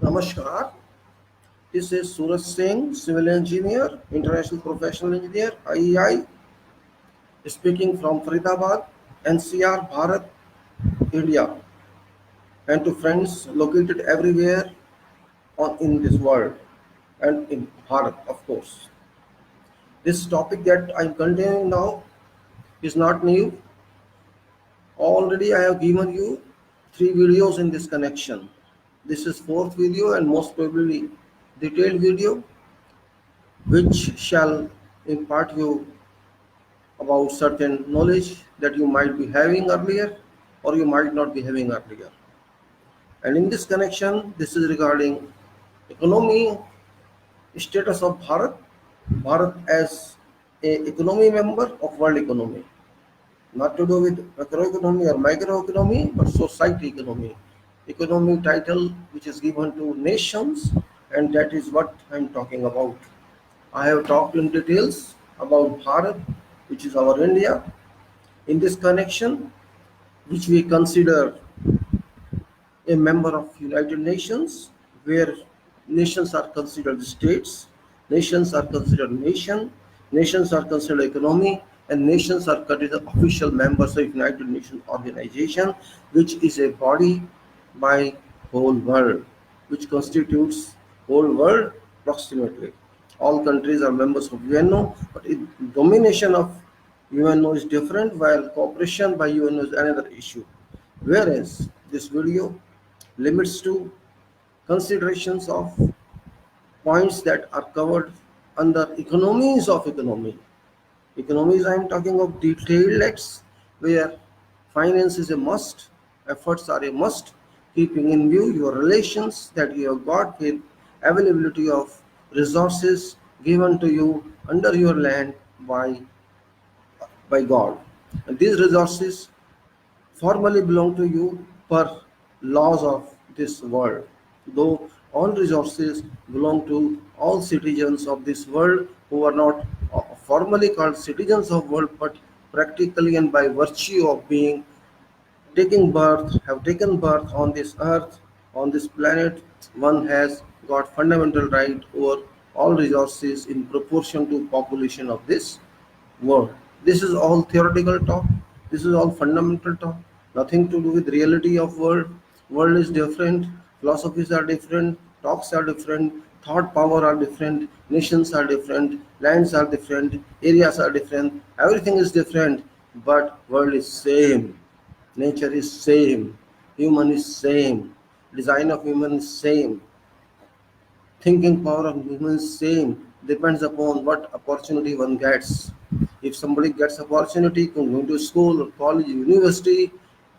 Namaskar. This is Suraj Singh, civil engineer, international professional engineer, IEI, speaking from Faridabad, NCR, Bharat, India, and to friends located everywhere in this world and in Bharat, of course. This topic that I'm continuing now is not new. Already I have given you three videos in this connection. This is fourth video and most probably detailed video which shall impart you about certain knowledge that you might be having earlier or you might not be having earlier. And in this connection, this is regarding economy status of Bharat, Bharat as a economy member of world economy, not to do with macroeconomy or microeconomy, but society economy. Economy title which is given to nations, and that is what I'm talking about. I have talked in details about Bharat, which is our India. In this connection, which we consider a member of United Nations, where nations are considered states, nations are considered nations are considered economy, and nations are considered official members of United Nations organization, which is a body by whole world, which constitutes whole world approximately. All countries are members of UNO, but domination of UNO is different, while cooperation by UNO is another issue. Whereas this video limits to considerations of points that are covered under economies of economy. Economies, I am talking of detailed acts where finance is a must, efforts are a must, keeping in view your relations that you have got with availability of resources given to you under your land by God. And these resources formally belong to you per laws of this world. Though all resources belong to all citizens of this world who are not formally called citizens of world, but practically and by virtue of being have taken birth on this earth, on this planet, one has got fundamental right over all resources in proportion to population of this world. This is all theoretical talk. This is all fundamental talk. Nothing to do with reality of world. World is different. Philosophies are different. Talks are different. Thought power are different. Nations are different. Lands are different. Areas are different. Everything is different. But world is same. Nature is same. Human is same. Design of human is same. Thinking power of human is same, depends upon what opportunity one gets. If somebody gets opportunity to go to school or college, university,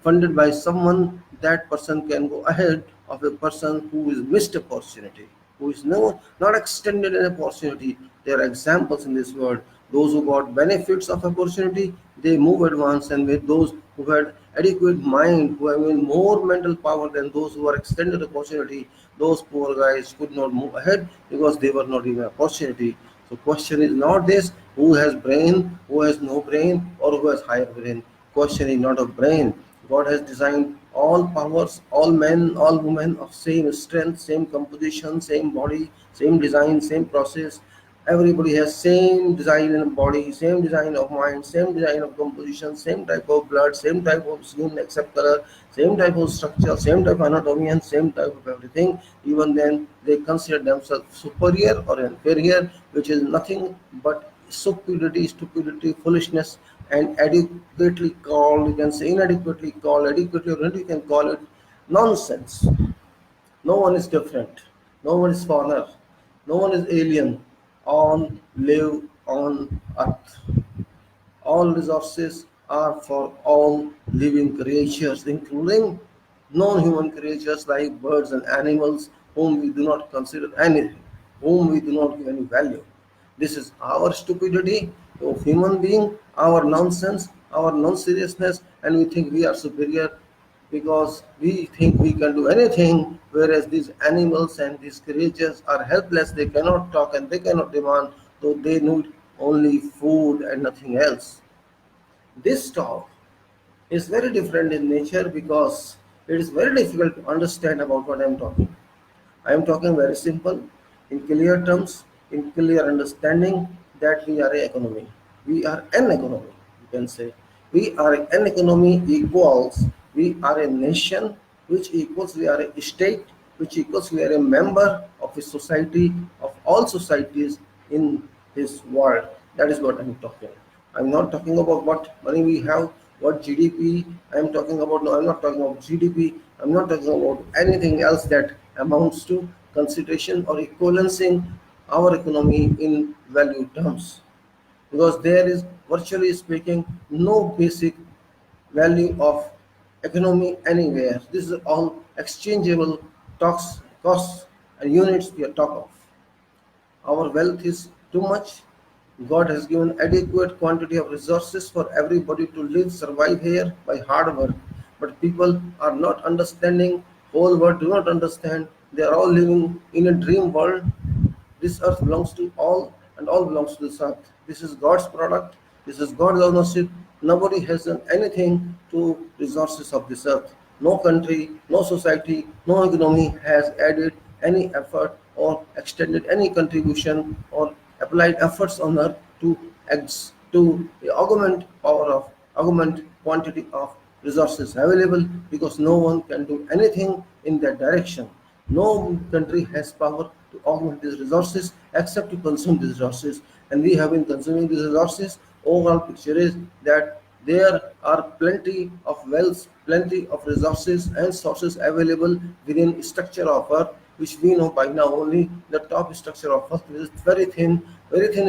funded by someone, that person can go ahead of a person who is missed opportunity, who is not extended an opportunity. There are examples in this world. Those who got benefits of opportunity, they move advance, and with those who had adequate mind, who have more mental power than those who are extended opportunity, those poor guys could not move ahead because they were not given opportunity. So question is not this who has brain, who has no brain, or who has higher brain. Question is not of brain. God has designed all powers, all men, all women of same strength, same composition, same body, same design, same process. Everybody has same design in body, same design of mind, same design of composition, same type of blood, same type of skin except color, same type of structure, same type of anatomy, and same type of everything. Even then they consider themselves superior or inferior, which is nothing but stupidity, foolishness, and adequately called, you can say inadequately called, adequately or you can call it nonsense. No one is different. No one is foreigner. No one is alien. All live on earth. All resources are for all living creatures, including non-human creatures like birds and animals whom we do not consider anything, whom we do not give any value. This is our stupidity of human being, our nonsense, our non-seriousness, and we think we are superior because we think we can do anything, whereas these animals and these creatures are helpless. They cannot talk and they cannot demand, though they need only food and nothing else. This talk is very different in nature because it is very difficult to understand about what I am talking. I am talking very simple, in clear terms, in clear understanding that we are an economy. We are an economy, you can say. We are an economy equals, we are a nation, which equals we are a state, which equals we are a member of a society, of all societies in this world. That is what I'm talking. I'm not talking about what money we have, what GDP. I'm talking about, no, I'm not talking about GDP. I'm not talking about anything else that amounts to consideration or equalencing our economy in value terms. Because there is, virtually speaking, no basic value of economy anywhere. This is all exchangeable talks, costs, and units we are talk of. Our wealth is too much. God has given adequate quantity of resources for everybody to live, survive here by hard work. But people are not understanding, whole world do not understand. They are all living in a dream world. This earth belongs to all, and all belongs to this earth. This is God's product. This is God's ownership. Nobody has done anything to resources of this earth. No country, no society, no economy has added any effort or extended any contribution or applied efforts on earth to augment power of augment quantity of resources available, because no one can do anything in that direction. No country has power to augment these resources except to consume these resources, and we have been consuming these resources. Overall picture is that there are plenty of wells, plenty of resources and sources available within structure of earth, which we know by now only the top structure of earth is very thin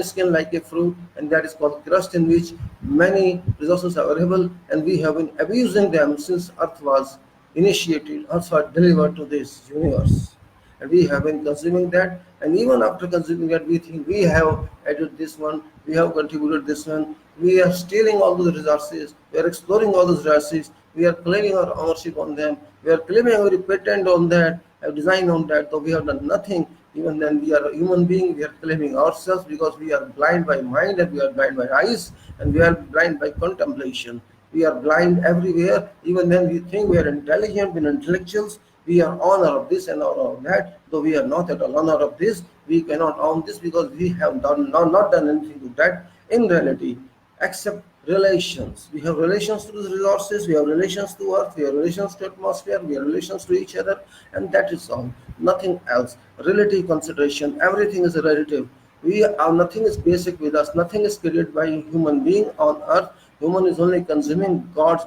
skin like a fruit, and that is called crust, in which many resources are available, and we have been abusing them since earth was initiated, earth was delivered to this universe, and we have been consuming that. And even after consuming that, we think we have added this one, we have contributed this one, we are stealing all those resources, we are exploring all those resources, we are claiming our ownership on them, we are claiming every patent on that, a design on that, though we have done nothing. Even then, we are a human being, we are claiming ourselves because we are blind by mind, and we are blind by eyes, and we are blind by contemplation. We are blind everywhere. Even then, we think we are intelligent and intellectuals. We are honor of this and honor of that, though we are not at all honor of this. We cannot own this because we have not done anything to that in reality, except relations. We have relations to the resources, we have relations to earth, we have relations to atmosphere, we have relations to each other, and that is all. Nothing else. Relative consideration. Everything is relative. We are, nothing is basic with us. Nothing is created by a human being on earth. Human is only consuming God's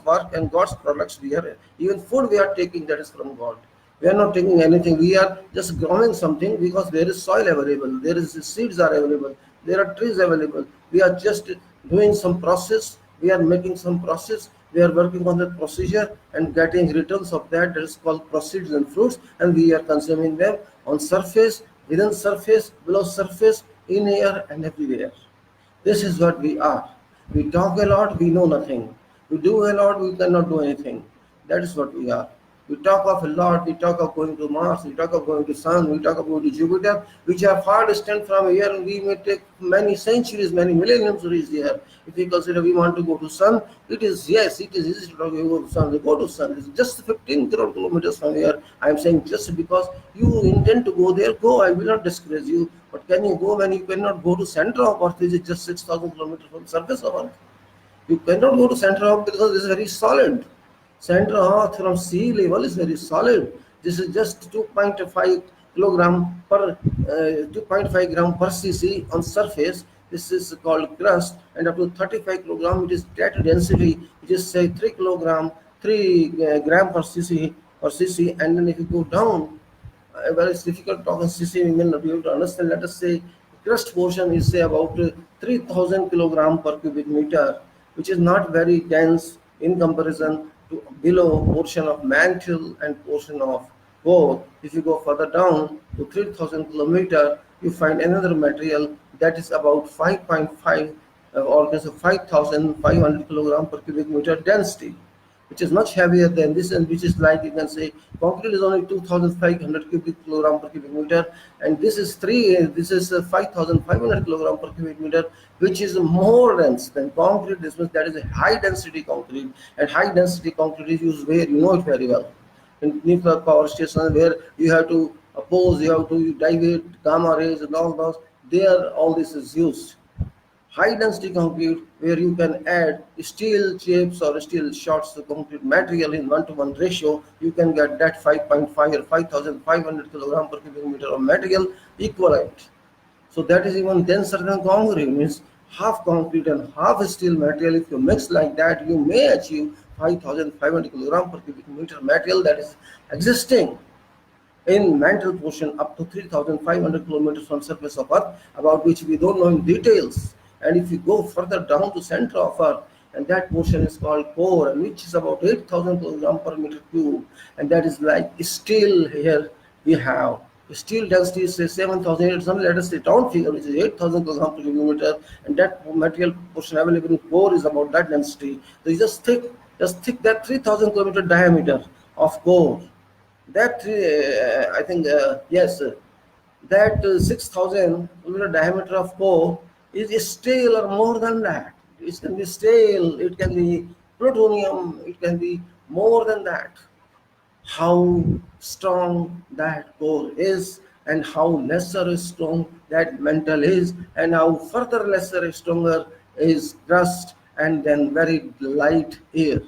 work and God's products. We are, even food we are taking, that is from God. We are not taking anything. We are just growing something because there is soil available, there is seeds are available, there are trees available. We are just doing some process. We are making some process. We are working on the procedure and getting returns of that. That is called proceeds and fruits, and we are consuming them on surface, within surface, below surface, in air, and everywhere. This is what we are. We talk a lot, we know nothing. We do a lot, we cannot do anything. That is what we are. We talk of a lot, we talk of going to Mars, we talk of going to Sun, we talk about the Jupiter, which are far distant from here, and we may take many centuries, many millenniums to reach there. If we consider we want to go to Sun, it is, yes, it is easy to go to Sun. We go to Sun, it's just 15 crore kilometers from here. I am saying just because you intend to go there, go, I will not discourage you. But can you go when you cannot go to center of Earth, which is just 6,000 kilometers from the surface of Earth? You cannot go to center of because it is very solid. Center of from sea level is very solid. This is just 2.5 kilogram per 2.5 gram per cc on surface. This is called crust, and up to 35 kilogram it is that density, which is say 3 kilogram, 3 gram per cc. And then if you go down, well, it's difficult talking cc, we may not be able to understand. Let us say crust portion is say about 3000 kilogram per cubic meter, which is not very dense in comparison to below portion of mantle and portion of core. If you go further down to 3000 kilometer, you find another material that is about 5.5 or 5500 kilogram per cubic meter density, which is much heavier than this, and which is like, you can say, concrete is only 2500 cubic kilogram per cubic meter, and this is 5500 kilogram per cubic meter, which is more dense than concrete. This means that is a high density concrete, and high density concrete is used where, you know it very well. in nuclear power stations where you have to oppose, you have to divert gamma rays and all those. There, all this is used. High density concrete, where you can add steel chips or steel shots to concrete material in 1 to 1 ratio, you can get that 5.5 or 5,500 kilogram per cubic meter of material equivalent. So that is even denser than concrete, means half concrete and half steel material. If you mix like that, you may achieve 5,500 kilogram per cubic meter material that is existing in mantle portion up to 3,500 kilometers from surface of Earth, about which we don't know in details. And if you go further down to center of Earth, and that portion is called core, and which is about 8,000 kilogram per meter cube, and that is like steel. Here we have steel density is say 7,800. Let us say round figure, which is 8,000 kilogram per meter, and that material portion available in core is about that density. So you just thick that 3,000 kilometer diameter of core. That I think yes, that 6,000 kilometer diameter of core is steel or more than that. It can be steel, it can be plutonium, it can be more than that. How strong that core is, and how lesser strong that mantle is, and how further lesser stronger is crust, and then very light air.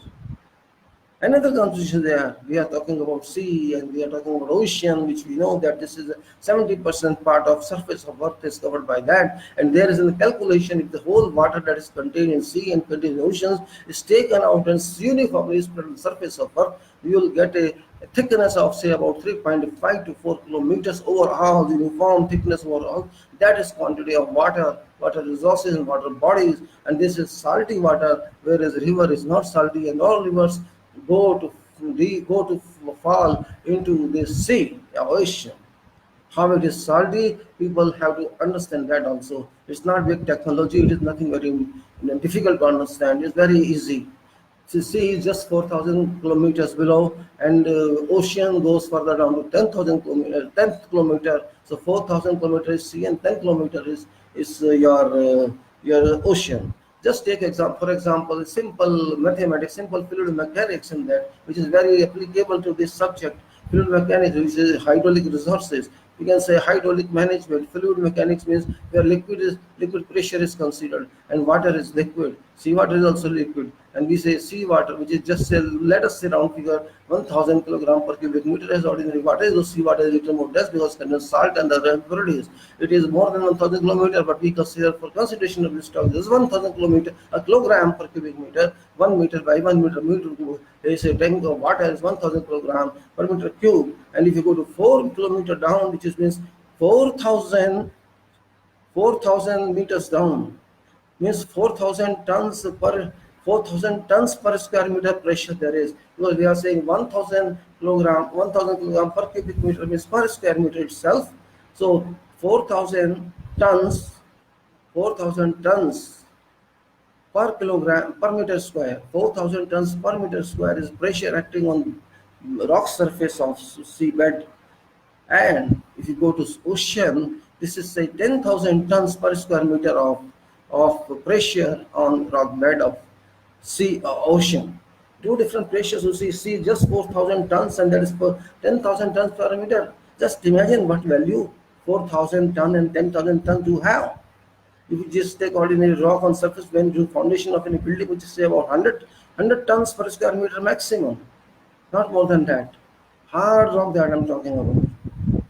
Another constitution there, we are talking about sea and we are talking about ocean, which we know that this is 70% part of surface of Earth is covered by that. And there is a calculation, if the whole water that is contained in sea and contained in oceans is taken out and uniformly spread on the surface of Earth, you will get a thickness of say about 3.5 to 4 kilometers overall, uniform thickness overall. That is quantity of water, water resources and water bodies, and this is salty water, whereas river is not salty, and all rivers go to fall into the sea, ocean. How it is salty, people have to understand that also. It's not big technology, it is nothing very difficult to understand, it's very easy. So sea is just 4,000 kilometers below, and ocean goes further down to 10,000 kilometers, 10 kilometer. So 4,000 kilometers sea and 10 kilometers is your ocean. Just take example, for example, simple mathematics, simple fluid mechanics in that, which is very applicable to this subject. Fluid mechanics, which is hydraulic resources. We can say hydraulic management. Fluid mechanics means where liquid pressure is considered and water is liquid. Seawater is also liquid, and we say seawater, which is just say, let us say round figure 1,000 kilogram per cubic meter as ordinary water. So seawater is little more less because it contains salt and other impurities. It is more than 1,000 kilometer, but we consider for consideration of this talk, this is 1,000 kilometer, a kilogram per cubic meter, 1 meter by 1 meter. Is a tank of water is 1,000 kilogram per meter cube, and if you go to 4 kilometer down, which is means 4,000 meters down, means 4,000 tons per square meter pressure there is, because we are saying 1,000 kilogram per cubic meter means per square meter itself. So 4,000 tons per kilogram per meter square, 4,000 tons per meter square is pressure acting on rock surface of seabed. And if you go to ocean, this is say 10,000 tons per square meter of pressure on rock bed of sea ocean. Two different pressures. You see just 4,000 tons, and that is for 10,000 tons per meter. Just imagine what value 4,000 ton and 10,000 tons do have. If you just take ordinary rock on surface, when you do foundation of any building, which is say about 100 tons per square meter maximum, not more than that. Hard rock that I'm talking about.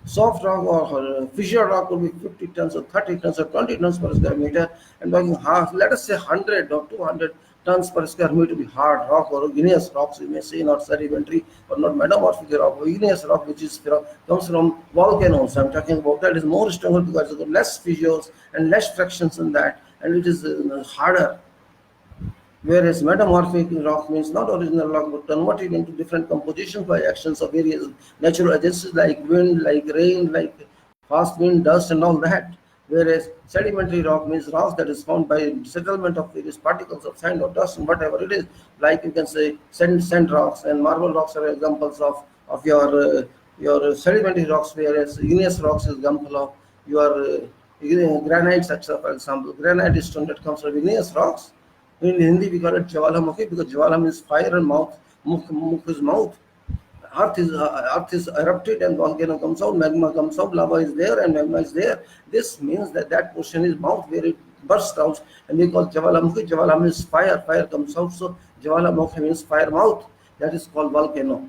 Soft rock or fissure rock will be 50 tons or 30 tons or 20 tons per square meter. And talking half, let us say 100 or 200 tons per square meter be hard rock or igneous rocks, we may say, not sedimentary or not metamorphic rock, or igneous rock, which is comes from volcanoes. I'm talking about that is more stronger because there are less fissures and less fractions in that, and it is harder. Whereas metamorphic rock means not original rock but converted into different compositions by actions of various natural agencies like wind, like rain, like fast wind, dust, and all that. Whereas sedimentary rock means rocks that is found by settlement of various particles of sand or dust and whatever it is. Like you can say sand rocks and marble rocks are examples of your sedimentary rocks, whereas igneous rocks is example of your granites, etc. For example, granite is stone that comes from igneous rocks. In Hindi, we call it Jwalamukhi because Jwala means fire and mouth. Mukh is mouth. Earth is erupted and volcano comes out, magma comes out, lava is there and magma is there. This means that that portion is mouth where it bursts out, and we call Jawalamukhi. Jawalam means fire, fire comes out, so Jawalamukhi means fire mouth. That is called volcano.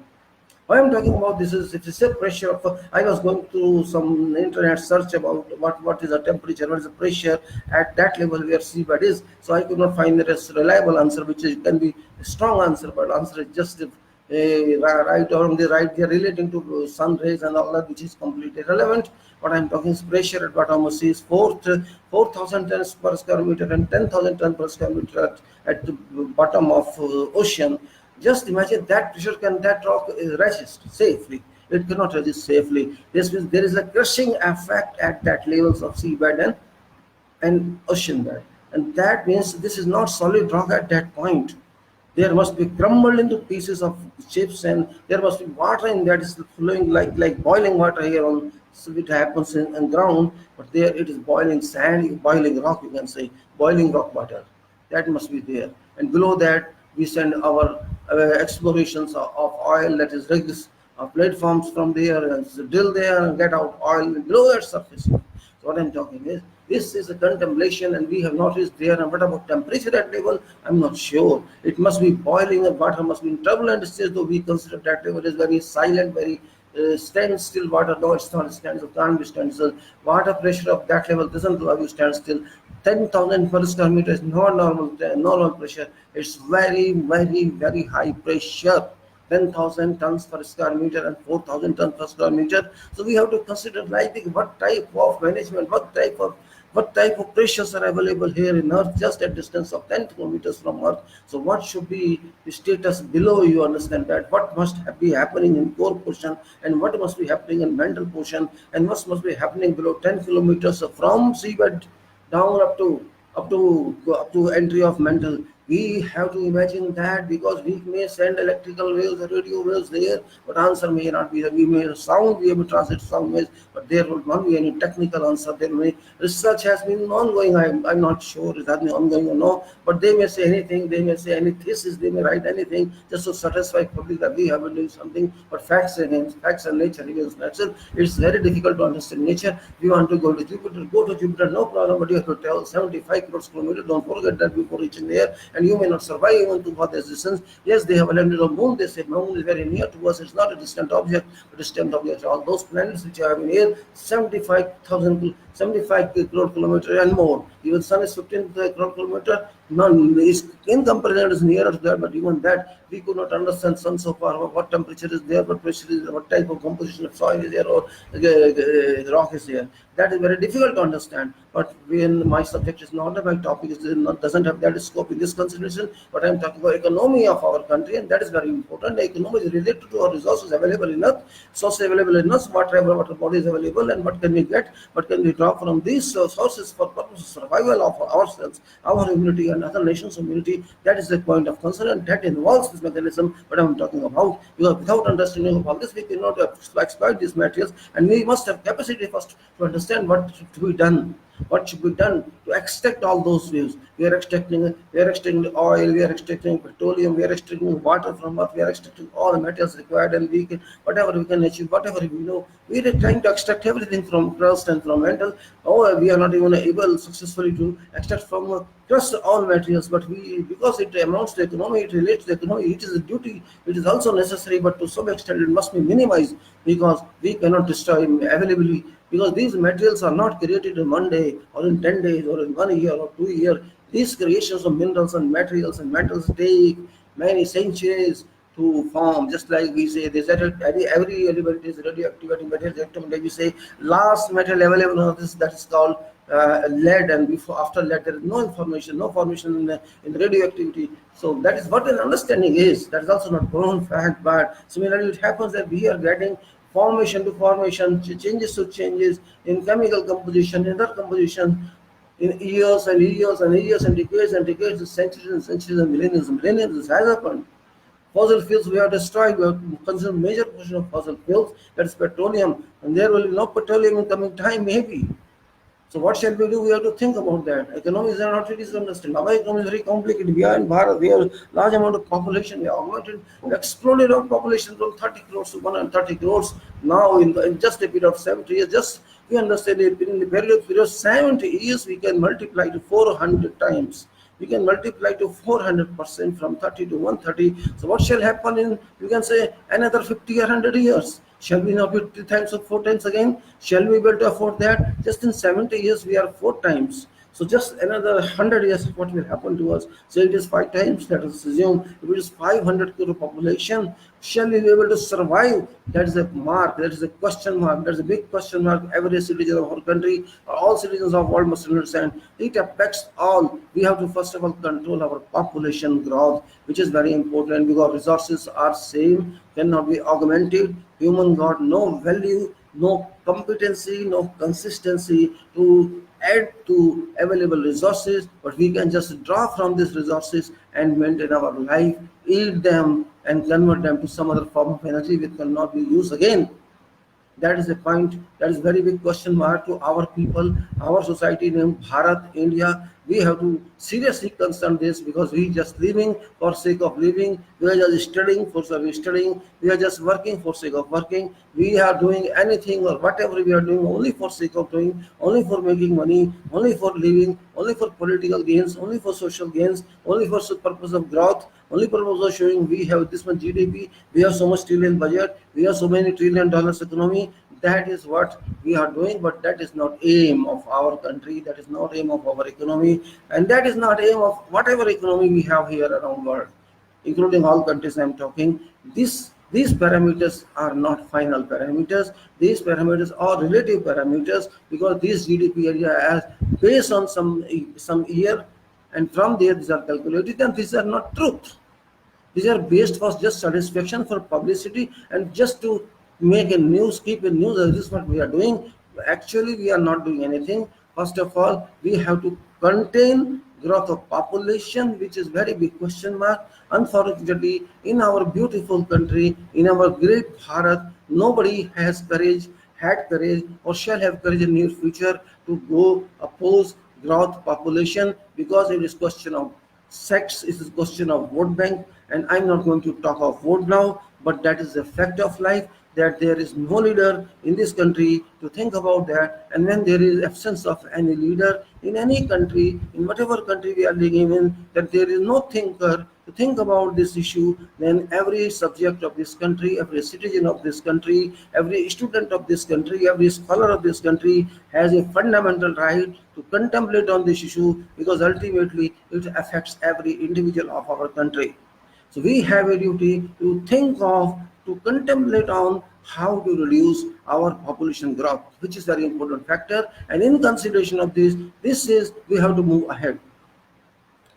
Why I'm talking about this is it is a pressure of. I was going through some internet search about what is the temperature, what is the pressure at that level where seabed is. So I could not find a reliable answer, which can be a strong answer, but answer is just right or the right. They are relating to sun rays and all that, which is completely irrelevant. What I'm talking is pressure at bottom of sea is 4,000 tons per square meter and 10,000 tons per square meter at the bottom of ocean. Just imagine that pressure can that rock resist safely. It cannot resist safely. This means there is a crushing effect at that levels of seabed and ocean bed. And that means this is not solid rock at that point. There must be crumbled into pieces of chips, and there must be water in that is flowing like boiling water here on. So it happens in ground, but there it is boiling sand, boiling rock. You can say boiling rock water. That must be there. And below that, we send our explorations of oil, that is rigs, platforms from there, and drill there and get out oil below that surface. So what I'm talking is, this is a contemplation, and we have not reached there. And what about temperature at level? I'm not sure. It must be boiling, and water must be in turbulent state, though we consider that level is very silent, very stand still water. No, it's not stand still, can't be stand still. Water pressure of that level doesn't allow you stand still. 10,000 per square meter is not normal pressure. It's very, very, very high pressure. 10,000 tons per square meter and 4,000 tons per square meter. So we have to consider like what type of management, what type of pressures are available here in Earth, just at distance of 10 kilometers from Earth. So what should be the status below? You understand that what must be happening in core portion, and what must be happening in mantle portion, and what must be happening below 10 kilometers from seabed down up to entry of mantle. We have to imagine that, because we may send electrical waves or radio waves there, but answer may not be there. We may sound be able to translate sound waves, but there will not be any technical answer. There may research has been ongoing. I'm not sure it has been ongoing or no, but they may say anything. They may say any thesis. They may write anything just to satisfy public that we have been doing something. But facts and nature reveals nature. It's very difficult to understand nature. We want to go to Jupiter. Go to Jupiter, no problem. But you have to travel 75 crores kilometers. Don't forget that before reaching there. And you may not survive even to for this distance. Yes, they have landed on moon. They say moon is very near to us. It's not a distant object, but a distant object. All those planets which have been here, 75 crore kilometer and more. Even sun is 15 crore kilometer. None is in comparison is nearer to that, but even that we could not understand sun so far. What temperature is there, what pressure is there, what type of composition of soil is there, or rock is there. That is very difficult to understand. But when my subject is not my topic, doesn't have that scope in this consideration. But I'm talking about economy of our country, and that is very important. The economy is related to our resources available in Earth, sources available in Earth, whatever water body is available, and what can we get, what can we draw from these sources for purpose of survival of ourselves, our immunity, and other nations' immunity. That is the point of concern, and that involves this mechanism. But I'm talking about, because without understanding of all this, we cannot exploit these materials, and we must have capacity first to understand what should be done. What should be done to extract all those waves? We are extracting oil, we are extracting petroleum, we are extracting water from Earth, we are extracting all the metals required, and we can whatever we can achieve, whatever we know. We are trying to extract everything from crust and from metal. Or we are not even able successfully to extract from crust all materials. But because it amounts to economy, it relates to economy. It is a duty. It is also necessary, but to some extent it must be minimized, because we cannot destroy availability. Because these materials are not created in 1 day or in 10 days or in 1 year or 2 years. These creations of minerals and materials and metals take many centuries to form. Just like we say, every element is radioactive material. Like we say, last metal available on this, that is called lead, and before after lead there is no formation in radioactivity. So that is what an understanding is. That is also not proven fact, but similarly it happens that we are getting formation to formation, changes to changes in chemical composition, in other composition, in years and years and years and decades, centuries and millenniums. This has happened. Fossil fuels we have destroyed. We have consumed major portion of fossil fuels. That is petroleum, and there will be no petroleum in coming time, maybe. So what shall we do? We have to think about that. Economies are not easy to understand. Our economy is very complicated. We are in Bharat. We have large amount of population. We have augmented, we exploded our population from 30 crores to 130 crores. Now in just a period of 70 years, just we understand it, in the period of 70 years, we can multiply to 400 times. We can multiply to 400% from 30 to 130. So what shall happen in, you can say, another 50 or 100 years? Shall we now be 3 times or 4 times again? Shall we be able to afford that? Just in 70 years, we are 4 times. So just another 100 years, what will happen to us? So it is 5 times, let us assume. If it is 500 crore population, shall we be able to survive? That is a mark, that is a question mark, that is a big question mark. Every citizen of our country, all citizens of the world must understand. It affects all. We have to first of all control our population growth, which is very important because resources are same, cannot be augmented. Human got no value, no competency, no consistency to add to available resources, but we can just draw from these resources and maintain our life, eat them and convert them to some other form of energy which cannot be used again. That is a point, that is very big question mark to our people, our society named Bharat, India. We have to seriously concern this because we just living for sake of living. We are just studying for sake of studying. We are just working for sake of working. We are doing anything or whatever we are doing only for sake of doing, only for making money, only for living, only for political gains, only for social gains, only for the purpose of growth, only purpose of showing we have this much GDP, we have so much trillion budget, we have so many trillion dollars economy. That is what we are doing, but that is not aim of our country, that is not aim of our economy, and that is not aim of whatever economy we have here around world, including all countries I'm talking. These parameters are not final parameters. These parameters are relative parameters because this GDP area is based on some year, and from there these are calculated, and these are not truth. These are based for just satisfaction, for publicity, and just to make a news, keep a news. This is what we are doing. Actually, we are not doing anything. First of all, we have to contain growth of population, which is very big question mark. Unfortunately, in our beautiful country, in our great Bharat, nobody has courage, had courage, or shall have courage in near future to go oppose growth population because it is question of sex, it is question of vote bank, and I'm not going to talk of vote now, but that is a fact of life that there is no leader in this country to think about that. And when there is absence of any leader in any country, in whatever country we are living in, that there is no thinker to think about this issue, then every subject of this country, every citizen of this country, every student of this country, every scholar of this country has a fundamental right to contemplate on this issue because ultimately it affects every individual of our country. So we have a duty to think of, to contemplate on how to reduce our population growth, which is very important factor. And in consideration of this is we have to move ahead.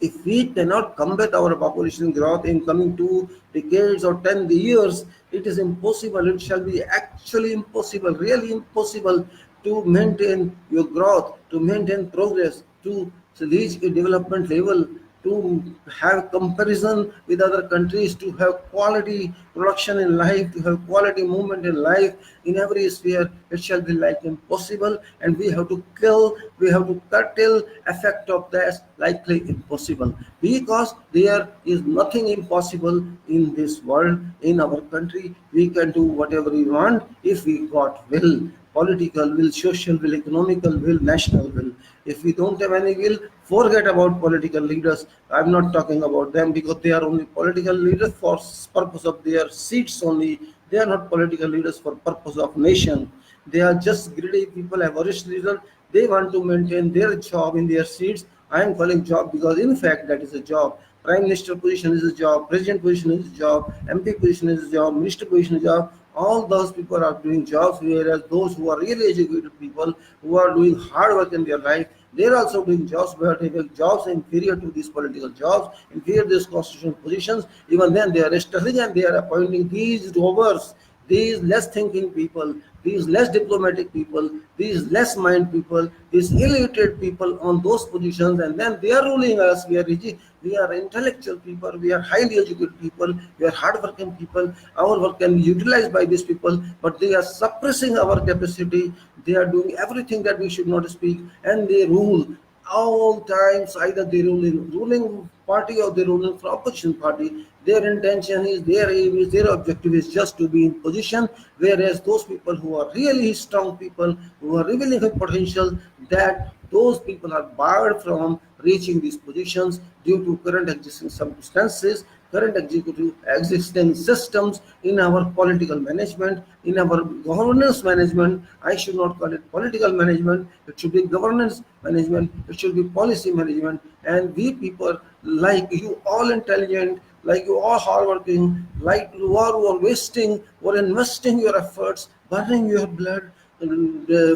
If we cannot combat our population growth in coming 2 decades or 10 years, it is impossible. It shall be actually impossible, really impossible to maintain your growth, to maintain progress, to reach a development level, to have comparison with other countries, to have quality production in life, to have quality movement in life in every sphere. It shall be like impossible, and we have to kill, we have to curtail effect of that likely impossible, because there is nothing impossible in this world. In our country, we can do whatever we want if we got will. Political will, social will, economical will, national will. If we don't have any will, forget about political leaders. I'm not talking about them because they are only political leaders for purpose of their seats only. They are not political leaders for purpose of nation. They are just greedy people, average leaders. They want to maintain their job in their seats. I am calling job because in fact that is a job. Prime Minister position is a job, President position is a job, MP position is a job, Minister position is a job. All those people are doing jobs, whereas those who are really educated people, who are doing hard work in their life, they're also doing jobs, but they make jobs inferior to these political jobs, inferior to these constitutional positions. Even then, they are studying and they are appointing these robbers, these less thinking people, these less diplomatic people, these less mind people, these illiterate people on those positions, and then they are ruling us. We are intellectual people, we are highly educated people, we are hardworking people. Our work can be utilized by these people, but they are suppressing our capacity. They are doing everything that we should not speak, and they rule all times. Either they rule in ruling party or they rule in opposition party. Their intention is, their aim is, their objective is just to be in position. Whereas those people who are really strong people, who are revealing their potential, that those people are barred from reaching these positions due to current existing circumstances, current executive existing systems in our political management, in our governance management. I should not call it political management, it should be governance management, it should be policy management. And we people, like you all intelligent, like you all hardworking, like you are who are wasting or investing your efforts, burning your blood,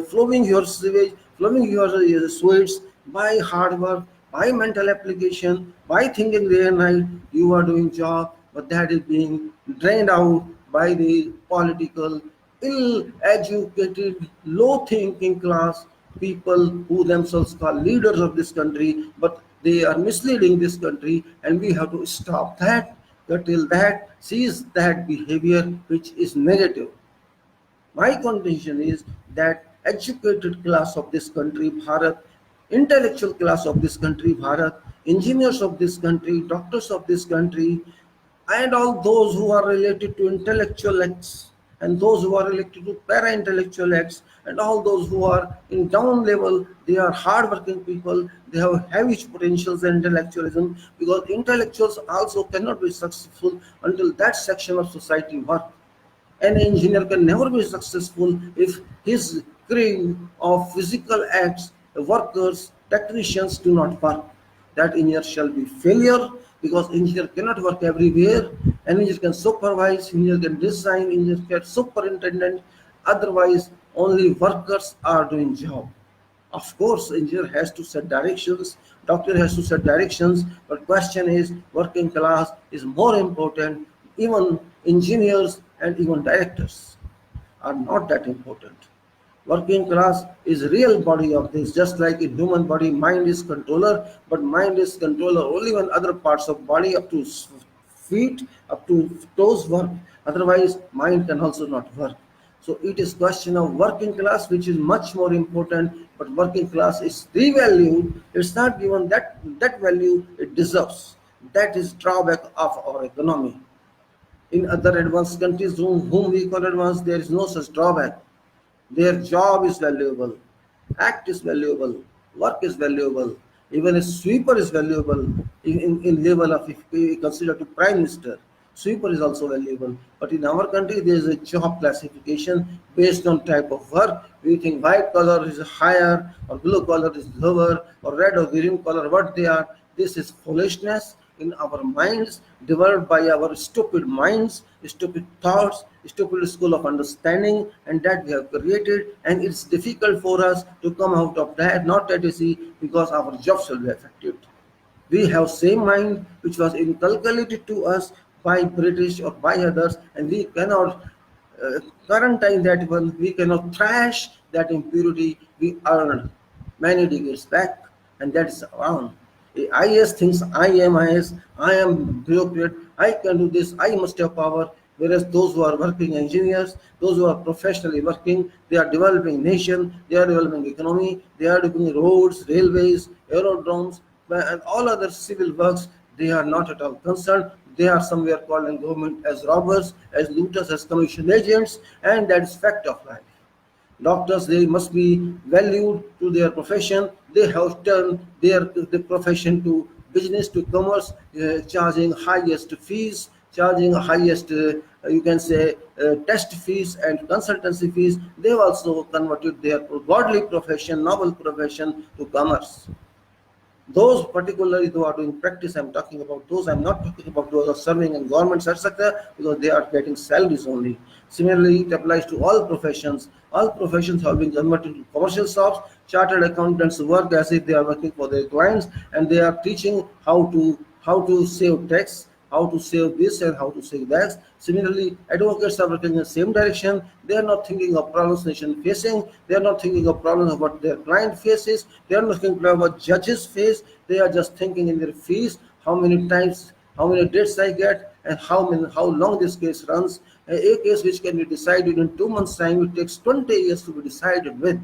flowing your sewage, flowing your sweats by hard work, by mental application, by thinking day and night, you are doing job, but that is being drained out by the political, ill-educated, low-thinking class people who themselves call leaders of this country, but they are misleading this country, and we have to stop that, curtail that, seize that behavior which is negative. My contention is that educated class of this country, Bharat, intellectual class of this country, Bharat, engineers of this country, doctors of this country, and all those who are related to intellectual acts, and those who are related to para-intellectual acts, and all those who are in down level, they are hard-working people, they have huge potentials and intellectualism, because intellectuals also cannot be successful until that section of society works. An engineer can never be successful if his crew of physical acts, workers, technicians do not work. That engineer shall be failure, because engineer cannot work everywhere. An engineer can supervise, engineer can design, engineer can superintendent. Otherwise, only workers are doing job. Of course, engineer has to set directions, doctor has to set directions, but question is, working class is more important. Even engineers and even directors are not that important. Working class is real body of this, just like in human body, mind is controller, but mind is controller only when other parts of body up to feet, up to toes work. Otherwise, mind can also not work. So it is question of working class which is much more important, but working class is devalued. It's not given that value it deserves. That is drawback of our economy. In other advanced countries whom we call advanced, there is no such drawback. Their job is valuable, act is valuable, work is valuable, even a sweeper is valuable in level of, if we consider to prime minister, sweeper is also valuable. But in our country, there is a job classification based on type of work. We think white collar is higher, or blue collar is lower, or red or green color, what they are. This is foolishness in our minds, developed by our stupid minds, stupid thoughts, stupid school of understanding, and that we have created. And it's difficult for us to come out of that, not that you see, because our jobs will be affected. We have same mind which was inculcated to us by British or by others, and we cannot quarantine that one. We cannot trash that impurity we earned many decades back, and that is wrong. IS thinks I am IS, I am bureaucrat, I can do this, I must have power. Whereas those who are working engineers, those who are professionally working, they are developing nation, they are developing economy, they are doing roads, railways, aerodromes, and all other civil works. They are not at all concerned. They are somewhere called in government as robbers, as looters, as commission agents, and that is fact of life. Doctors, they must be valued to their profession. They have turned the profession to business, to commerce, charging highest fees, charging highest, you can say, test fees and consultancy fees. They've also converted their godly profession, noble profession, to commerce. Those particularly who are doing practice, I'm talking about those. I'm not talking about those who are serving in government sector, because they are getting salaries only. Similarly, it applies to all professions. All professions have been converted to commercial shops. Chartered accountants work as if they are working for their clients, and they are teaching how to save tax. how to save this and how to save that. Similarly, advocates are working in the same direction. They are not thinking of problems nation facing. They are not thinking of problems of what their client faces. They are not thinking of what judges face. They are just thinking in their fees, how many times, how many dates I get, and how long this case runs. A case which can be decided in 2 months' time, it takes 20 years to be decided with.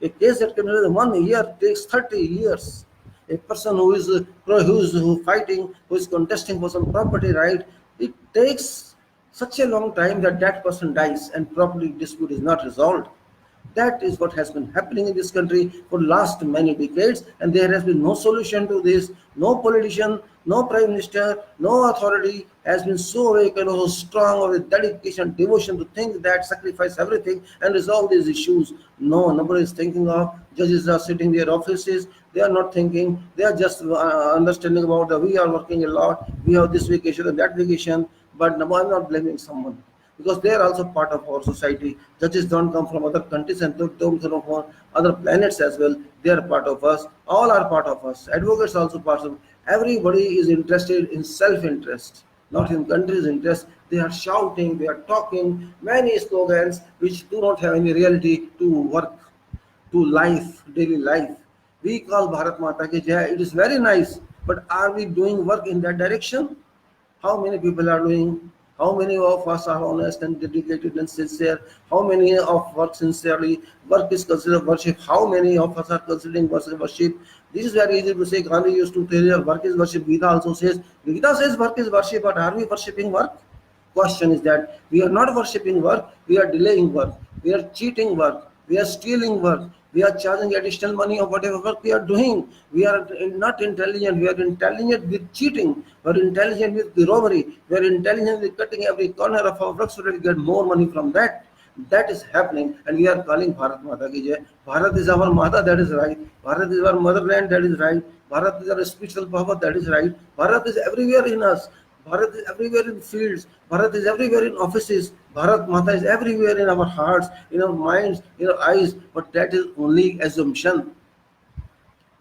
A case that can run 1 year takes 30 years. A person who fighting, who is contesting for some property right, it takes such a long time that that person dies and property dispute is not resolved. That is what has been happening in this country for last many decades, and there has been no solution to this. No politician, no prime minister, no authority has been so awakened or so strong or with dedication, devotion to think that sacrifice everything and resolve these issues. No, nobody is thinking of. Judges are sitting in their offices. They are not thinking. They are just understanding about that we are working a lot. We have this vacation and that vacation. But no, I'm not blaming someone, because they are also part of our society. Judges don't come from other countries and don't come from other planets as well. They are part of us. All are part of us. Advocates are also part of. Everybody is interested in self-interest, not in country's interest. They are shouting, they are talking many slogans which do not have any reality to work, to life, daily life. We call Bharat Mata Ki Jai. It is very nice, but are we doing work in that direction? How many people are doing? How many of us are honest and dedicated and sincere? How many of work sincerely? Work is considered worship. How many of us are considering worship? This is very easy to say. Gandhi used to tell you work is worship. Gita says work is worship, but are we worshipping work? Question is that we are not worshipping work, we are delaying work, we are cheating work, we are stealing work, we are charging additional money of whatever work we are doing. We are not intelligent, we are intelligent with cheating, we are intelligent with the robbery, we are intelligent with cutting every corner of our work so that we get more money from that. That is happening, and we are calling Bharat Mata Ki Jai. Bharat is our Mata, that is right. Bharat is our motherland, that is right. Bharat is our spiritual power, that is right. Bharat is everywhere in us. Bharat is everywhere in fields. Bharat is everywhere in offices. Bharat Mata is everywhere in our hearts, in our minds, in our eyes. But that is only assumption.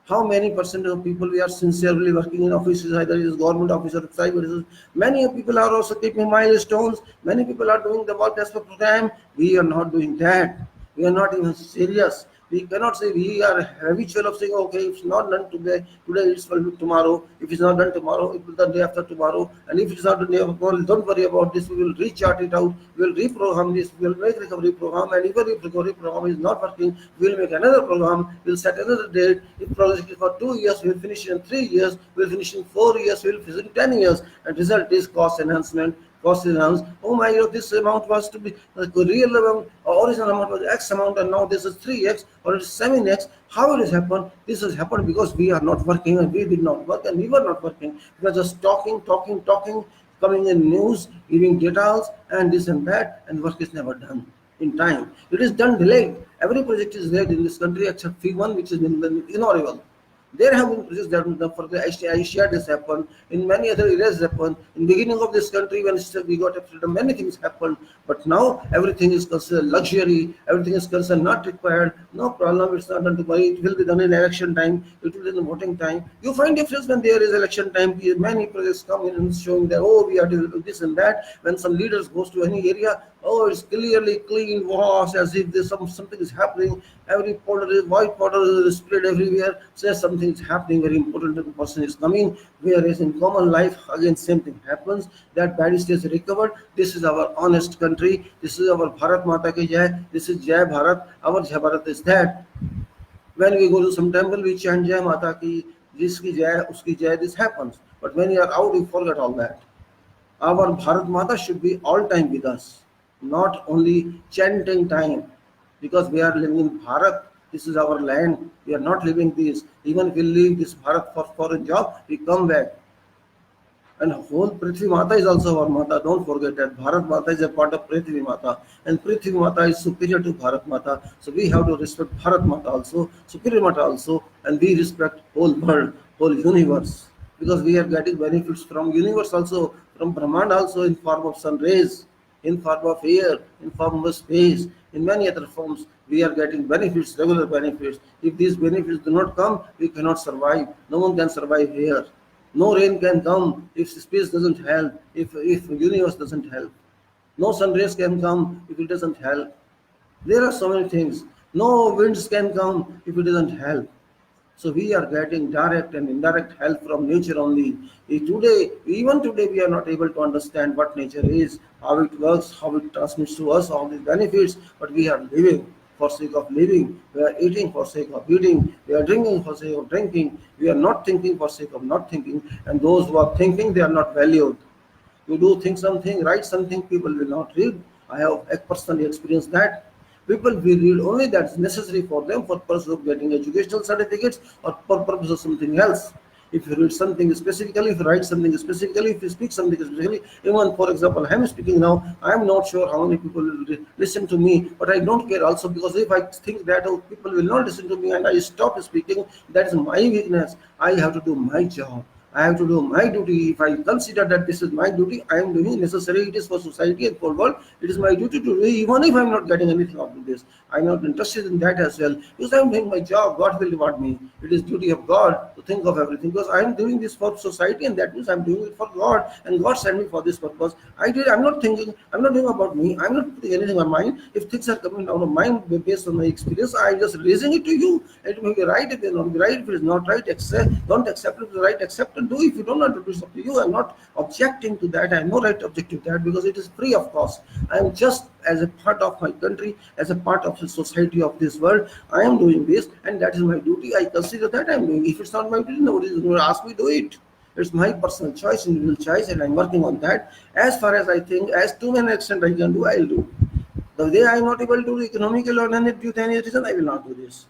How many percent of people we are sincerely working in offices, either it is government office or private? Many people are also keeping milestones. Many people are doing the work as per program. We are not doing that. We are not even serious. We cannot say we are habitual of saying, okay, if it's not done today it will be tomorrow. If it's not done tomorrow, it will be done day after tomorrow. And if it's not done day after tomorrow, don't worry about this. We will rechart it out. We will reprogram this. We will make recovery program. And if a recovery program is not working, we will make another program. We will set another date. If project is for 2 years, we will finish in 3 years. We will finish in 4 years. We will finish in 10 years. And result is cost enhancement. Cost is announced. Oh my God, this amount was to be the real amount, original amount was X amount, and now this is 3x or it is 7x. How it has happened? This has happened because we are not working, and we did not work, and we were not working. We were just talking, coming in news, giving details, and this and that, and work is never done in time. It is done delayed. Every project is delayed in this country except one, which is ignorable. There have been projects that for the Asia this happened, in many other areas happened. In the beginning of this country, when we got a freedom, many things happened. But now everything is considered luxury, everything is considered not required, no problem, it's not done tomorrow, it will be done in election time, it will be in voting time. You find difference when there is election time. Many projects come in and showing that, oh, we are doing this and that. When some leaders goes to any area, oh, it's clearly clean, wash, as if there's something is happening. Every powder, white powder is spread everywhere, says something is happening, very important that the person is coming. Whereas in common life, again, same thing happens. That bad state is recovered. This is our honest country. This is our Bharat Mata Ki Jai. This is Jai Bharat. Our Jai Bharat is that. When we go to some temple, we chant Jai Mata Ki, this Ki Jai, Uski Jai, this happens. But when you are out, you forget all that. Our Bharat Mata should be all time with us, not only chanting time, because we are living in Bharat. This is our land. We are not living this. Even if we leave this Bharat for foreign job, we come back. And whole Prithvi Mata is also our Mata. Don't forget that Bharat Mata is a part of Prithvi Mata, and Prithvi Mata is superior to Bharat Mata. So we have to respect Bharat Mata also, superior Mata also, and we respect whole world, whole universe, because we are getting benefits from universe also, from Brahmand also, in form of sun rays, in form of air, in form of space, in many other forms. We are getting benefits, regular benefits. If these benefits do not come, we cannot survive. No one can survive here. No rain can come if space doesn't help, if universe doesn't help. No sun rays can come if it doesn't help. There are so many things. No winds can come if it doesn't help. So we are getting direct and indirect help from nature only. Today, even today, we are not able to understand what nature is, how it works, how it transmits to us all these benefits. But we are living for sake of living. We are eating for sake of eating. We are drinking for sake of drinking. We are not thinking for sake of not thinking. And those who are thinking, they are not valued. You do think something, write something, people will not read. I have personally experienced that. People will read only that's necessary for them for purpose of getting educational certificates or for purpose of something else. If you read something specifically, if you write something specifically, if you speak something specifically, even for example, I am speaking now, I am not sure how many people will listen to me, but I don't care also because if I think that people will not listen to me and I stop speaking, that is my weakness. I have to do my job. I have to do my duty. If I consider that this is my duty, I am doing necessary. It is for society and for world. It is my duty to do, even if I am not getting anything out of this. I am not interested in that as well because I am doing my job. God will reward me. It is duty of God to think of everything because I am doing this for society, and that means I am doing it for God, and God sent me for this purpose. I'm not thinking. I'm not doing about me. I'm not putting anything on mine. If things are coming out of mine based on my experience, I am just raising it to you. It may be right. It may not be right. If it is not right, don't accept it. If it is right, accept and do. If you don't want to do, it's up to you. I'm not objecting to that. I have no right to object to that because it is free of cost. I am just as a part of my country, as a part of the society of this world. I am doing this, and that is my duty. I consider that I am doing. If it's not my duty, nobody is going to ask me to do it. It's my personal choice, individual choice, and I'm working on that. As far as I think, as to an extent I can do, I'll do. The day I'm not able to do economically or due to any reason, I will not do this.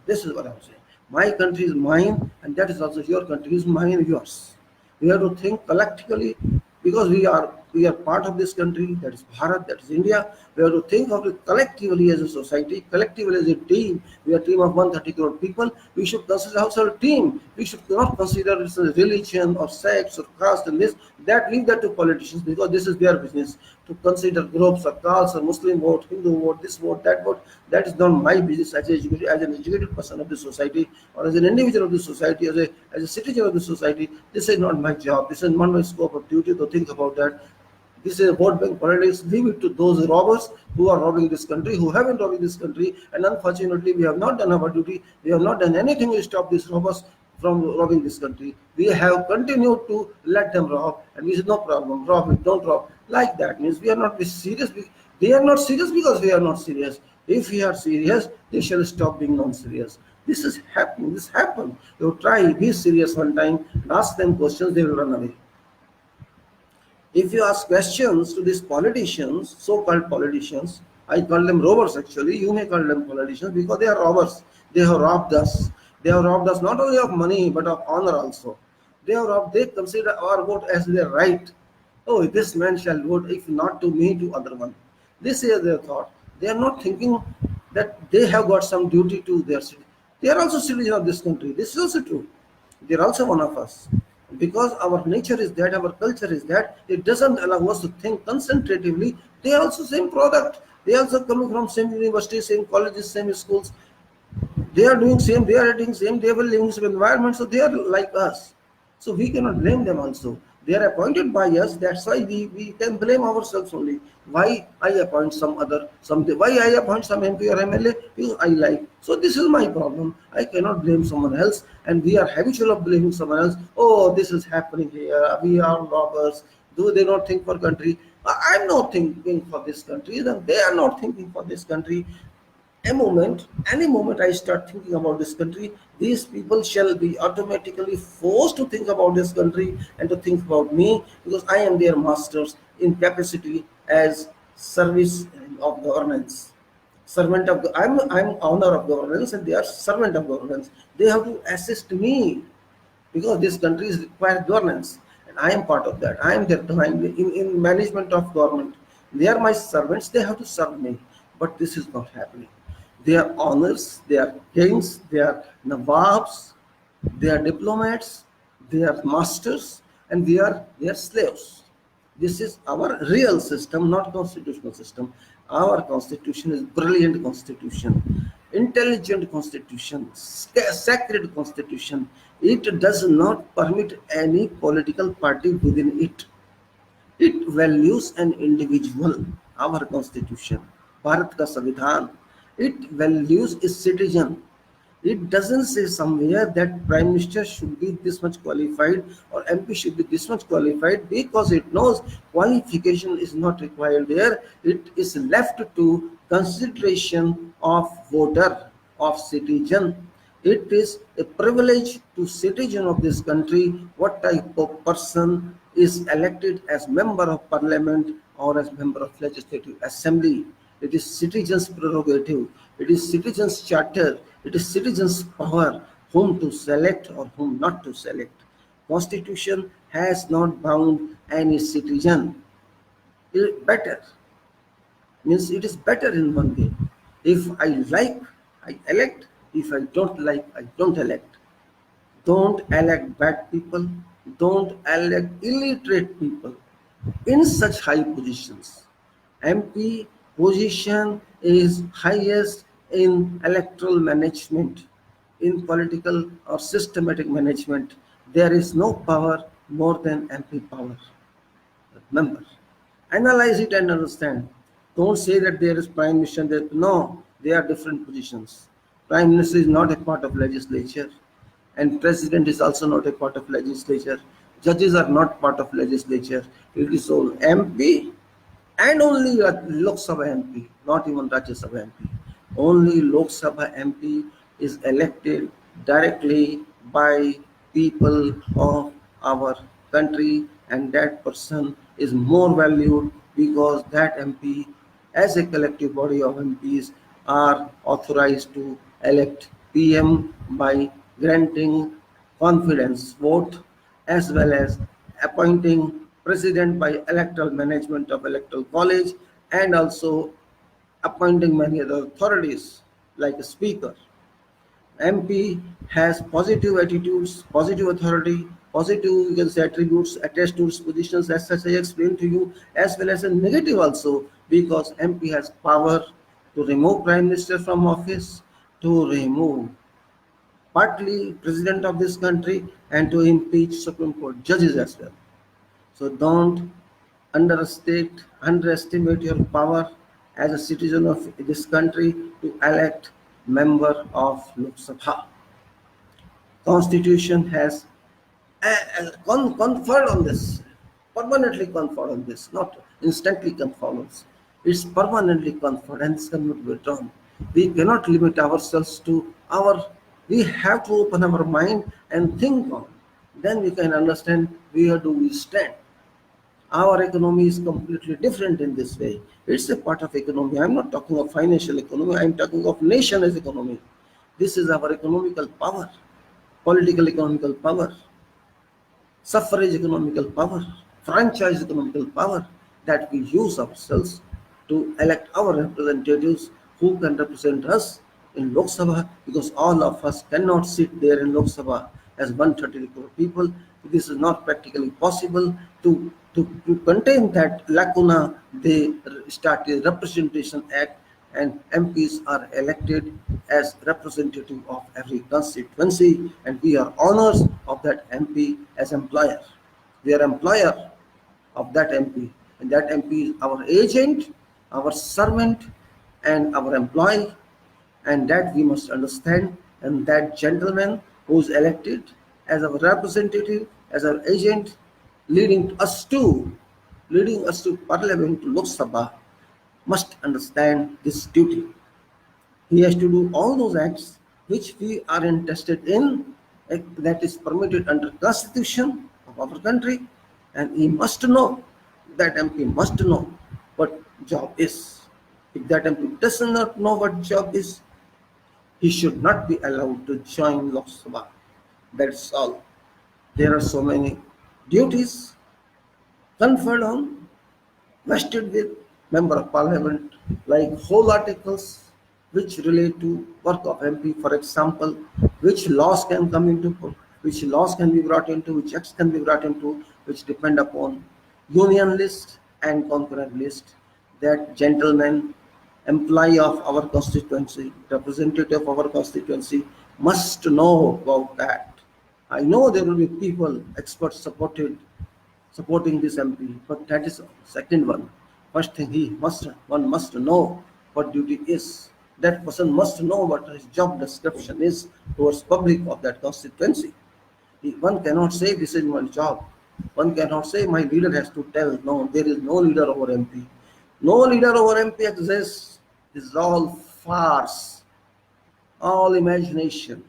This is what I'm saying. My country is mine, and that is also your country is mine and yours. We have to think collectively because we are part of this country. That is Bharat. That is India. We have to think of it collectively as a society, collectively as a team. We are a team of 130 crore people. We should consider ourselves a team. We should not consider it as a religion or sex or caste and this. That leave that to politicians because this is their business to consider groups or castes or Muslim vote, Hindu vote, this vote, that vote. That is not my business as an educated person of the society or as an individual of the society, as a citizen of the society. This is not my job. This is not my scope of duty to think about that. This is a vote bank politics. Leave it to those robbers who are robbing this country, who haven't robbed this country. And unfortunately, we have not done our duty. We have not done anything to stop these robbers from robbing this country. We have continued to let them rob, and we said no problem, rob it, don't rob. Like that means we are not serious. They are not serious because we are not serious. If we are serious, they shall stop being non-serious. This is happening. This happened. You try, be serious one time, and ask them questions, they will run away. If you ask questions to these politicians, so-called politicians, I call them robbers actually, you may call them politicians because they are robbers. They have robbed us. They have robbed us not only of money but of honor also. They consider our vote as their right. Oh, this man shall vote, if not to me, to other one. This is their thought. They are not thinking that they have got some duty to their city. They are also citizens of this country. This is also true. They are also one of us. Because our nature is that, our culture is that, it doesn't allow us to think concentratively. They are also same product. They are also coming from same universities, same colleges, same schools. They are doing same, they are eating same, they will live in same environment, so they are like us. So we cannot blame them also. They are appointed by us, that's why we can blame ourselves only. Why I appoint why I appoint some MP or MLA? Because I like. So this is my problem. I cannot blame someone else, and we are habitual of blaming someone else. Oh, this is happening here. We are robbers. Do they not think for country? I'm not thinking for this country, and they are not thinking for this country. Any moment I start thinking about this country, these people shall be automatically forced to think about this country and to think about me because I am their masters in capacity as service of governance. I'm owner of governance and they are servant of governance. They have to assist me because this country is required governance and I am part of that. I am their in management of government. They are my servants, they have to serve me. But this is not happening. They are honors, they are kings, they are nawabs, they are diplomats, they are masters, and they are slaves. This is our real system, not constitutional system. Our constitution is brilliant constitution. intelligent constitution, sacred constitution. It does not permit any political party within it. It values an individual. Our constitution, Bharat ka Samvidhan, it values a citizen. It doesn't say somewhere that prime minister should be this much qualified or MP should be this much qualified, because it knows qualification is not required there. It is left to consideration of voter, of citizen. It is a privilege to citizen of this country what type of person is elected as member of parliament or as member of legislative assembly. It is citizens' prerogative. It is citizens' charter. It is citizens' power whom to select or whom not to select. Constitution has not bound any citizen. Better means it is better in one way. If I like, I elect. If I don't like, I don't elect. Don't elect bad people. Don't elect illiterate people in such high positions. MP position is highest in electoral management, in political or systematic management. There is no power more than MP power. Remember, analyze it and understand. Don't say that there is prime minister. That no, they are different positions. Prime minister is not a part of legislature, and president is also not a part of legislature. Judges are not part of legislature. It is all MP and only Lok Sabha MP, not even Rajya Sabha MP. Only Lok Sabha MP is elected directly by people of our country, and that person is more valued because that MP, as a collective body of MPs, are authorized to elect PM by granting confidence vote, as well as appointing president by electoral management of electoral college, and also appointing many other authorities like a speaker. MP has positive attitudes, positive authority, positive you can say attributes attached to its positions, as such I explained to you, as well as a negative also, because MP has power to remove prime minister from office, to remove partly president of this country, and to impeach Supreme Court judges as well. So don't underestimate your power as a citizen of this country to elect member of Lok Sabha. Constitution has conferred on this, permanently conferred on this, not instantly conferred. It's permanently conferred and this cannot be withdrawn. We cannot limit ourselves to our, we have to open our mind and think on. Then we can understand where do we stand. Our economy is completely different in this way. It's a part of economy. I'm not talking of financial economy. I'm talking of nation as economy. This is our economical power, political economical power, suffrage economical power, franchise economical power, that we use ourselves to elect our representatives who can represent us in Lok Sabha, because all of us cannot sit there in Lok Sabha as 130 crore people. This is not practically possible. To contain that lacuna, they started Representation Act, and MPs are elected as representative of every constituency, and we are owners of that MP as employer. We are employer of that MP, and that MP is our agent, our servant, and our employee, and that we must understand. And that gentleman who is elected as our representative, as our agent, leading us to Parliament, to Lok Sabha, must understand this duty. He has to do all those acts which we are interested in, that is permitted under Constitution of our country, and he must know, that MP must know what job is. If that MP does not know what job is, he should not be allowed to join Lok Sabha. That's all. There are so many duties conferred on, vested with member of parliament, like whole articles which relate to work of MP. For example, which laws can come into, which laws can be brought into, which acts can be brought into, which depend upon union list and concurrent list. That gentleman employee of our constituency, representative of our constituency must know about that. I know there will be people, experts supporting this MP, but that is second one. First thing one must know what duty is. That person must know what his job description is towards public of that constituency. One cannot say this is my job. One cannot say my leader has to tell. No, there is no leader over MP. No leader over MP exists. This is all farce, all imagination.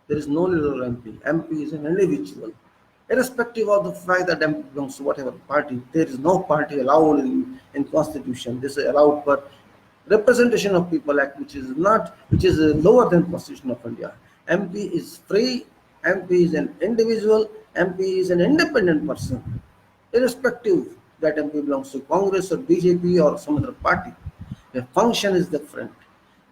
There is no leader over MP. MP is an individual. Irrespective of the fact that MP belongs to whatever party, there is no party allowed in constitution. This is allowed for Representation of People Act, which is lower than Constitution of India. MP is free, MP is an individual, MP is an independent person, irrespective that MP belongs to Congress or BJP or some other party. The function is different.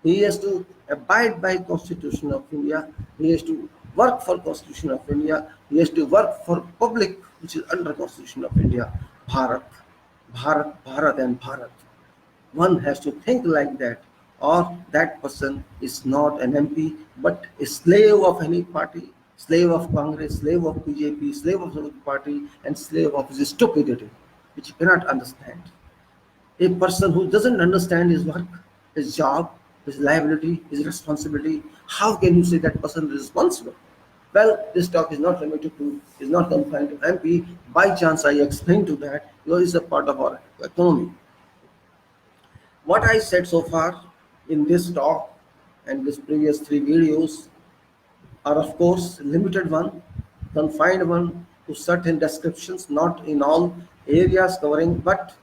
He has to abide by Constitution of India. He has to work for Constitution of India. He has to work for public, which is under Constitution of India. Bharat, Bharat, and Bharat. One has to think like that, or that person is not an MP, but a slave of any party, slave of Congress, slave of BJP, slave of the party, and slave of his stupidity, which he cannot understand. A person who doesn't understand his work, his job, his liability, his responsibility, how can you say that person is responsible? Well, this talk is not confined to MP. By chance, I explained to that because it's a part of our economy. What I said so far in this talk and these previous three videos are, of course, limited one, confined one to certain descriptions, not in all areas covering, but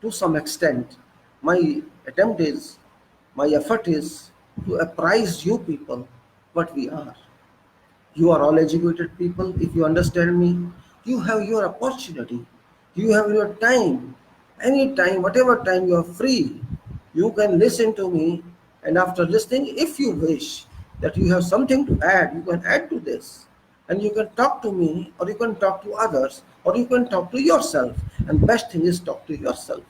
to some extent. My effort is to apprise you people what we are. You are all educated people. If you understand me, you have your opportunity. You have your time. Any time, whatever time you are free, you can listen to me. And after listening, if you wish that you have something to add, you can add to this. And you can talk to me, or you can talk to others, or you can talk to yourself. And best thing is talk to yourself,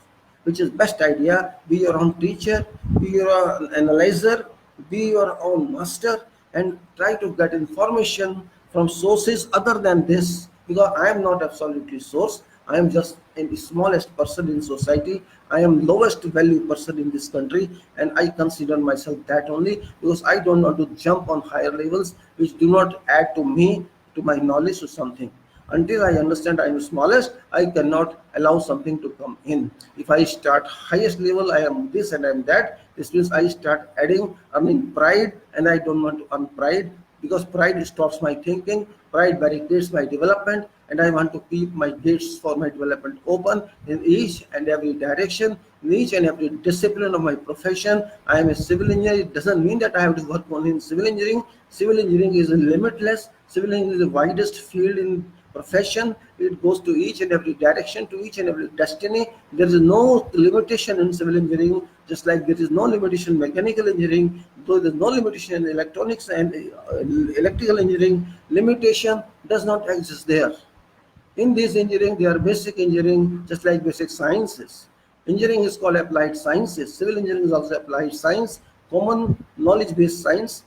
which is best idea. Be your own teacher, be your own analyzer, be your own master, and try to get information from sources other than this, because I am not absolutely source. I am just the smallest person in society. I am lowest value person in this country, and I consider myself that only because I don't want to jump on higher levels which do not add to me, to my knowledge or something. Until I understand I am smallest, I cannot allow something to come in. If I start highest level, I am this and I am that. This means I start earning pride, and I don't want to earn pride, because pride stops my thinking. Pride barricades my development, and I want to keep my gates for my development open in each and every direction, in each and every discipline of my profession. I am a civil engineer. It doesn't mean that I have to work only in civil engineering. Civil engineering is limitless. Civil engineering is the widest field in profession. It goes to each and every direction, to each and every destiny. There is no limitation in civil engineering, just like there is no limitation in mechanical engineering, though there is no limitation in electronics and electrical engineering. Limitation does not exist there. In this engineering, they are basic engineering, just like basic sciences. Engineering is called applied sciences. Civil engineering is also applied science, common knowledge-based science,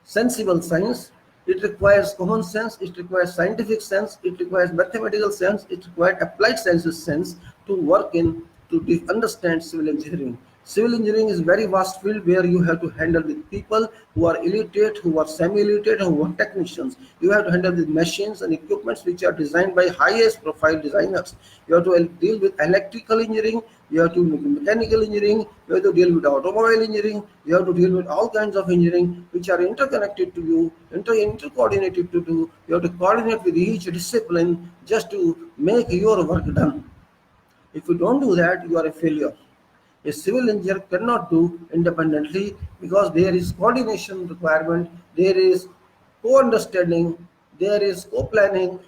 sensible science. It requires common sense, it requires scientific sense, it requires mathematical sense, it requires applied sciences sense to work in, to understand civil engineering. Civil engineering is very vast field where you have to handle with people who are illiterate, who are semi-illiterate, who are technicians. You have to handle with machines and equipments which are designed by highest profile designers. You have to deal with electrical engineering, you have to do mechanical engineering, you have to deal with automobile engineering, you have to deal with all kinds of engineering which are interconnected to you, intercoordinated to do. You have to coordinate with each discipline just to make your work done. If you don't do that, you are a failure. A civil engineer cannot do independently, because there is coordination requirement, there is co-understanding, there is co-planning,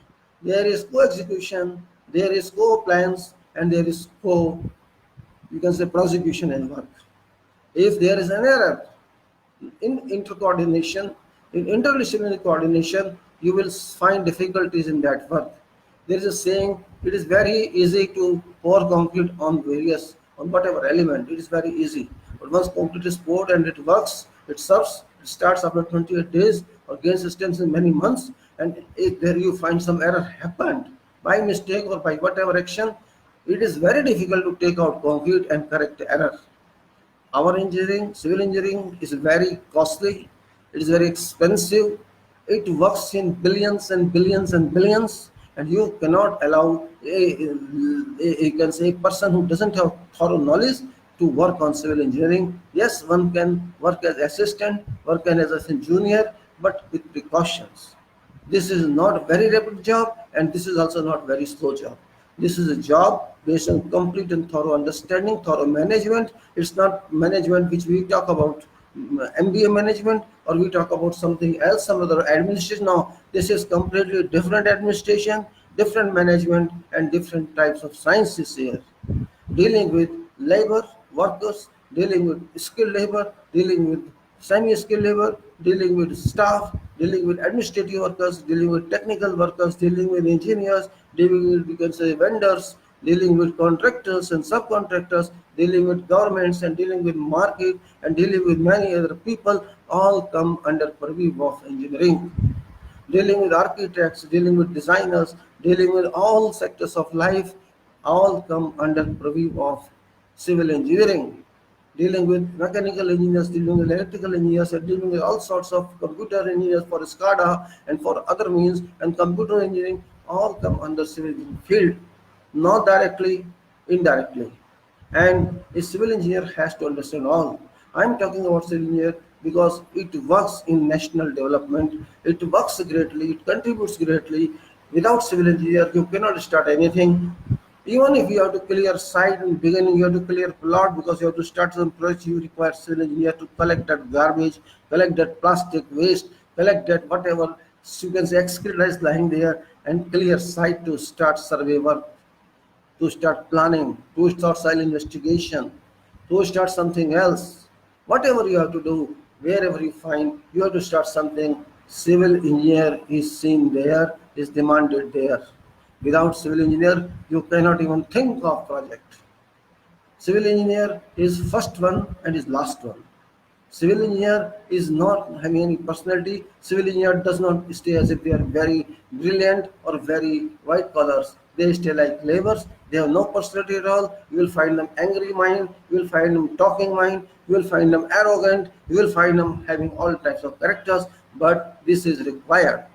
there is co-execution, there is co-plans, and there is you can say, prosecution and work. If there is an error in intercoordination, in interdisciplinary coordination, you will find difficulties in that work. There is a saying, it is very easy to pour concrete on various on whatever element, it is very easy. But once concrete is poured and it works, it serves, it starts after 28 days or gains strength in many months, and if there you find some error happened by mistake or by whatever action, it is very difficult to take out concrete and correct the error. Our engineering, civil engineering is very costly, it is very expensive, it works in billions and billions and billions, and you cannot allow you can say a person who doesn't have thorough knowledge to work on civil engineering. Yes, one can work as assistant, work as a junior, but with precautions. This is not a very rapid job, and this is also not very slow job. This is a job based on complete and thorough understanding, thorough management. It's not management which we talk about, MBA management, or we talk about something else, some other administration. No, this is completely different administration, different management, and different types of sciences here, dealing with labor, workers, dealing with skilled labor, dealing with semi-skilled labor, dealing with staff, dealing with administrative workers, dealing with technical workers, dealing with engineers, dealing with, we can say, vendors, dealing with contractors and subcontractors, dealing with governments and dealing with market and dealing with many other people, all come under purview of engineering. Dealing with architects, dealing with designers, dealing with all sectors of life, all come under purview of civil engineering. Dealing with mechanical engineers, dealing with electrical engineers, and dealing with all sorts of computer engineers for SCADA and for other means, and computer engineering all come under civil engineering field, not directly, indirectly. And a civil engineer has to understand all. I'm talking about civil engineer because it works in national development. It works greatly. It contributes greatly. Without civil engineer, you cannot start anything. Even if you have to clear site in beginning, you have to clear plot because you have to start some project. You require civil engineer to collect that garbage, collect that plastic waste, collect that whatever you can say excreta is lying there, and clear site to start survey work, to start planning, to start soil investigation, to start something else. Whatever you have to do, wherever you find, you have to start something. Civil engineer is seen there, is demanded there. Without civil engineer, you cannot even think of project. Civil engineer is first one and is last one. Civil engineer is not having any personality. Civil engineer does not stay as if they are very brilliant or very white collars. They stay like laborers. They have no personality at all. You will find them angry mind. You will find them talking mind. You will find them arrogant. You will find them having all types of characters. But this is required.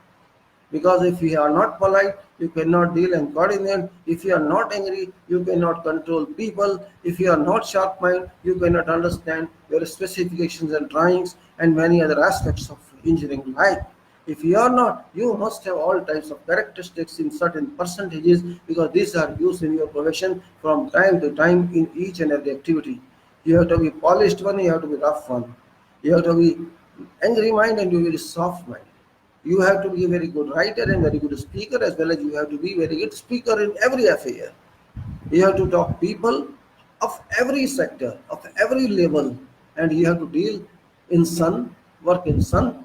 Because if you are not polite, you cannot deal and coordinate. If you are not angry, you cannot control people. If you are not sharp mind, you cannot understand your specifications and drawings and many other aspects of engineering life. If you are not, you must have all types of characteristics in certain percentages, because these are used in your profession from time to time in each and every activity. You have to be polished one, you have to be rough one. You have to be angry mind and you will be soft mind. You have to be a very good writer and very good speaker, as well as you have to be very good speaker in every affair. You have to talk people of every sector, of every level, and you have to deal in sun, work in sun.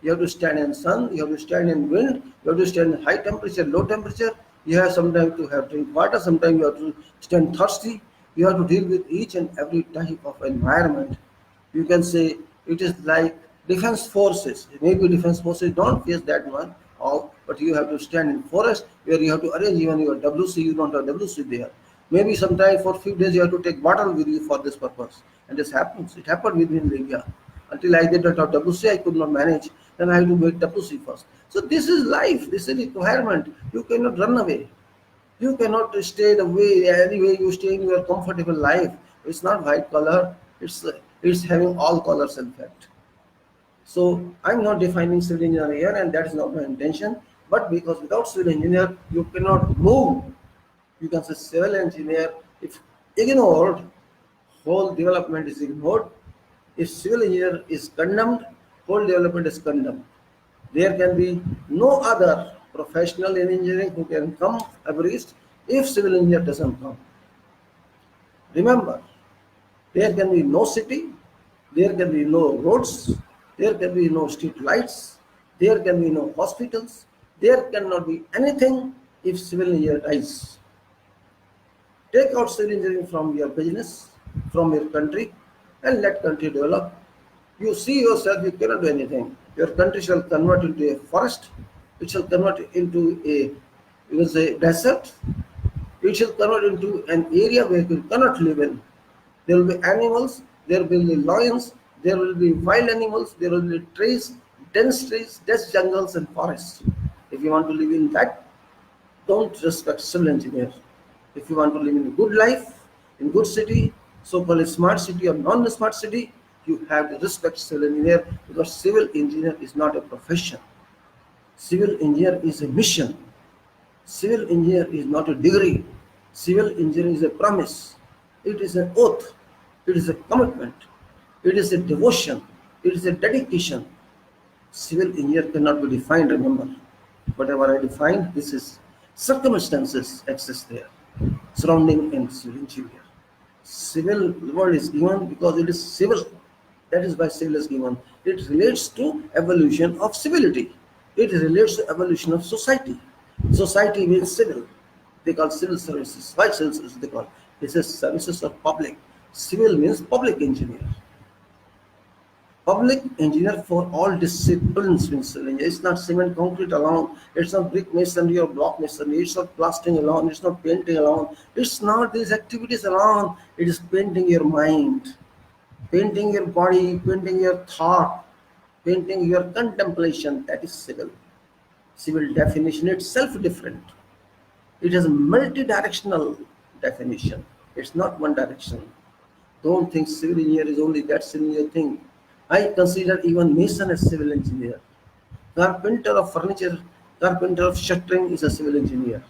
You have to stand in sun, you have to stand in wind, you have to stand in high temperature, low temperature. You have sometimes to have drink water, sometimes you have to stand thirsty. You have to deal with each and every type of environment. You can say it is like defense forces. Maybe defense forces don't face that one all, but you have to stand in forest where you have to arrange even your WC. You don't have WC there. Maybe sometime for few days you have to take water with you for this purpose. And this happens. It happened with me in Libya. Until I did not have WC, I could not manage. Then I had to make WC first. So this is life. This is a requirement. You cannot run away. You cannot stay the way any way you stay in your comfortable life. It's not white color. It's having all colors in fact. So I'm not defining civil engineer here, and that is not my intention. But because without civil engineer, you cannot move. You can say civil engineer, if ignored, whole development is ignored. If civil engineer is condemned, whole development is condemned. There can be no other professional in engineering who can come abreast if civil engineer doesn't come. Remember, there can be no city, there can be no roads, there can be no street lights, there can be no hospitals, there cannot be anything if civil engineer dies. Take out civil engineering from your business, from your country, and let country develop. You see yourself, you cannot do anything. Your country shall convert into a forest. It shall convert into a, you will say, desert. It shall convert into an area where you cannot live in. There will be animals, there will be lions, there will be wild animals, there will be trees, dense jungles and forests. If you want to live in that, don't respect civil engineer. If you want to live in a good life, in good city, so-called a smart city or non-smart city, you have to respect civil engineer because civil engineer is not a profession. Civil engineer is a mission. Civil engineer is not a degree. Civil engineering is a promise. It is an oath. It is a commitment. It is a devotion. It is a dedication. Civil engineer cannot be defined, remember. Whatever I defined, this is circumstances exist there surrounding in civil engineer. Civil word is given because it is civil. That is why civil is given. It relates to evolution of civility. It relates to evolution of society. Society means civil. They call civil services. Why civil services they call? This is services of public. Civil means public engineer. Public engineer for all disciplines means civil engineer. It's not cement concrete alone. It's not brick masonry or block masonry. It's not plastering alone. It's not painting alone. It's not these activities alone. It is painting your mind, painting your body, painting your thought, painting your contemplation. That is civil. Civil definition itself different. It has a multi-directional definition. It's not one direction. Don't think civil engineer is only that civil engineer thing. I consider even mason as civil engineer. Carpenter of furniture, carpenter of shuttering is a civil engineer.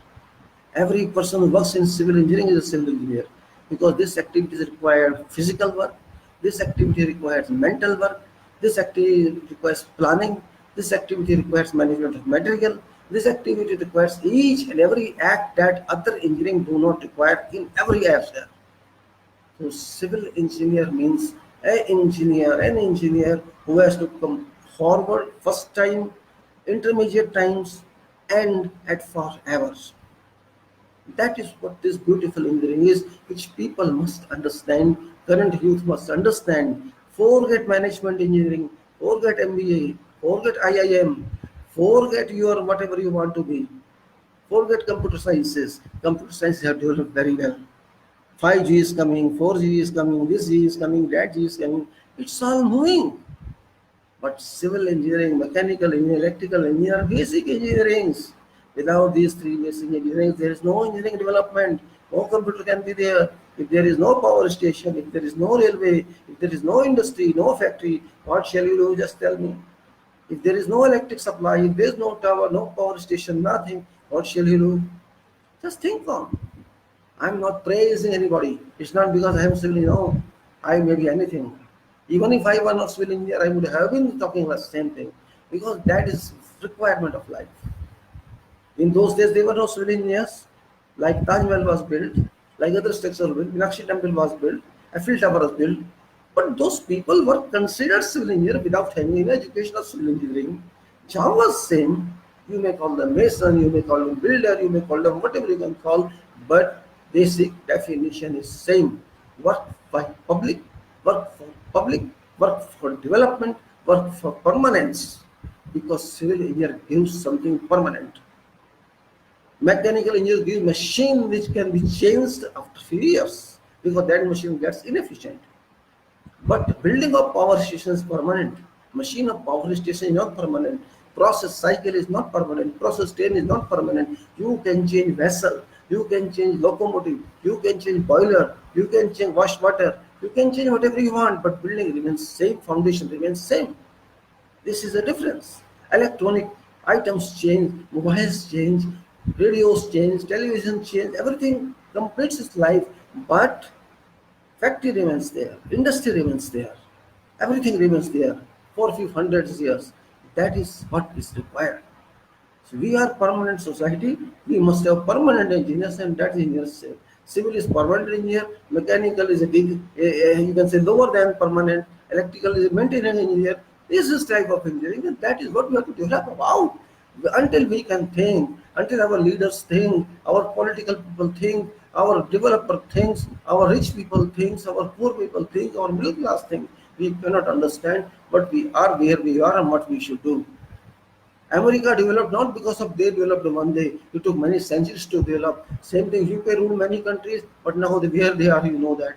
Every person who works in civil engineering is a civil engineer because this activity requires physical work, this activity requires mental work, this activity requires planning, this activity requires management of material, this activity requires each and every act that other engineering do not require in every area. So civil engineer means an engineer who has to come forward first time, intermediate times, and at forever. That is what this beautiful engineering is, which people must understand, current youth must understand. Forget management engineering, forget MBA, forget IIM, forget your whatever you want to be, forget computer sciences. Computer sciences have developed very well. 5G is coming, 4G is coming, this G is coming, that G is coming. It's all moving. But civil engineering, mechanical engineering, electrical engineering, basic engineerings. Without these three basic engineering, there is no engineering development. No computer can be there. If there is no power station, if there is no railway, if there is no industry, no factory, what shall you do? Just tell me. If there is no electric supply, if there is no tower, no power station, nothing, what shall you do? Just think on. I'm not praising anybody. It's not because I am civil engineer. No, I may be anything. Even if I were not civil engineer, I would have been talking about the same thing because that is requirement of life. In those days, there were no civil engineers. Like Taj Mahal was built, like other structures were built, Meenakshi Temple was built, Eiffel Tower was built. But those people were considered civil engineer without having any education of civil engineering. Job was same. You may call them mason, you may call them builder, you may call them whatever you can call, but basic definition is same. Work by public, work for public, work for development, work for permanence. Because civil engineer gives something permanent. Mechanical engineers give machine which can be changed after few years because that machine gets inefficient. But building of power station is permanent. Machine of power station is not permanent. Process cycle is not permanent. Process train is not permanent. You can change vessel. You can change locomotive. You can change boiler. You can change wash water. You can change whatever you want, but building remains same. Foundation remains same. This is a difference. Electronic items change. Mobiles change. Radios change. Television change. Everything completes its life, but factory remains there, industry remains there, everything remains there for a few hundreds years. That is what is required. So we are permanent society, we must have permanent engineers and that engineers say. Civil is permanent engineer, mechanical is you can say lower than permanent, electrical is a maintenance engineer. This is type of engineering and that is what we have to develop about. Until we can think, until our leaders think, our political people think, our developer thinks, our rich people thinks, our poor people think, our middle class think. We cannot understand, but we are where we are and what we should do. America developed not because of they developed one day. It took many centuries to develop. Same thing, UK ruled many countries, but now where they are, you know that.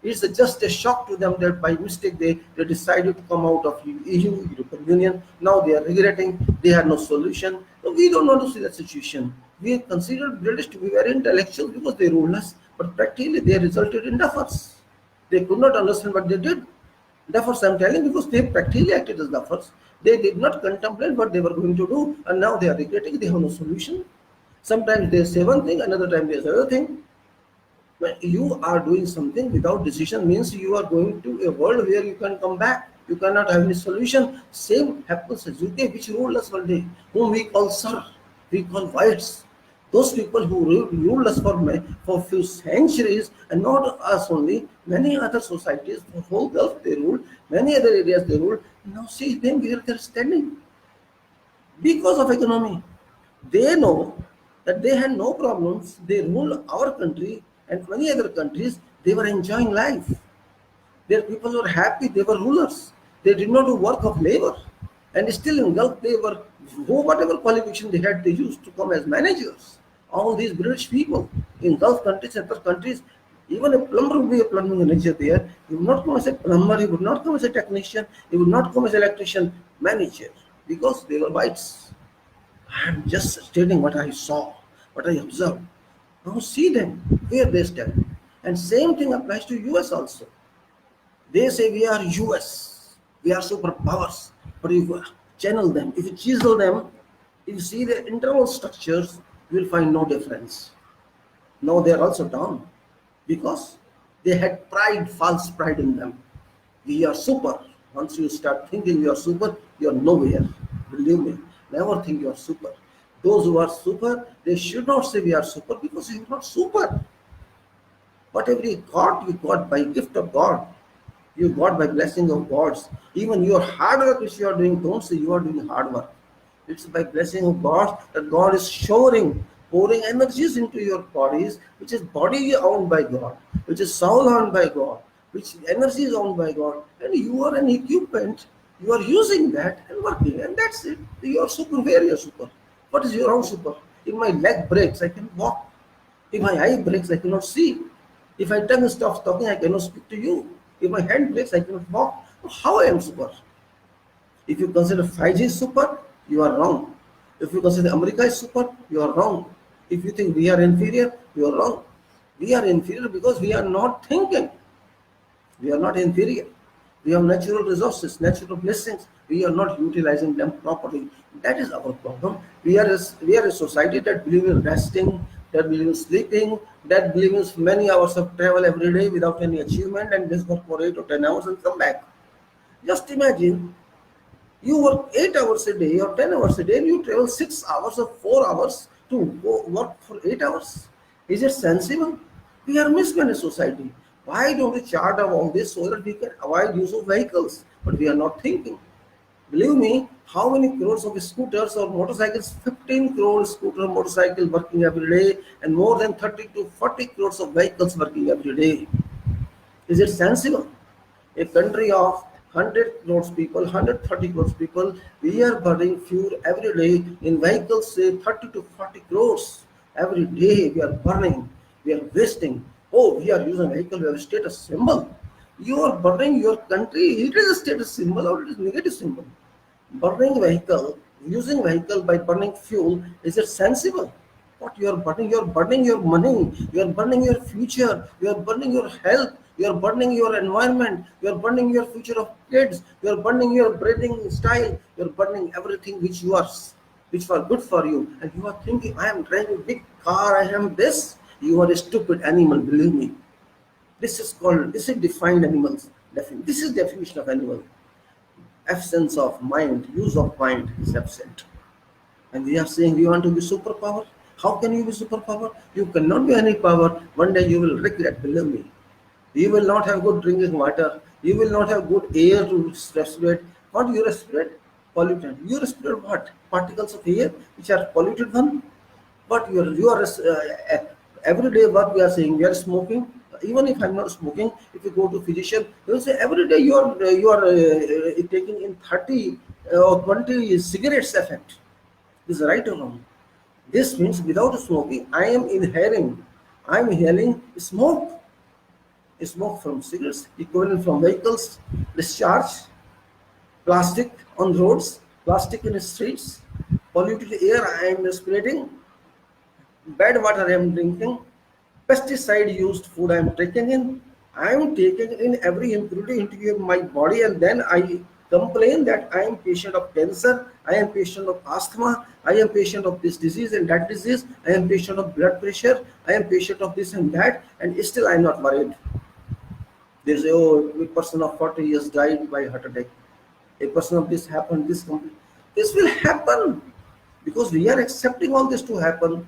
It's just a shock to them that by mistake they decided to come out of EU, European Union. Now they are regretting. They had no solution. So we don't want to see that situation. We considered British to be very intellectual because they ruled us, but practically they resulted in duffers. They could not understand what they did. Duffers, I'm telling, because they practically acted as duffers. They did not contemplate what they were going to do, and now they are regretting. They have no solution. Sometimes they say one thing, another time they say another thing. When you are doing something without decision means you are going to a world where you can come back. You cannot have any solution. Same happens as UK, which ruled us one day, whom we call Sir, we call whites. Those people who ruled us for few centuries, and not us only, many other societies, the whole Gulf they ruled, many other areas they ruled. Now see them where they're standing because of economy. They know that they had no problems. They ruled our country and many other countries. They were enjoying life. Their people were happy. They were rulers. They did not do work of labor. And still in Gulf, they were, whatever qualification they had, they used to come as managers. All these British people in Gulf countries and other countries, even a plumber would be a plumbing manager there. He would not come as a plumber, he would not come as a technician, he would not come as an electrician, manager, because they were whites. I am just stating what I saw, what I observed. Now see them where they stand. And same thing applies to US also. They say we are US, we are superpowers. But if you channel them, if you chisel them, if you see their internal structures, you will find no difference. Now they are also down because they had pride, false pride in them. We are super. Once you start thinking you are super, you are nowhere. Believe me, never think you are super. Those who are super, they should not say we are super because you are not super. Whatever you got by gift of God. You got by blessing of gods. Even your hard work which you are doing, don't say you are doing hard work. It's by blessing of God that God is showering, pouring energies into your bodies, which is body owned by God, which is soul owned by God, which energy is owned by God, and you are an equipment. You are using that and working, and that's it. You are super. Where you are super? What is your own super? If my leg breaks, I can walk. If my eye breaks, I cannot see. If my tongue stops talking, I cannot speak to you. If my hand breaks, I cannot walk. How I am super? If you consider 5G is super, you are wrong. If you consider America is super, you are wrong. If you think we are inferior, you are wrong. We are inferior because we are not thinking. We are not inferior. We have natural resources, natural blessings. We are not utilizing them properly. That is our problem. We are a society that believes in resting, that believes in sleeping, that believes in many hours of travel every day without any achievement and just work for 8 or 10 hours and come back. Just imagine you work 8 hours a day or 10 hours a day and you travel 6 hours or 4 hours to go work for 8 hours. Is it sensible? We are mismanaged society. Why don't we chart out all this so that we can avoid use of vehicles? But we are not thinking. Believe me, how many crores of scooters or motorcycles? 15 crores scooter motorcycle working every day and more than 30 to 40 crores of vehicles working every day. Is it sensible? A country of 100 crores people, 130 crores people, we are burning fuel every day in vehicles, say 30 to 40 crores. Every day we are burning, we are wasting. Oh, we are using a vehicle, we have a status symbol. You are burning your country, it is a status symbol or it is a negative symbol. Burning vehicle, using vehicle by burning fuel, is it sensible? What you are burning? You are burning your money, you are burning your future, you are burning your health, you are burning your environment, you are burning your future of kids, you are burning your breathing style, you are burning everything which were good for you. And you are thinking, I am driving a big car, I am this. You are a stupid animal, believe me. This is defined animals. This is definition of animal. Absence of mind, use of mind is absent. And we are saying we want to be superpower. How can you be superpower? You cannot be any power. One day you will regret, believe me. You will not have good drinking water. You will not have good air to respirate. What you respirate? Pollutant. You respirate what? Particles of air which are polluted one. But you are Everyday what we are saying, we are smoking. Even if I'm not smoking, if you go to physician, they will say every day you are taking in 30 or 20 cigarettes effect. This is right or wrong? This means without smoking, I'm inhaling smoke from cigarettes, equivalent from vehicles, discharge, plastic on roads, plastic in the streets, polluted air I am respirating, bad water I am drinking, pesticide used food I am taking in. I am taking in every impurity into my body, and then I complain that I am patient of cancer, I am patient of asthma, I am patient of this disease and that disease, I am patient of blood pressure, I am patient of this and that, and still I am not worried. They say, oh, a person of 40 years died by heart attack. A person of this happened, this will happen because we are accepting all this to happen.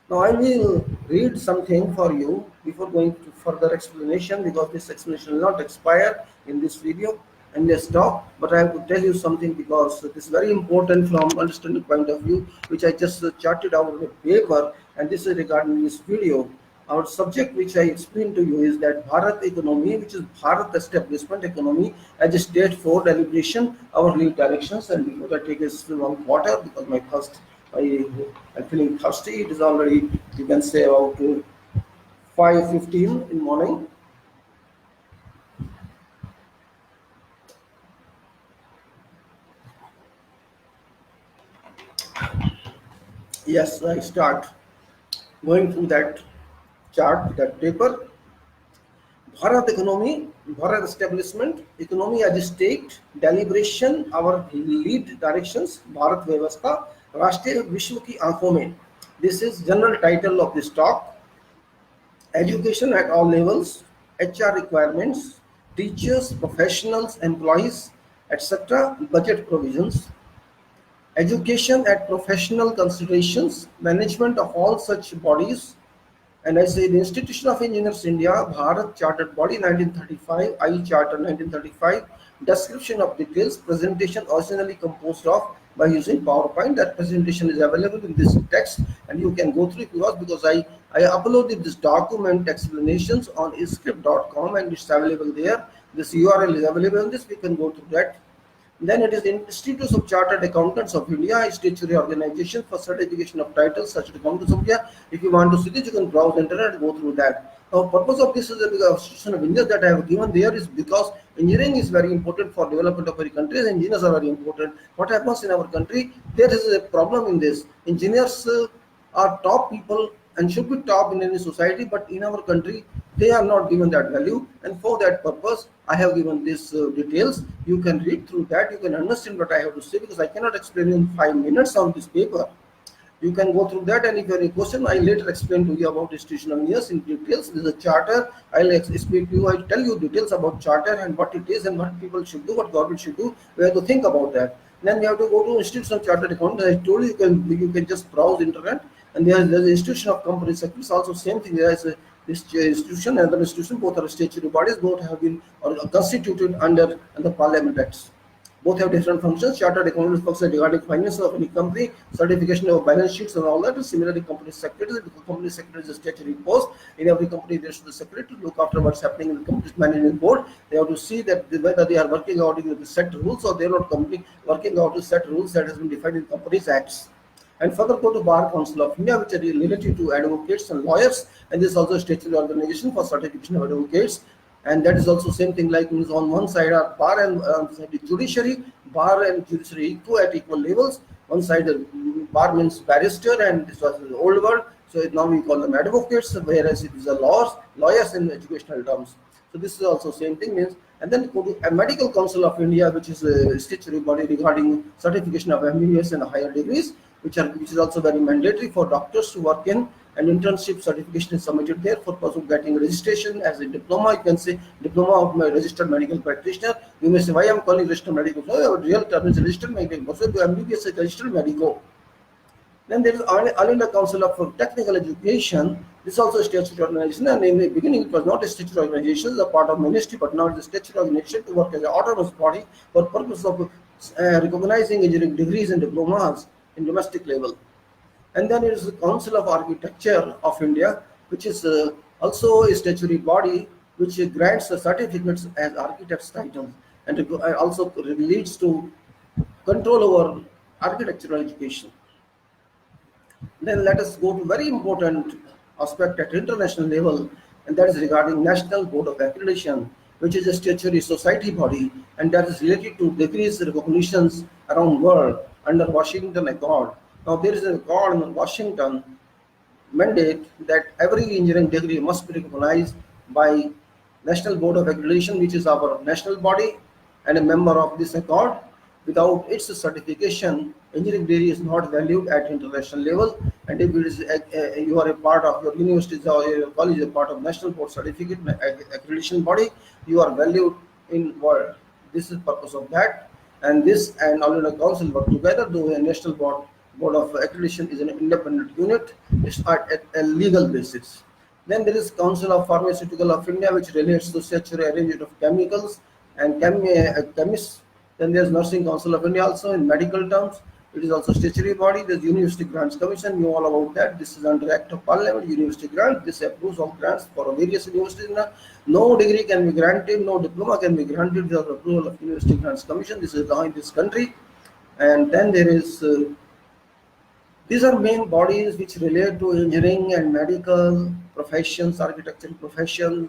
Now I will read something for you before going to further explanation, because this explanation will not expire in this video and this talk, but I have to tell you something because it is very important from understanding point of view, which I just charted out on a paper, and this is regarding this video. Our subject, which I explained to you, is that Bharat economy, which is Bharat establishment economy, as a state for deliberation, our lead directions. And before I take a swim of water, because I'm feeling thirsty. It is already, you can say, about 5:15 in morning. Yes, I start going through that chart, that paper. Bharat economy, Bharat establishment, economy as a state, deliberation, our lead directions, Bharat Vyavastha, Rashtriya Vishwa ki aankhon mein. This is general title of this talk. Education at all levels, HR requirements, teachers, professionals, employees, etc., budget provisions, education at professional considerations, management of all such bodies, and I say the Institution of Engineers India, Bharat Chartered Body 1935, I Charter 1935, description of details, presentation originally composed of by using PowerPoint. That presentation is available in this text and you can go through it because I uploaded this document explanations on script.com and it's available there. This URL is available in this, we can go through that. Then it is the Institute of Chartered Accountants of India, a statutory organization for certification of titles, Chartered Accountants of India. If you want to see this, you can browse the internet and go through that. Now, purpose of this is the Institution of India that I have given there is because engineering is very important for development of our country. Engineers are very important. What happens in our country? There is a problem in this. Engineers are top people and should be top in any society, but in our country they are not given that value, and for that purpose I have given these details. You can read through that, you can understand what I have to say, because I cannot explain in 5 minutes on this paper. You can go through that, and if you have any question, I later explain to you about institutional years in details. This is a charter. I'll explain to you, I'll tell you details about charter and what it is and what people should do, what government should do. We have to think about that. Then we have to go to institutional chartered account. As I told you, you can just browse internet, and there's the institution of company secretaries. Also same thing. There is this institution and the institution, both are statutory bodies, both have been or constituted under the Parliament Acts. Both have different functions. Chartered accountants function regarding finance of any company, certification of balance sheets and all that. Similarly, company secretary. The company secretary is a statutory post. In every company, there should be a secretary to look after what's happening in the company's management board. They have to see that whether they are working out with the set rules or they are not working out the set rules that has been defined in company's acts. And further go to Bar Council of India, which are related to advocates and lawyers, and this is also a statutory organization for certification of advocates. And that is also same thing, like means on one side are bar and the judiciary. Bar and judiciary equal at equal levels. One side bar means barrister, and this was the old word, so now we call them advocates, whereas it is a lawyers in educational terms. So this is also same thing means. And then go to a Medical Council of India, which is a statutory body regarding certification of MBBS and higher degrees, which is also very mandatory for doctors to work in. And internship certification is submitted there for purpose of getting registration as a diploma. You can say diploma of my registered medical practitioner. You may say, why I'm calling registered medical? So our real term is registered medical. So MBBS is registered medical. Then there is All India Council of Technical Education. This is also a statutory organization, and in the beginning it was not a statutory organization, it's a part of ministry, but now it is a statutory organization to work as an autonomous body for purpose of recognizing engineering degrees and diplomas in domestic level. And then it is the Council of Architecture of India. which is also a statutory body which grants the certificates as architect's titles, and also leads to control over architectural education. Then let us go to very important aspect at international level, and that is regarding National Board of Accreditation, which is a statutory society body, and that is related to degrees recognitions around world under Washington Accord. Now there is an accord in Washington mandate that every engineering degree must be recognized by National Board of Accreditation, which is our national body and a member of this accord. Without its certification, engineering degree is not valued at international level. And if it is, you are a part of your university or your college, a part of National Board Certificate Accreditation body, you are valued in world. This is the purpose of that. And this and all the council work together, though a national board of accreditation is an independent unit. It's at a legal basis. Then there is Council of Pharmaceutical of India, which relates to statutory arrangement of chemicals and chemists. Then there's Nursing Council of India also in medical terms. It is also statutory body. There's University Grants Commission. You know all about that. This is under Act of Parliament, University Grant. This approves of grants for various universities. No degree can be granted, no diploma can be granted without approval of University Grants Commission. This is law in this country. And then there is these are main bodies which relate to engineering and medical professions, architectural profession,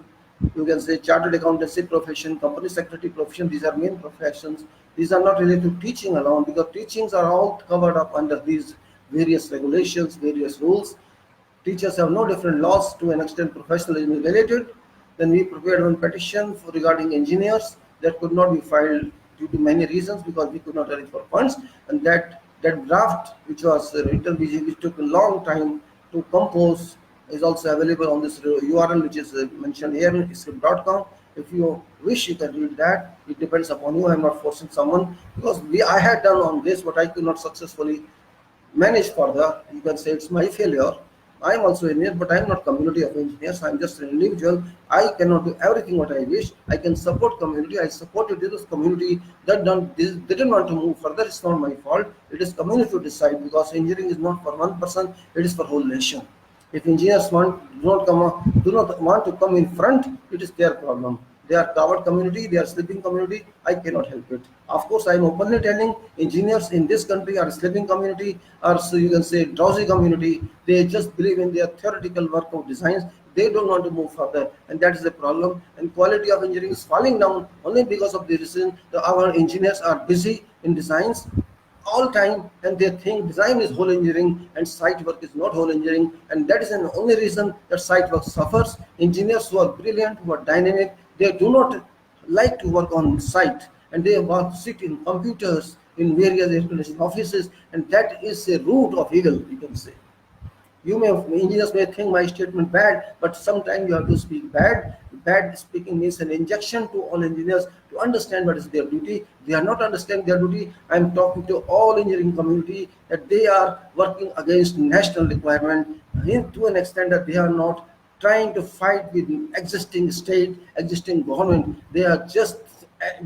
you can say chartered accountancy profession, company secretary profession. These are main professions. These are not related to teaching alone, because teachings are all covered up under these various regulations, various rules. Teachers have no different laws to an extent professionalism is related. Then we prepared one petition for regarding engineers that could not be filed due to many reasons, because we could not arrange for funds, and that draft which was written, which took a long time to compose, is also available on this URL, which is mentioned here in script.com. If you wish, you can read that. It depends upon you. I'm not forcing someone, because I had done on this, but I could not successfully manage further. You can say it's my failure. I'm also an engineer, but I'm not community of engineers. I'm just an individual. I cannot do everything what I wish. I can support community. I supported this community that didn't want to move further. It's not my fault. It is community to decide, because engineering is not for one person. It is for whole nation. If engineers do not want to come in front, it is their problem. They are coward community, they are sleeping community. I cannot help it. Of course, I am openly telling engineers in this country are sleeping community, or so you can say drowsy community. They just believe in their theoretical work of designs. They don't want to move further, and that is the problem. And quality of engineering is falling down only because of the reason that our engineers are busy in designs all time, and they think design is whole engineering and site work is not whole engineering, and that is the only reason that site work suffers. Engineers who are brilliant, who are dynamic, they do not like to work on site, and they want to sit in computers in various air offices, and that is a root of evil, you can say. Engineers may think my statement bad, but sometimes you have to speak bad. Bad speaking means an injection to all engineers to understand what is their duty. They are not understanding their duty. I am talking to all engineering community that they are working against national requirement to an extent that they are not trying to fight with existing state, existing government. They are just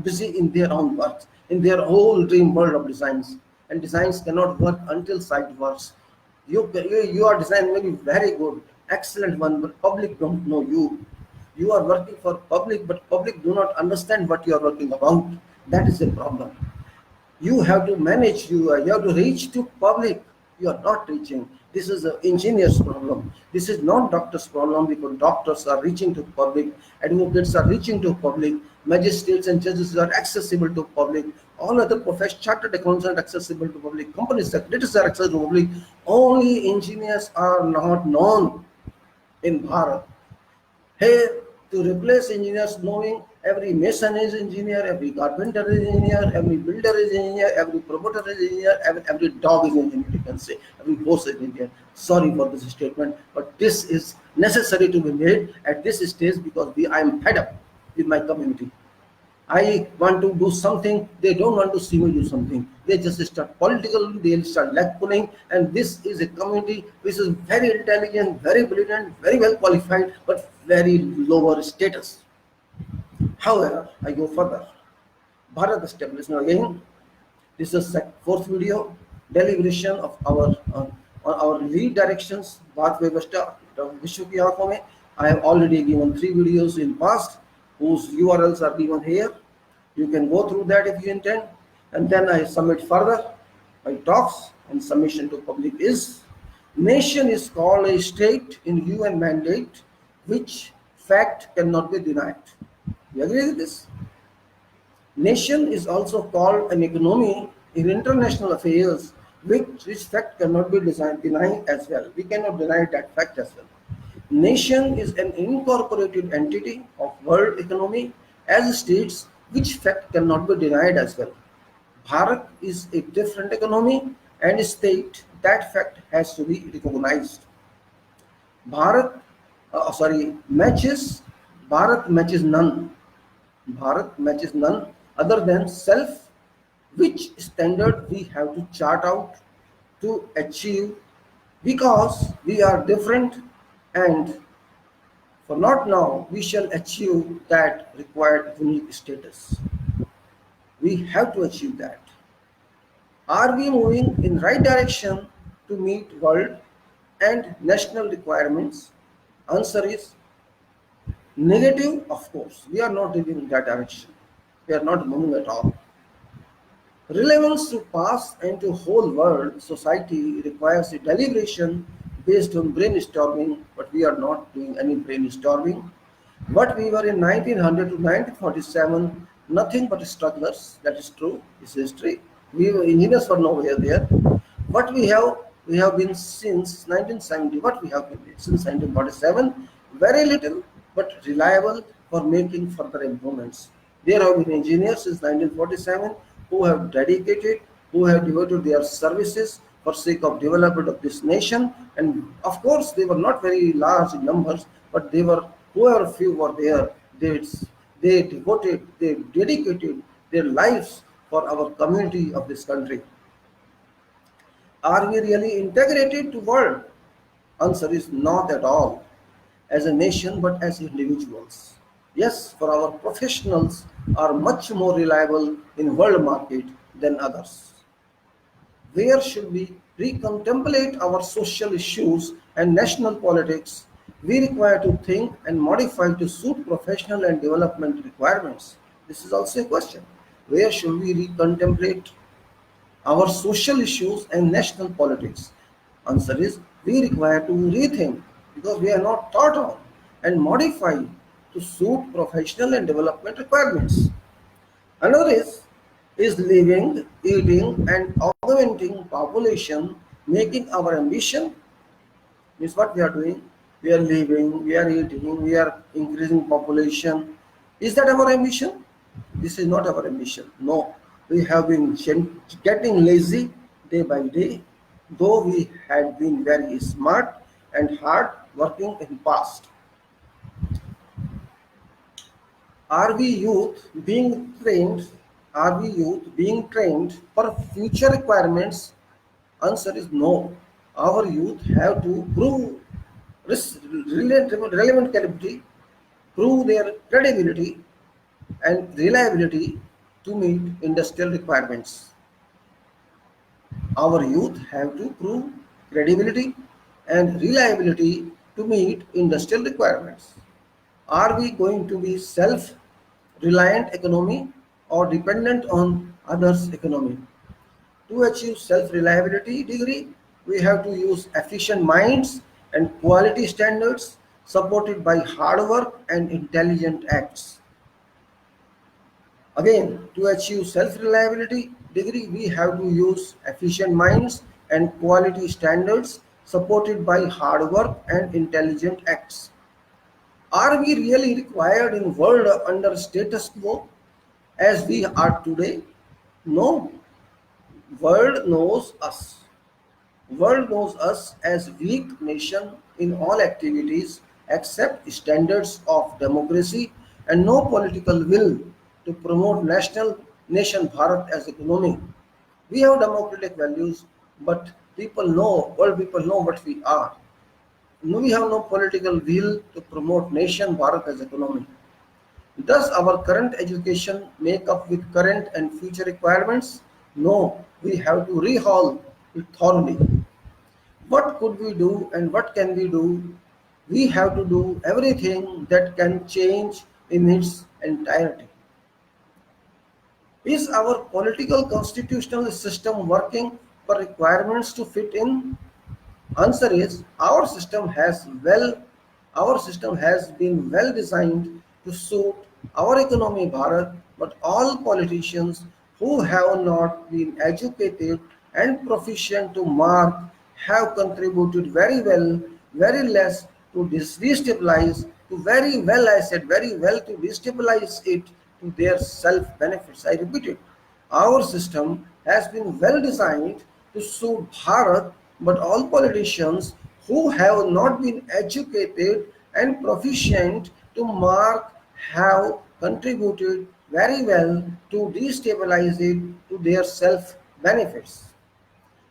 busy in their own work, in their whole dream world of designs. And designs cannot work until site works. Your design may be very good, excellent one, but public don't know you. You are working for public, but public do not understand what you are working about. That is the problem. You have to manage, you have to reach to public. You are not reaching. This is an engineer's problem. This is not doctor's problem, because doctors are reaching to public, advocates are reaching to public, magistrates and judges are accessible to public, all other professions, chartered accountants are accessible to public, company secretaries are accessible to public. Only engineers are not known in Bharat. Here, to replace engineers, knowing every mason is engineer, every carpenter is engineer, every builder is engineer, every promoter is engineer, every dog is engineer, you can say, every horse is engineer. Sorry for this statement, but this is necessary to be made at this stage, because I am fed up with my community. I want to do something, they don't want to see me do something. They just start political, they'll start leg pulling, and this is a community which is very intelligent, very brilliant, very well qualified, but very lower status. However, I go further. Bharat establishment again. This is the fourth video, deliberation of our on our lead directions, Bharat Vyavastha, Vishwa ki aankhon mein. I have already given 3 videos in past, whose URLs are given here. You can go through that if you intend. And then I submit further my talks, and submission to public is: nation is called a state in UN mandate, which fact cannot be denied. You agree with this? Nation is also called an economy in international affairs, which fact cannot be denied as well. We cannot deny that fact as well. Nation is an incorporated entity of world economy as states, which fact cannot be denied as well. Bharat is a different economy and state. That fact has to be recognized. Bharat, matches. Bharat matches none. Bharat matches none other than self, which standard we have to chart out to achieve, because we are different, and for not now we shall achieve that required unique status. We have to achieve that. Are we moving in right direction to meet world and national requirements? Answer is negative, of course. We are not moving in that direction. We are not moving at all. Relevance to past and to whole world society requires a deliberation based on brainstorming, but we are not doing any brainstorming. What we were in 1900 to 1947, nothing but strugglers. That is true. It's history. We were engineers were nowhere there. What we have been since 1970. What we have been since 1947, very little but reliable for making further improvements. There have been engineers since 1947 who have dedicated, who have devoted their services for sake of development of this nation. And of course, they were not very large in numbers, but they were, whoever few were there, they dedicated their lives for our community of this country. Are we really integrated to world? Answer is not at all, as a nation but as individuals. Yes, for our professionals are much more reliable in world market than others. Where should we recontemplate our social issues and national politics? We require to think and modify to suit professional and development requirements. This is also a question. Where should we recontemplate our social issues and national politics? Answer is we require to rethink, because we are not taught on, and modify to suit professional and development requirements. Another is living, eating, and augmenting population, making our ambition. Means what we are doing? We are living, we are eating, we are increasing population. Is that our ambition? This is not our ambition. No, we have been getting lazy day by day, though we had been very smart and hard working in past. Are we youth being trained? Are we youth being trained for future requirements? Answer is no. Our youth have to prove relevant capability, prove their credibility and reliability to meet industrial requirements. Our youth have to prove credibility and reliability to meet industrial requirements. Are we going to be self-reliant economy or dependent on others' economy? To achieve self-reliability degree, we have to use efficient minds and quality standards supported by hard work and intelligent acts. Again, to achieve self-reliability degree, we have to use efficient minds and quality standards supported by hard work and intelligent acts. Are we really required in world under status quo as we are today? No. World knows us. World knows us as weak nation in all activities except standards of democracy and no political will to promote national nation Bharat as economy. We have democratic values, but world people know what we are. No, we have no political will to promote nation Bharat as economy. Does our current education make up with current and future requirements? No, we have to rehaul it thoroughly. What could we do and what can we do? We have to do everything that can change in its entirety. Is our political constitutional system working for requirements to fit in? Answer is our system has been well designed to suit our economy, Bharat, but all politicians who have not been educated and proficient to mark have contributed very well, very less to destabilize, to very well, I said very well, to destabilize it to their self benefits. I repeat it. Our system has been well designed to suit Bharat, but all politicians who have not been educated and proficient to mark have contributed very well to destabilize it to their self benefits.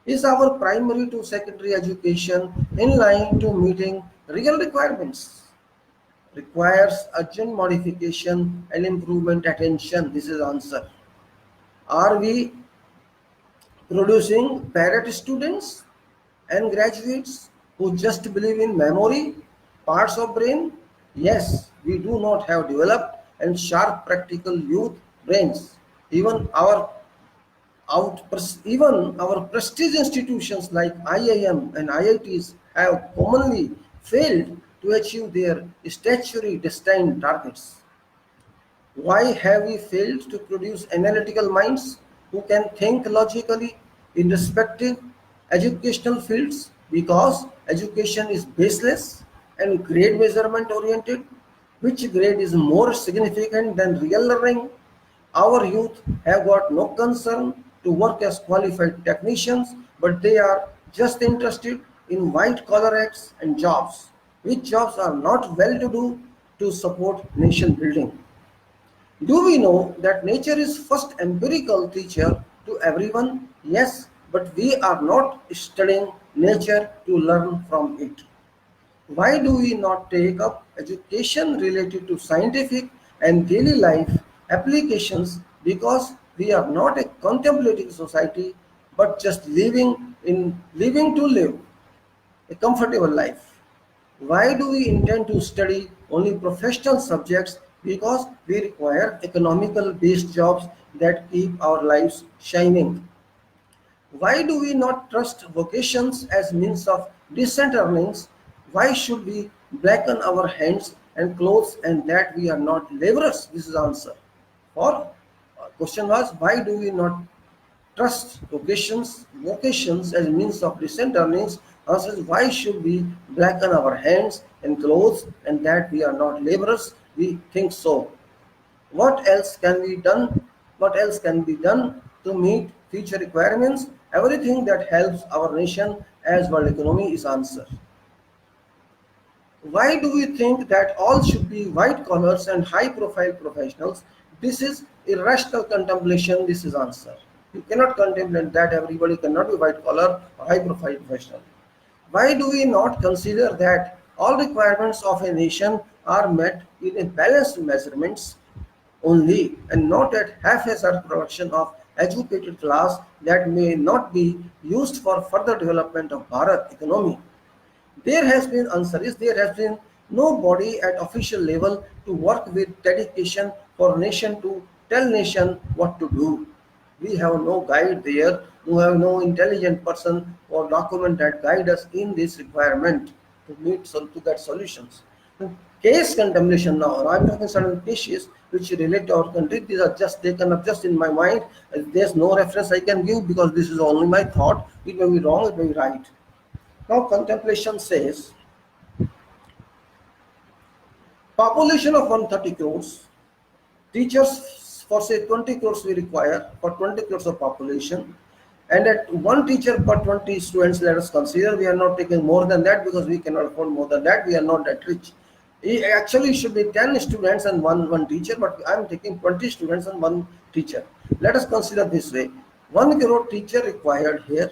Is our primary to secondary education in line to meeting real requirements? Requires urgent modification and improvement attention. This is answer. Are we producing parrot students and graduates who just believe in memory, parts of brain? Yes, we do not have developed and sharp practical youth brains. Even our even our prestige institutions like IIM and IITs have commonly failed to achieve their statutory destined targets. Why have we failed to produce analytical minds who can think logically in respective educational fields? Because education is baseless and grade measurement oriented. Which grade is more significant than real learning? Our youth have got no concern to work as qualified technicians, but they are just interested in white collar acts and jobs, which jobs are not well to do to support nation building. Do we know that nature is first empirical teacher to everyone? Yes, but we are not studying nature to learn from it. Why do we not take up education related to scientific and daily life applications? Because we are not a contemplating society, but just living to live a comfortable life. Why do we intend to study only professional subjects? Because we require economical based jobs that keep our lives shining. Why do we not trust vocations as means of decent earnings? Why should we blacken our hands and clothes and that we are not laborers? This is answer. Or question was, why do we not trust vocations as means of decent earnings? Answer is, why should we blacken our hands and clothes and that we are not laborers? We think so. What else can be done? What else can be done to meet future requirements? Everything that helps our nation as world economy is answer. Why do we think that all should be white collars and high profile professionals? This is irrational contemplation. This is answer. You cannot contemplate that everybody cannot be white collar or high profile professional. Why do we not consider that all requirements of a nation are met in a balanced measurements only and not at haphazard production of educated class that may not be used for further development of Bharat economy? There has been nobody at official level to work with dedication for nation to tell nation what to do. We have no guide there. We have no intelligent person or document that guide us in this requirement to get solutions. Case contamination now. I'm talking certain cases which relate to our country. These are just taken up just in my mind. There's no reference I can give because this is only my thought. It may be wrong, it may be right. Now contemplation says population of 130 crores, teachers for say 20 crores we require for 20 crores of population, and at one teacher per 20 students, let us consider we are not taking more than that because we cannot afford more than that, we are not that rich. It actually should be 10 students and one teacher, but I am taking 20 students and one teacher. Let us consider this way. 1 crore teacher required here.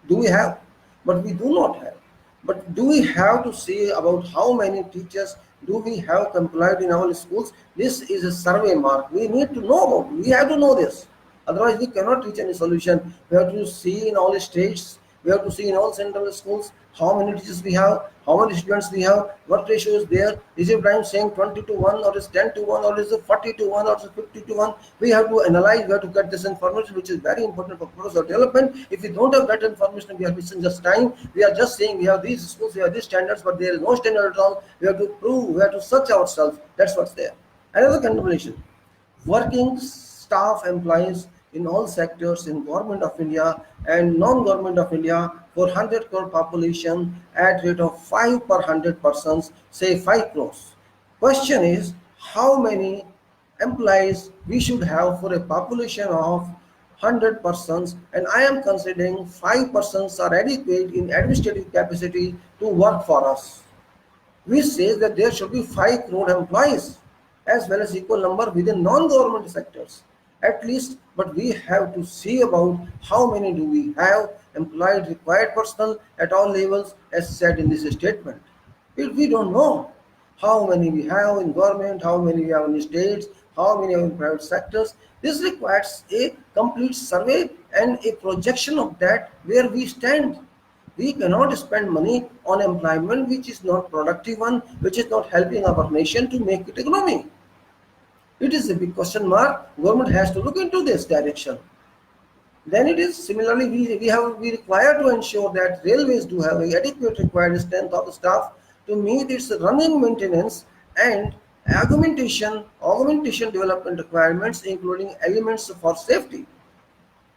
Do we have? But we do not have. But do we have to say about how many teachers do we have employed in our schools? This is a survey mark. We need to know about it. We have to know this. Otherwise, we cannot reach any solution. We have to see in all states We have to see in all central schools how many teachers we have, how many students we have, what ratio is there. Is it time saying 20 to 1, or is 10 to 1, or is it 40 to 1, or is it 50 to 1? We have to analyze, we have to get this information, which is very important for process of development. If we don't have that information, we are missing just time. We are just saying we have these schools, we have these standards, but there is no standard at all. We have to prove, we have to search ourselves. That's what's there. Another contemplation: working staff employees in all sectors in government of India and non-government of India for 100 crore population at rate of 5 per 100 persons, say 5 crores. Question is, how many employees we should have for a population of 100 persons, and I am considering 5 persons are adequate in administrative capacity to work for us, which says that there should be 5 crore employees as well as equal number within non-government sectors at least. But we have to see about how many do we have employed required personnel at all levels as said in this statement. If we don't know how many we have in government, how many we have in states, how many are in private sectors, this requires a complete survey and a projection of that where we stand. We cannot spend money on employment which is not productive one, which is not helping our nation to make it economy. It is a big question mark. Government has to look into this direction. Then it is similarly we require to ensure that railways do have a adequate required strength of the staff to meet its running maintenance and augmentation development requirements, including elements for safety.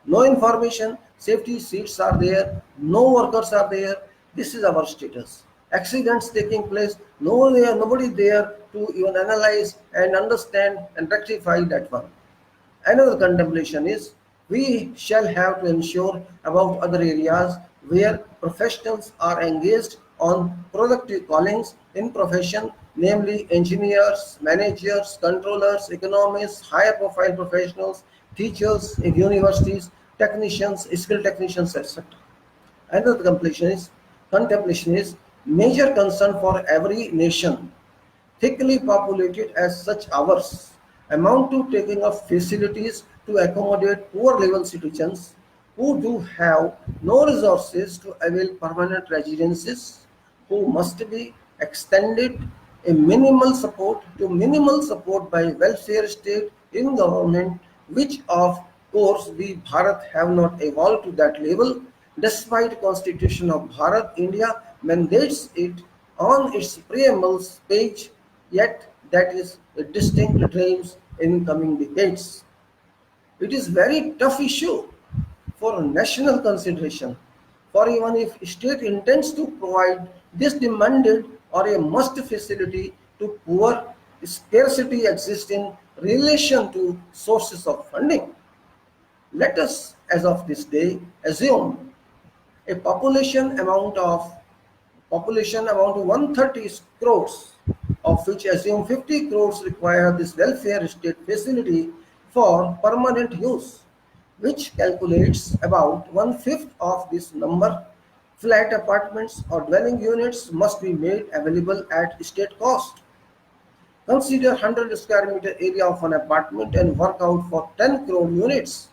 No information, safety seats are there, no workers are there. This is our status. Accidents taking place, nobody there to even analyze and understand and rectify that one. Another contemplation is we shall have to ensure about other areas where professionals are engaged on productive callings in profession, namely engineers, managers, controllers, economists, higher profile professionals, teachers in universities, technicians, skilled technicians, etc. Another contemplation is major concern for every nation thickly populated as such ours, amount to taking of facilities to accommodate poor level citizens who do have no resources to avail permanent residences, who must be extended a minimal support by welfare state in government, which of course we Bharat have not evolved to that level, despite Constitution of Bharat India mandates it on its preambles page, yet that is a distinct dreams in coming decades. It is very tough issue for national consideration. For even if state intends to provide this demanded or a must facility to poor, scarcity exists in relation to sources of funding. Let us, as of this day, assume a population amount of 130 crores, of which assume 50 crores require this welfare state facility for permanent use, which calculates about one-fifth of this number. Flat apartments or dwelling units must be made available at state cost. Consider 100 square meter area of an apartment and work out for 10 crore units,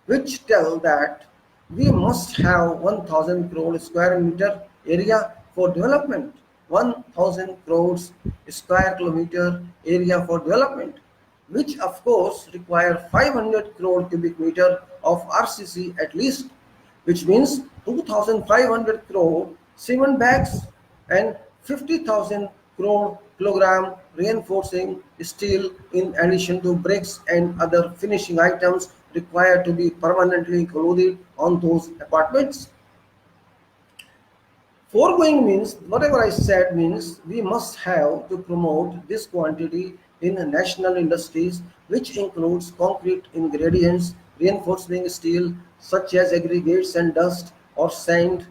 which tell that we must have 1000 crore square meter area for development, 1000 crores square kilometer area for development, which of course require 500 crore cubic meter of RCC at least, which means 2500 crore cement bags and 50,000 crore kilogram reinforcing steel, in addition to bricks and other finishing items required to be permanently included on those apartments. Foregoing means, whatever I said means, we must have to promote this quantity in national industries, which includes concrete ingredients, reinforcing steel such as aggregates and dust or sand,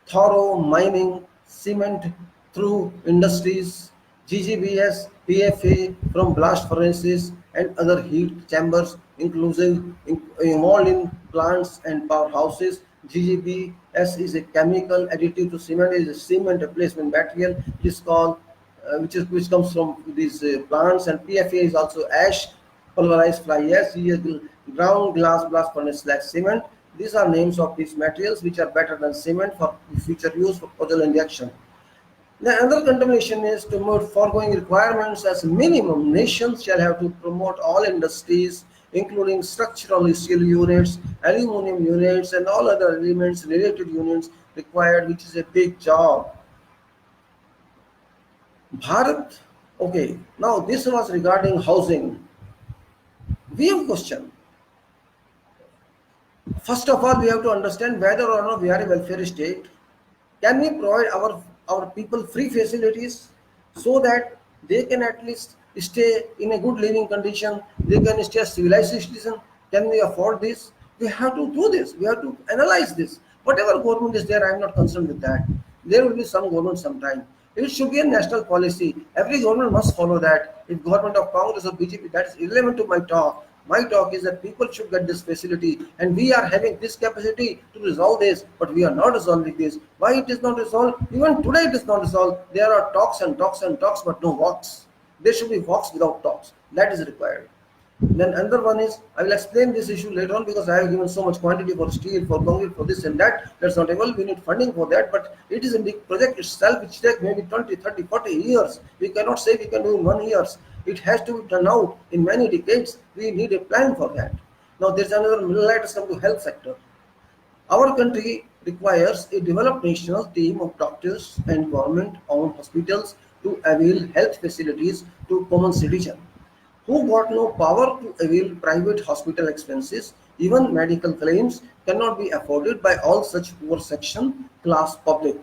thorough mining, cement through industries, GGBS, PFA from blast furnaces and other heat chambers, involved in plants and powerhouses. GGBS is a chemical additive to cement, is a cement replacement material. It is called, which comes from these plants, and PFA is also ash, pulverized fly ash, ground glass blast furnace like cement. These are names of these materials which are better than cement for future use for ozone injection. The other contamination is to meet foregoing requirements as minimum. Nations shall have to promote all industries, including structural steel units, aluminum units, and all other elements related units required, which is a big job. Bharat, okay, now this was regarding housing. We have a question. First of all, we have to understand whether or not we are a welfare state. Can we provide our people free facilities so that they can at least stay in a good living condition? They can stay as civilized citizen. Can we afford this? We have to do this. We have to analyze this. Whatever government is there, I am not concerned with that. There will be some government sometime. It should be a national policy. Every government must follow that. If government of Congress or BJP, that is irrelevant to my talk. My talk is that people should get this facility, and we are having this capacity to resolve this, but we are not resolving this. Why it is not resolved? Even today it is not resolved. There are talks and talks and talks, but no walks. There should be walks without talks. That is required. Then another one is, I will explain this issue later on because I have given so much quantity for steel, for concrete, for this and that. That's not able. We need funding for that, but it is a big project itself which takes maybe 20, 30, 40 years. We cannot say we can do in 1 year. It has to be done out in many decades. We need a plan for that. Now there's another, let us come to health sector. Our country requires a developed national team of doctors and government-owned hospitals to avail health facilities to common citizens who got no power to avail private hospital expenses. Even medical claims cannot be afforded by all such poor section class public.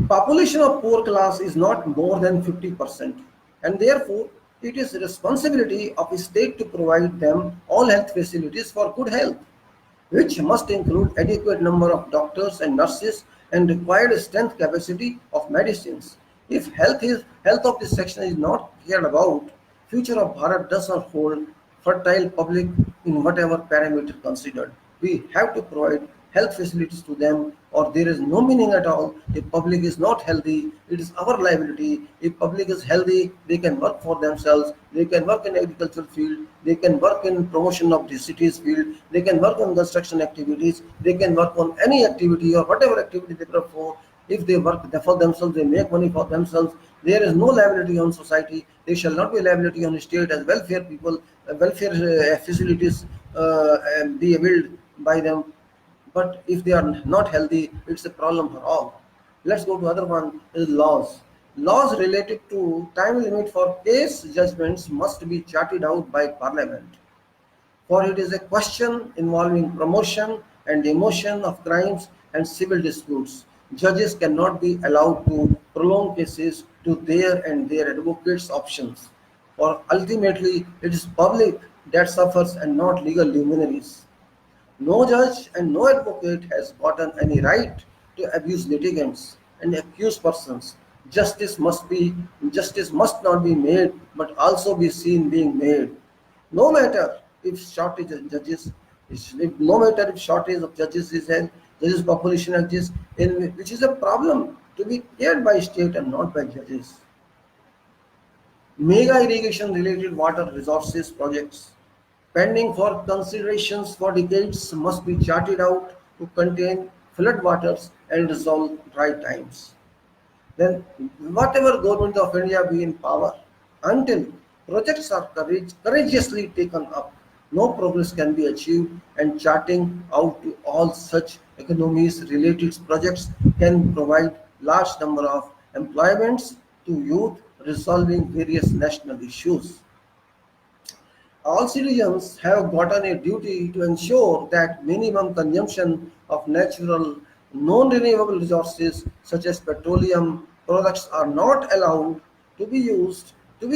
Population of poor class is not more than 50%, and therefore it is the responsibility of the state to provide them all health facilities for good health, which must include adequate number of doctors and nurses and required strength capacity of medicines. If health of this section is not cared about, future of Bharat does not hold fertile public in whatever parameter considered. We have to provide health facilities to them, or there is no meaning at all. If public is not healthy, it is our liability. If public is healthy, they can work for themselves, they can work in agricultural field, they can work in promotion of the cities field, they can work on construction activities, they can work on any activity or whatever activity they prefer. If they work for themselves, they make money for themselves. There is no liability on society. There shall not be liability on state as welfare people, welfare facilities be availed by them. But if they are not healthy, it's a problem for all. Let's go to other one is laws. Laws related to time limit for case judgments must be charted out by Parliament, for it is a question involving promotion and demotion of crimes and civil disputes. Judges cannot be allowed to prolong cases to their and their advocates' options, for ultimately it is public that suffers and not legal luminaries. No judge and no advocate has gotten any right to abuse litigants and accused persons. Justice must not be made, but also be seen being made. No matter if shortage of judges, no matter if shortage of judges is and judges population exists, in which is a problem to be cared by state and not by judges. Mega irrigation related water resources projects pending for considerations for decades must be charted out to contain flood waters and resolve dry times. Then whatever government of India be in power, until projects are courageously taken up, no progress can be achieved, and charting out to all such economies related projects can provide large number of employments to youth resolving various national issues. All citizens have gotten a duty to ensure that minimum consumption of natural, non-renewable resources such as petroleum products are not allowed to be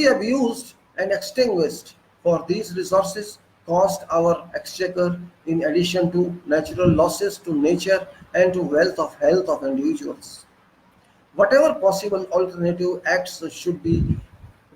abused and extinguished. For these resources cost our exchequer in addition to natural losses to nature and to wealth of health of individuals. Whatever possible alternative acts should be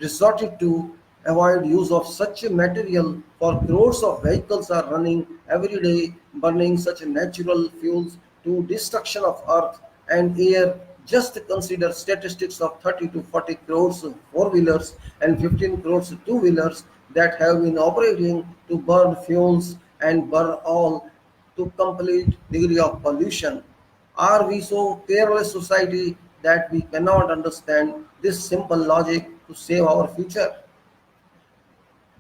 resorted to avoid use of such a material, for crores of vehicles are running every day burning such natural fuels to destruction of earth and air. Just consider statistics of 30 to 40 crores four-wheelers and 15 crores two-wheelers that have been operating to burn fuels and burn all to complete degree of pollution? Are we so careless society that we cannot understand this simple logic to save our future?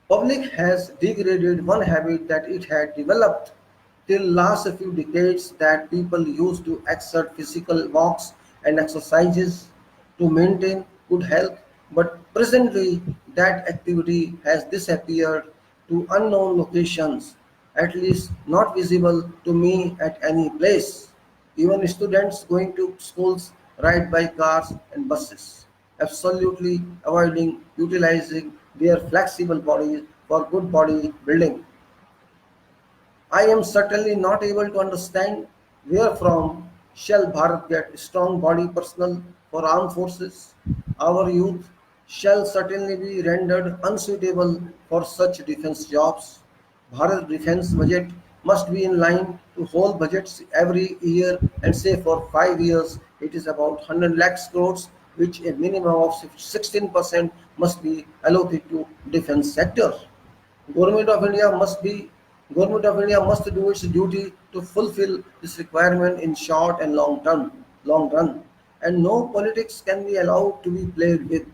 Public has degraded one habit that it had developed till last few decades, that people used to exert physical walks and exercises to maintain good health, but presently that activity has disappeared to unknown locations, at least not visible to me at any place. Even students going to schools ride by cars and buses, absolutely avoiding utilizing their flexible bodies for good body building. I am certainly not able to understand where from shall Bharat get strong body personnel for armed forces. Our youth shall certainly be rendered unsuitable for such defense jobs. Bharat defense budget must be in line to whole budgets every year, and say for 5 years it is about 100 lakhs crores, which a minimum of 16% must be allocated to defense sector. Government of India must be Government of India must do its duty to fulfill this requirement in short and long run, and no politics can be allowed to be played with.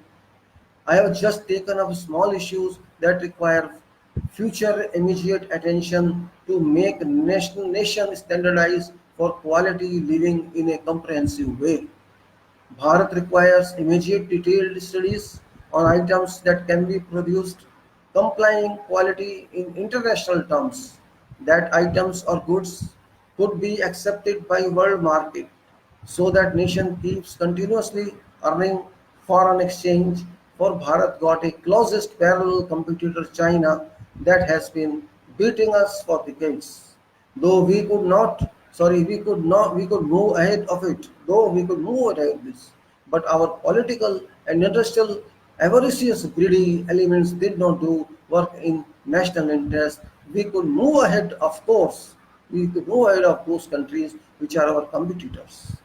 I have just taken up small issues that require future immediate attention to make nation standardize for quality living in a comprehensive way. Bharat requires immediate detailed studies on items that can be produced complying quality in international terms, that items or goods could be accepted by world market, so that nation keeps continuously earning foreign exchange. For Bharat got a closest parallel competitor, China, that has been beating us for decades. Though we could move ahead of it, though we could move ahead of this, but our political and industrial avaricious greedy elements did not do work in national interest. We could move ahead, of course, we could move ahead of those countries which are our competitors.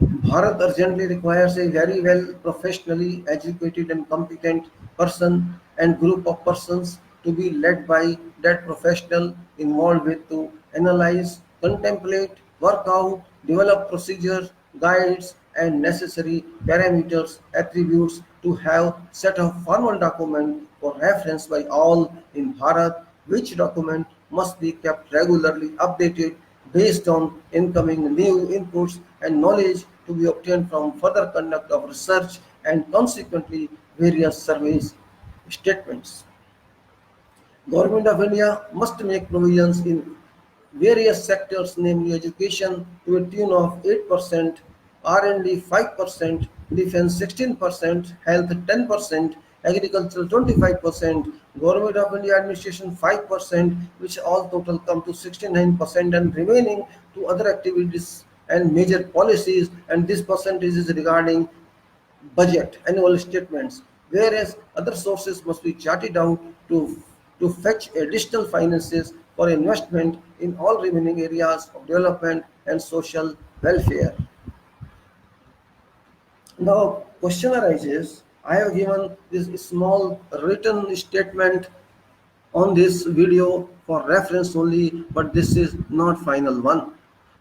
Bharat urgently requires a very well professionally educated and competent person and group of persons to be led by that professional involved with to analyze, contemplate, work out, develop procedures, guides, and necessary parameters, attributes to have set of formal document for reference by all in Bharat, which document must be kept regularly updated based on incoming new inputs and knowledge to be obtained from further conduct of research and consequently various surveys statements. Government of India must make provisions in various sectors, namely education to a tune of 8%, R&D 5%, defense 16%, health 10%, agriculture 25%, Government of India administration 5%, which all total come to 69%, and remaining to other activities and major policies, and this percentage is regarding budget, annual statements, whereas other sources must be charted out to fetch additional finances for investment in all remaining areas of development and social welfare. Now, question arises. I have given this small written statement on this video for reference only, but this is not final one.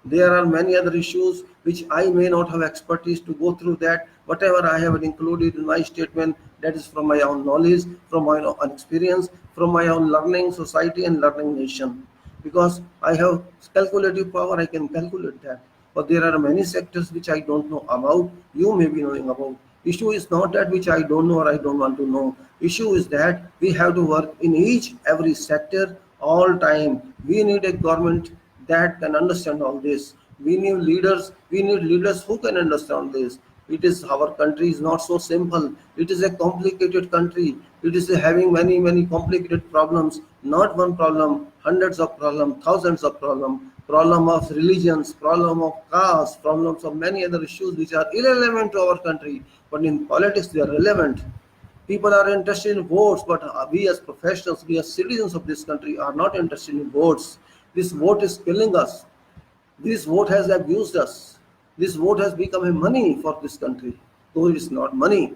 There are many other issues which I may not have expertise to go through that. Whatever I have included in my statement, that is from my own knowledge, from my own experience, from my own learning society and learning nation. Because I have calculative power, I can calculate that. But there are many sectors which I don't know about. You may be knowing about. Issue is not that which I don't know or I don't want to know. Issue is that we have to work in each every sector all time. We need a government that can understand all this. We need leaders who can understand this. It is our country is not so simple. It is a complicated country. It is having many complicated problems. Not one problem, hundreds of problems, thousands of problems. Problem of religions, problem of caste, problems of many other issues which are irrelevant to our country, but in politics they are relevant. People are interested in votes, but we as professionals, we as citizens of this country are not interested in votes. This vote is killing us. This vote has abused us. This vote has become a money for this country, though it is not money.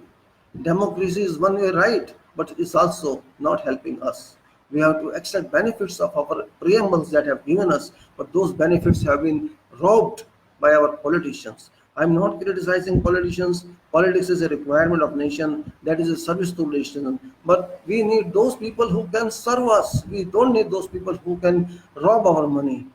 Democracy is one way right, but it's also not helping us. We have to extract benefits of our preambles that have given us, but those benefits have been robbed by our politicians. I'm not criticizing politicians. Politics is a requirement of nation. That is a service to nation. But we need those people who can serve us. We don't need those people who can rob our money.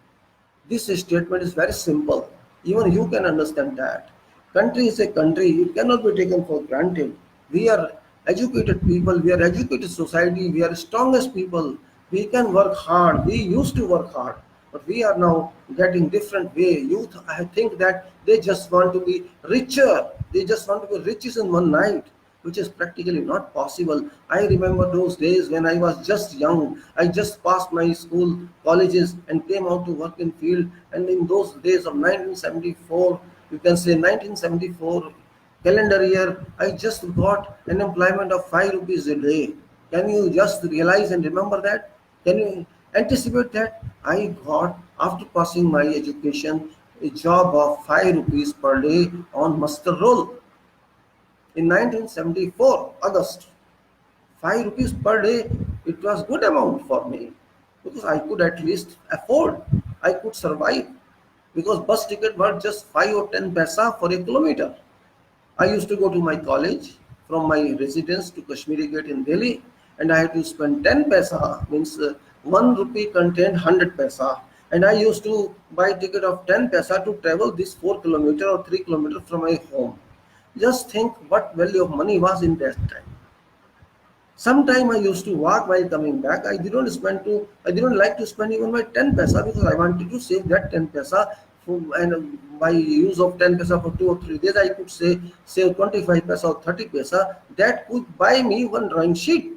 This statement is very simple. Even you can understand that. Country is a country. It cannot be taken for granted. We are educated people. We are educated society. We are strongest people. We can work hard. We used to work hard. But we are now getting different way. Youth, I think that they just want to be richer. They just want to be riches in one night, which is practically not possible. I remember those days when I was just young. I just passed my school, colleges, and came out to work in field. And in those days of 1974, you can say 1974 calendar year, I just got an employment of 5 rupees a day. Can you just realize and remember that? Can you anticipate that? I got, after passing my education, a job of 5 rupees per day on muster roll in 1974 August. 5 rupees per day, it was good amount for me because I could at least afford, I could survive, because bus ticket was just 5 or 10 paisa for a kilometer. I used to go to my college from my residence to Kashmiri Gate in Delhi, and I had to spend 10 paisa, means 1 rupee contained 100 paisa. And I used to buy ticket of 10 paisa to travel this 4 kilometer or 3 kilometer from my home. Just think what value of money was in that time. Sometime I used to walk while coming back. I didn't like to spend even my 10 paisa because I wanted to save that 10 paisa for, and by use of 10 paisa for 2 or 3 days, I could save 25 paisa or 30 paisa. That could buy me one drawing sheet.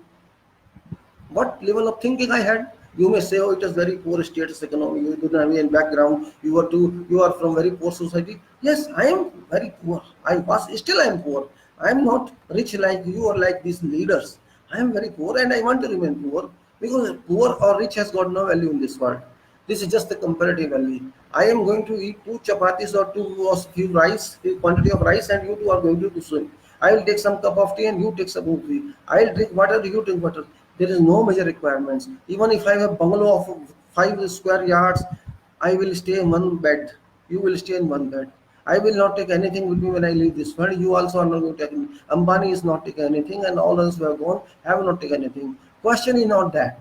What level of thinking I had? You may say, oh, it is very poor status economy. You don't have any background. You are from very poor society. Yes, I am very poor. Still I am poor. I am not rich like you or like these leaders. I am very poor and I want to remain poor, because poor or rich has got no value in this world. This is just the comparative value. I am going to eat 2 chapatis or few quantity of rice, and you two are going to consume. I will take some cup of tea and you take some tea. I will drink water, you drink water. There is no major requirements. Even if I have a bungalow of 5 square yards, I will stay in one bed. You will stay in one bed. I will not take anything with me when I leave this world. You also are not going to take me. Ambani is not taking anything, and all others who have gone have not taken anything. Question is not that.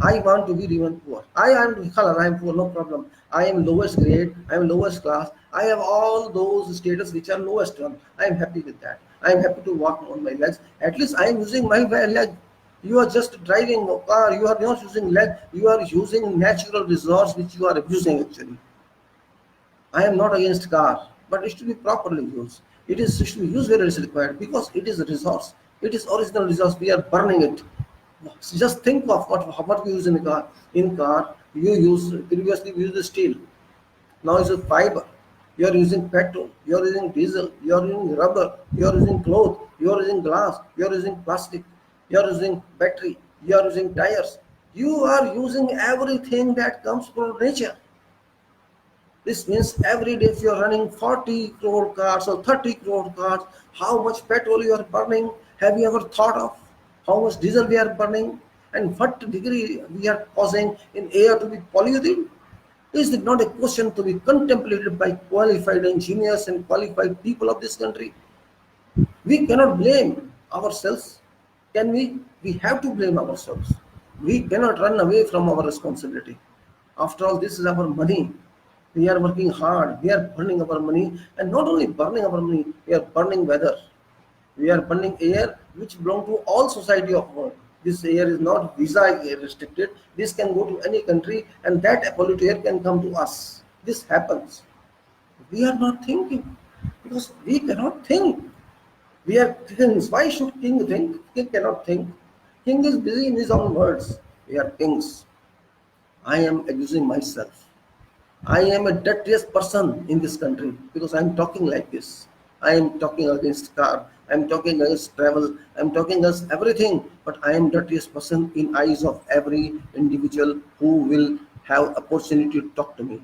I want to be even poor. I am color, I am poor, no problem. I am lowest grade, I am lowest class. I have all those status which are lowest one. I am happy with that. I am happy to walk on my legs. At least I am using my leg. You are just driving a car, you are not using leg, you are using natural resource which you are abusing actually. I am not against car, but it should be properly used. It should be used where it is required, because it is a resource. It is original resource. We are burning it. So just think of what we use in a car. In car, you use previously we used steel. Now it's a fiber. You are using petrol. You are using diesel. You are using rubber. You are using cloth. You are using glass. You are using plastic. You are using battery. You are using tires. You are using everything that comes from nature. This means every day if you are running 40 crore cars or 30 crore cars, how much petrol you are burning? Have you ever thought of how much diesel we are burning and what degree we are causing in air to be polluted? Is it not a question to be contemplated by qualified engineers and qualified people of this country? We cannot blame ourselves. Can we? We have to blame ourselves. We cannot run away from our responsibility. After all, this is our money. We are working hard. We are burning our money, and not only burning our money, we are burning weather. We are burning air which belong to all society of world. This air is not visa restricted. This can go to any country, and that polluted air can come to us. This happens. We are not thinking because we cannot think. We are kings. Why should king think? King cannot think. King is busy in his own words. We are kings. I am abusing myself. I am a dirtiest person in this country because I am talking like this. I am talking against car. I am talking against travel. I am talking against everything. But I am dirtiest person in eyes of every individual who will have opportunity to talk to me.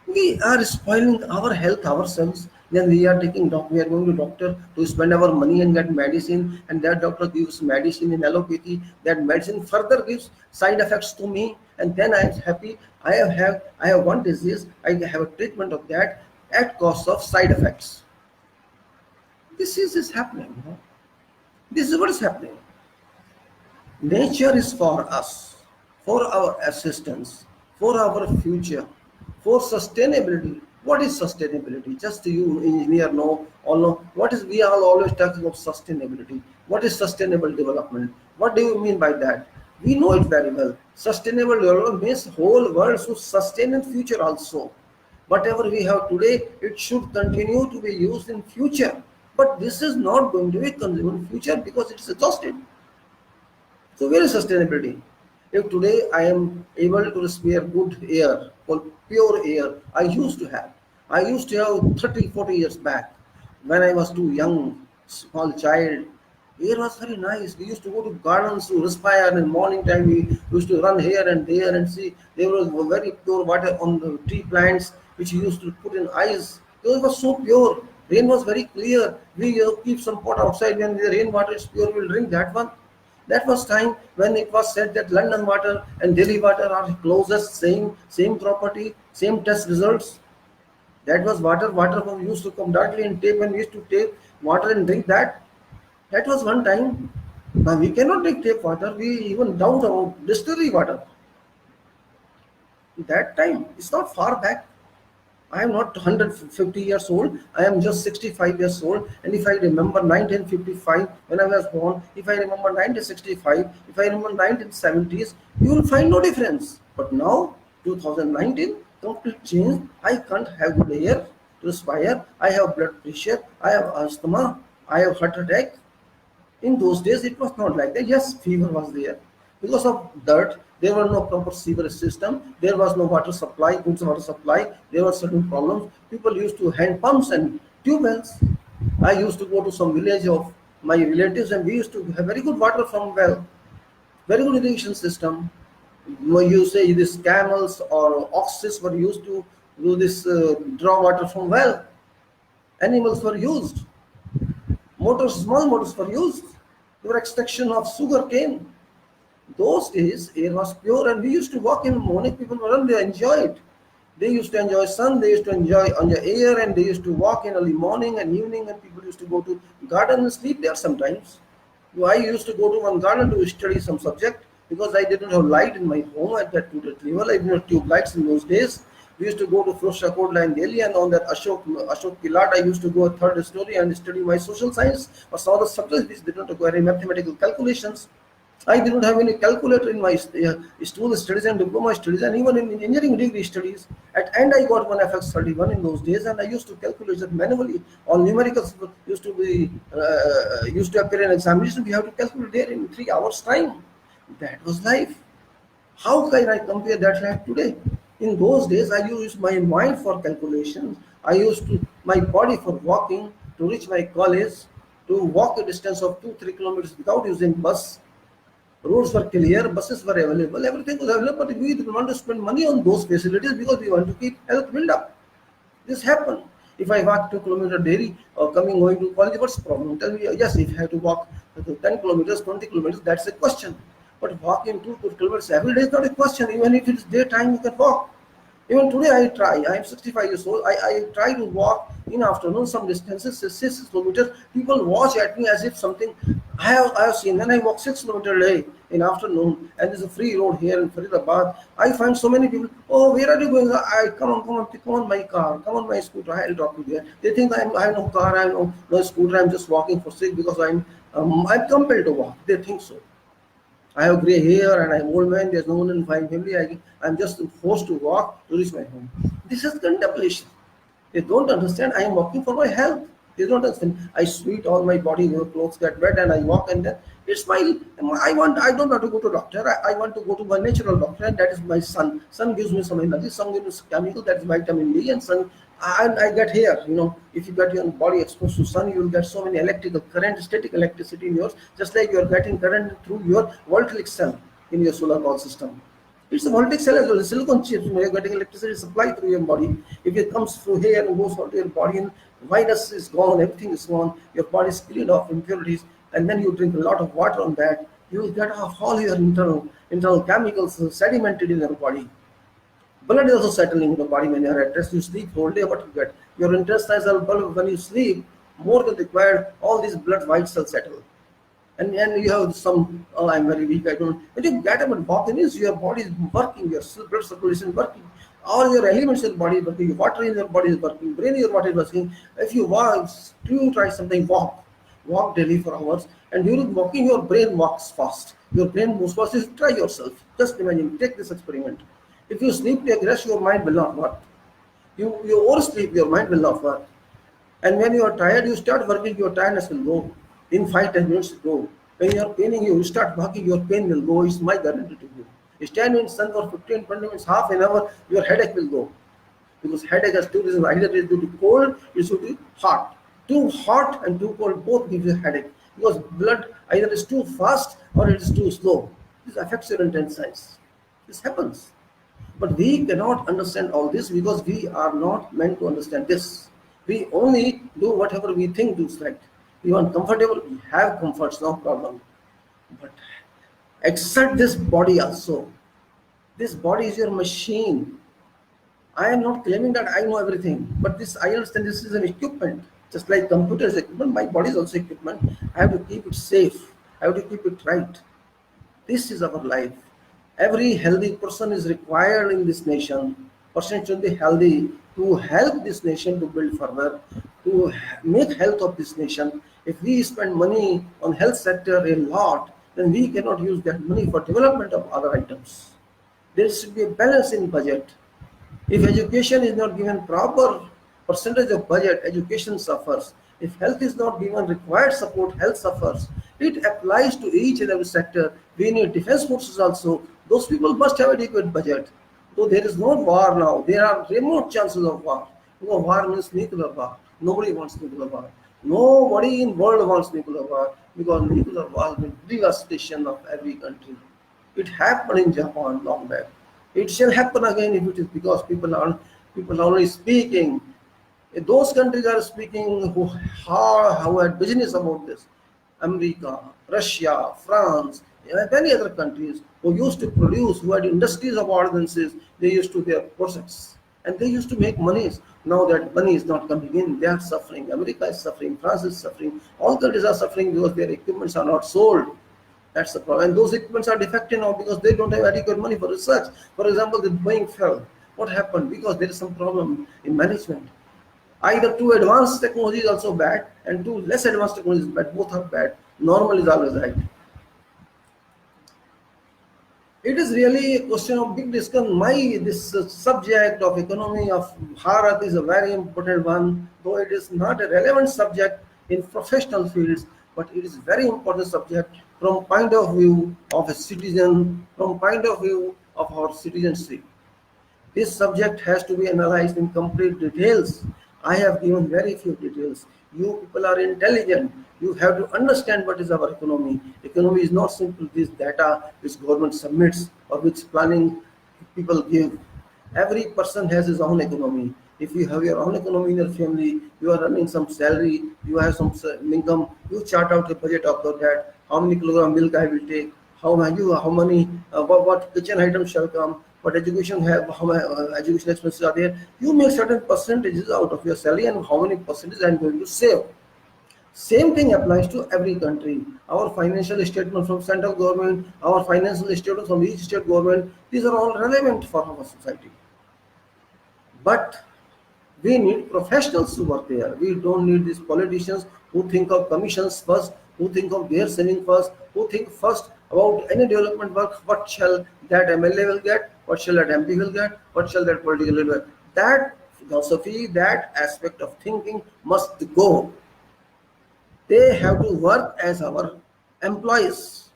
We are spoiling our health ourselves. Then we are taking we are going to doctor to spend our money and get medicine, and that doctor gives medicine in allopathy. That medicine further gives side effects to me, and then I am happy. I have one disease. I have a treatment of that at cost of side effects. This is happening. This is what is happening. Nature is for us, for our assistance, for our future, for sustainability. What is sustainability? Just you engineer know, all know what is. We are always talking about sustainability. What is sustainable development? What do you mean by that? We know it very well. Sustainable development means whole world should sustain in future also. Whatever we have today, it should continue to be used in future. But this is not going to be consumed in future because it is exhausted. So where is sustainability? If today I am able to respire good air or pure air, I used to have 30, 40 years back when I was too young, small child. Air was very nice. We used to go to gardens to respire in morning time. We used to run here and there and see there was very pure water on the tree plants which we used to put in ice. It was so pure. Rain was very clear. We keep some pot outside when the rainwater is pure, we'll drink that one. That was time when it was said that London water and Delhi water are closest, same property, same test results. That was water. Water from used to come directly in tape, and we used to take water and drink that. That was one time. Now we cannot take tap water. We even doubt about distillery water. That time, it's not far back. I am not 150 years old. I am just 65 years old. And if I remember 1955 when I was born, if I remember 1965, if I remember 1970s, you will find no difference. But now, 2019, complete change. I can't have good air to respire. I have blood pressure. I have asthma. I have heart attack. In those days, it was not like that. Yes, fever was there. Because of dirt, there were no proper sewerage system. There was no water supply, good water supply. There were certain problems. People used to hand pumps and tube wells. I used to go to some village of my relatives, and we used to have very good water from well, very good irrigation system. You say this camels or oxes were used to do this draw water from well. Animals were used. Motors, small motors were used. There were extraction of sugar cane. Those days, air was pure, and we used to walk in the morning. People were around, they enjoy it. They used to enjoy sun, they used to enjoy on the air, and they used to walk in early morning and evening, and people used to go to garden and sleep there sometimes. I used to go to one garden to study some subject because I didn't have light in my home at that tutor level. I didn't have tube lights in those days. We used to go to Firosha Kotla in Delhi, and on that Ashok Pilat, I used to go a third story and study my social science or some other subjects which did not require mathematical calculations. I did not have any calculator in my school studies and diploma studies, and even in engineering degree studies. At end, I got one FX31 in those days, and I used to calculate that manually. All numericals used to appear in examination. We have to calculate there in 3 hours time. That was life. How can I compare that life today? In those days, I used my mind for calculations. I used my body for walking to reach my college, to walk a distance of 2-3 kilometers without using bus. Roads were clear, buses were available, everything was available, but we didn't want to spend money on those facilities because we want to keep health build up. This happened. If I walk 2 kilometers daily or going to college, what's the problem? Tell me, yes, if I have to walk 10 kilometers, 20 kilometers, that's a question. But walking 2 kilometers every day is not a question. Even if it's daytime, you can walk. Even today I try. I am 65 years old. I try to walk in afternoon some distances, 6 kilometers. People watch at me as if something I have seen. When I walk 6 kilometers a day in afternoon, and there's a free road here in Faridabad, I find so many people. Oh, where are you going? I come on my car, come on my scooter. I'll drop you there. They think I have no car, I have no scooter. I'm just walking for sick because I'm compelled to walk. They think so. I have grey hair and I'm old man. There's no one in my family. I'm just forced to walk to reach my home. This is contemplation. They don't understand. I am walking for my health. They don't understand. I sweat all my body, clothes get wet, and I walk, and then it's my. I don't want to go to doctor. I want to go to my natural doctor, and that is my sun. Sun gives me some energy. Sun gives me chemical, that is vitamin D, and sun. I get here. If you get your body exposed to sun, you will get so many electrical current, static electricity in yours, just like you are getting current through your voltaic cell in your solar power system. It's a voltaic cell as well. Silicon chips, when you're getting electricity supply through your body. If it comes through here and goes onto your body, and virus is gone, everything is gone, your body is cleared of impurities, and then you drink a lot of water on that, you will get off all your internal chemicals sedimented in your body. Blood is also settling in the body when you are at rest. You sleep whole day, what you get? Your intestines are bulb when you sleep more than required. All these blood white cells settle, and you have some. Oh, I'm very weak. I don't. When you get up and walk in, your body is working. Your blood circulation is working. All your elements in the body is working. Water in your body is working. Brain in your body is working. If you walk, do try something. Walk daily for hours, and during walking, your brain walks fast. Your brain moves fast. Just try yourself. Just imagine. Take this experiment. If you sleep, take rest, your mind will not work. You oversleep, your mind will not work. And when you are tired, you start working, your tiredness will go. In 5-10 minutes, go. When you are paining, you start working, your pain will go. It's my guarantee to you. Stand in sun for 15-20 minutes, half an hour, your headache will go. Because headache has two reasons. Either it is due to cold, it is due to hot. Too hot and too cold both give you headache. Because blood either is too fast or it is too slow. This affects your intestines. This happens. But we cannot understand all this because we are not meant to understand this. We only do whatever we think is right. We want comfortable, we have comforts, no problem. But accept this body also. This body is your machine. I am not claiming that I know everything, but this I understand this is an equipment. Just like computer is equipment, my body is also equipment. I have to keep it safe. I have to keep it right. This is our life. Every healthy person is required in this nation. Person should be healthy to help this nation to build further, to make health of this nation. If we spend money on health sector a lot, then we cannot use that money for development of other items. There should be a balance in budget. If education is not given proper percentage of budget, education suffers. If health is not given required support, health suffers. It applies to each and every sector. We need defense forces also. Those people must have adequate budget. Though there is no war now, there are remote chances of war. War means nuclear war. Nobody wants nuclear war. Nobody in world wants nuclear war because nuclear war will devastation of every country. It happened in Japan long back. It shall happen again if it is because people are only speaking. If those countries are speaking who had business about this. America, Russia, France, many other countries who used to produce, who had industries of ordnances, they used to their process and they used to make monies. Now that money is not coming in, they are suffering. America is suffering, France is suffering, all countries are suffering because their equipments are not sold. That's the problem. And those equipments are defective now because they don't have adequate money for research. For example, the Boeing fell. What happened? Because there is some problem in management. Either too advanced technology is also bad and too less advanced technology is bad. Both are bad. Normal is always right. It is really a question of big discussion. This subject of economy of Bharat is a very important one, though it is not a relevant subject in professional fields, but it is very important subject from point of view of a citizen, from point of view of our citizenship. This subject has to be analyzed in complete details. I have given very few details. You people are intelligent. You have to understand what is our economy. Economy is not simply this data which government submits or which planning people give. Every person has his own economy. If you have your own economy in your family, you are earning some salary, you have some income, you chart out a budget of that. How many kilogram milk I will take, what kitchen items shall come, what education have, how my education expenses are there. You make certain percentages out of your salary and how many percentages I am going to save. Same thing applies to every country. Our financial statement from central government, our financial statement from each state government, these are all relevant for our society. But we need professionals to work there. We don't need these politicians who think of commissions first, who think of their saving first, who think first about any development work. What shall that MLA will get? What shall that MP will get? What shall that political leader get? That philosophy, that aspect of thinking must go. They have to work as our employees.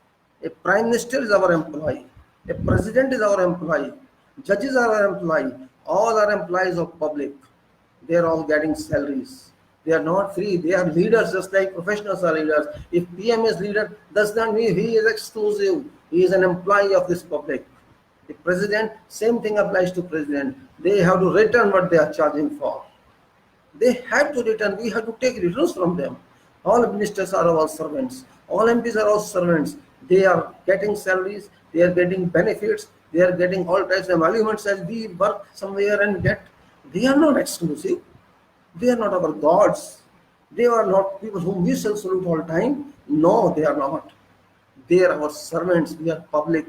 A prime minister is our employee. A president is our employee. Judges are our employee. All are employees of public. They are all getting salaries. They are not free. They are leaders just like professionals are leaders. If PM is leader, does not mean he is exclusive. He is an employee of this public. The president, same thing applies to president. They have to return what they are charging for. They have to return. We have to take returns from them. All ministers are our servants. All MPs are our servants. They are getting salaries. They are getting benefits. They are getting all types of emoluments as we work somewhere and get. They are not exclusive. They are not our gods. They are not people whom we shall salute all time. No, they are not. They are our servants. We are public.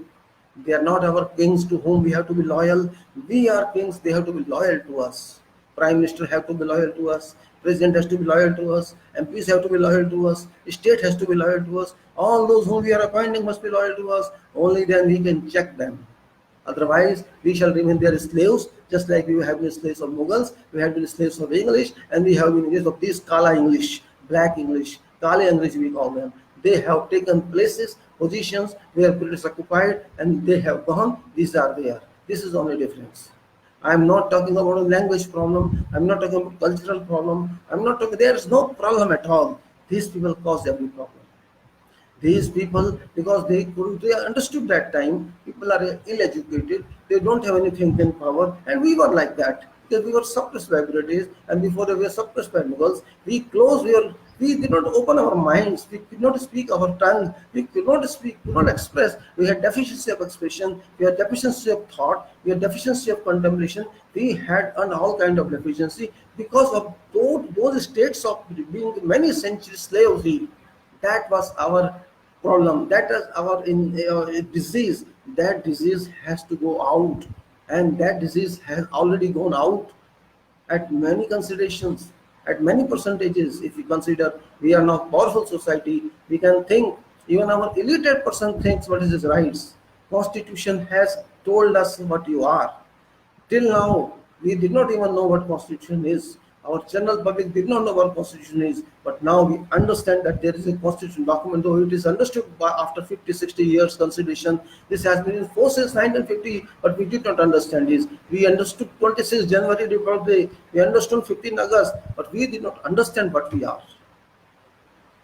They are not our kings to whom we have to be loyal. We are kings. They have to be loyal to us. Prime Minister have to be loyal to us. President has to be loyal to us. MPs have to be loyal to us. State has to be loyal to us. All those whom we are appointing must be loyal to us. Only then we can check them. Otherwise, we shall remain their slaves, just like we have been slaves of Mughals, we have been slaves of English, and we have been slaves of this Kala English, black English, Kali English we call them. They have taken places, positions where British occupied, and they have gone. These are there. This is the only difference. I am not talking about a language problem. I'm not talking about cultural problem. I'm not talking. There is no problem at all. These people cause every problem. These people, because they understood that time, people are ill-educated, they don't have any thinking power, and we were like that because we were suppressed by British, and before we were suppressed by Mughals, we did not open our minds, we could not speak our tongue, we could not speak, could not express. We had deficiency of expression, we had deficiency of thought, we had deficiency of contemplation, we had all kind of deficiency because of those states of being many centuries slavery. That was our problem. That is our disease. That disease has to go out, and that disease has already gone out at many considerations, at many percentages. If we consider we are now powerful society, we can think. Even our illiterate person thinks what is his rights. Constitution has told us what you are. Till now, we did not even know what constitution is. Our general public did not know what constitution is, but now we understand that there is a constitution document, though it is understood after 50, 60 years consideration. This has been in force since 1950, but we did not understand this. We understood 26 January Republic Day, we understood 15 August, but we did not understand what we are.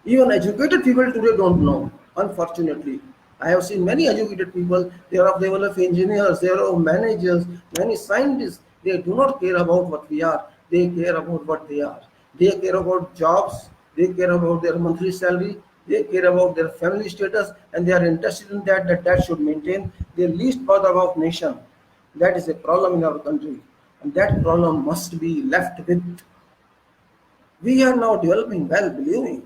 Even educated people today don't know, unfortunately. I have seen many educated people, they are of the level of engineers, they are of managers, many scientists. They do not care about what we are, they care about what they are. They care about jobs, they care about their monthly salary, they care about their family status, and they are interested in that should maintain the least bother of nation. That is a problem in our country, and that problem must be left with. We are now developing well, believe me.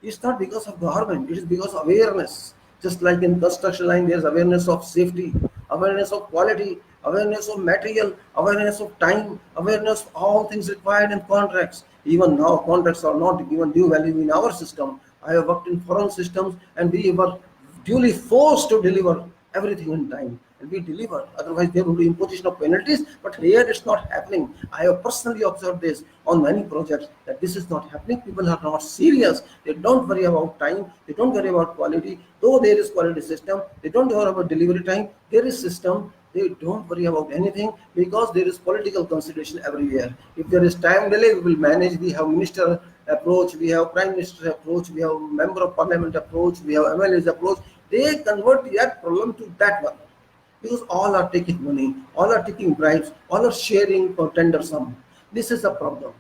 It's not because of government, it is because of awareness. Just like in construction line, there's awareness of safety, awareness of quality, awareness of material, awareness of time, awareness of all things required in contracts. Even now, contracts are not given due value in our system. I have worked in foreign systems, and we were duly forced to deliver everything in time, and we deliver. Otherwise, there will be imposition of penalties. But here, it's not happening. I have personally observed this on many projects that this is not happening. People are not serious. They don't worry about time. They don't worry about quality. Though there is quality system, they don't worry about delivery time. There is system. They don't worry about anything because there is political consideration everywhere. If there is time delay, we will manage. We have minister approach, we have prime minister approach, we have member of parliament approach, we have MLAs approach. They convert that problem to that one because all are taking money, all are taking bribes, all are sharing for tender sum. This is a problem.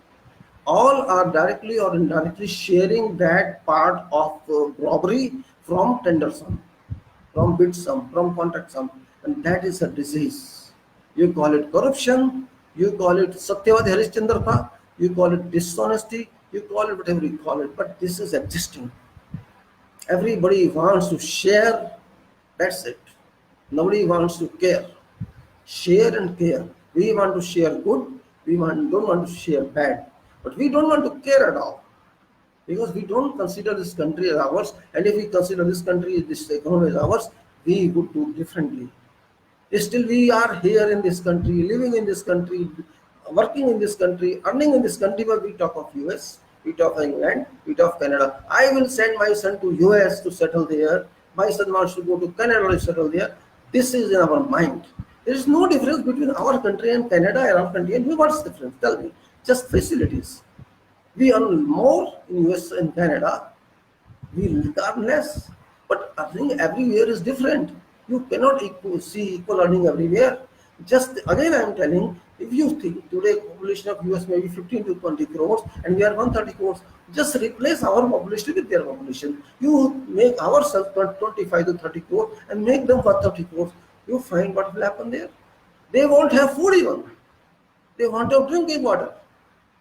All are directly or indirectly sharing that part of robbery from tender sum, from bid sum, from contract sum, and that is a disease. You call it corruption, you call it Satyavad Harishchandrata, you call it dishonesty, you call it whatever you call it, but this is existing. Everybody wants to share, that's it. Nobody wants to care. Share and care. We want to share good, don't want to share bad, but we don't want to care at all because we don't consider this country as ours, and if we consider this country, this economy as ours, we would do differently. Still, we are here in this country, living in this country, working in this country, earning in this country, but we talk of US, we talk of England, we talk of Canada. I will send my son to US to settle there. My son wants to go to Canada to settle there. This is in our mind. There is no difference between our country and Canada and our country. And what's the difference? Tell me. Just facilities. We earn more in US and Canada. We earn less. But earning everywhere is different. You cannot see equal earning everywhere. Just again, I am telling, if you think today population of US may be 15 to 20 crores and we are 130 crores, just replace our population with their population. You make ourselves 25 to 30 crores and make them 130 crores. You find what will happen there. They won't have food even. They want to have drinking water.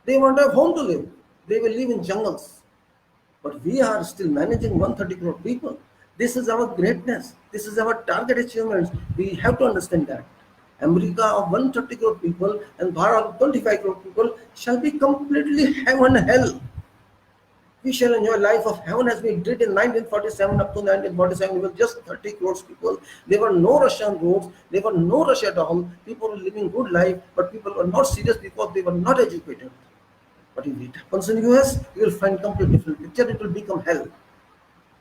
They want to have home to live. They will live in jungles. But we are still managing 130 crore people. This is our greatness. This is our target achievements. We have to understand that. America of 130 crore people and Bharat of 25 crore people shall be completely heaven hell. We shall enjoy life of heaven as we did in 1947 up to 1947 with just 30 crores people. There were no Russian roads. There were no Russia at all. People were living good life, but people were not serious because they were not educated. But if it happens in US, you will find completely different picture. It will become hell.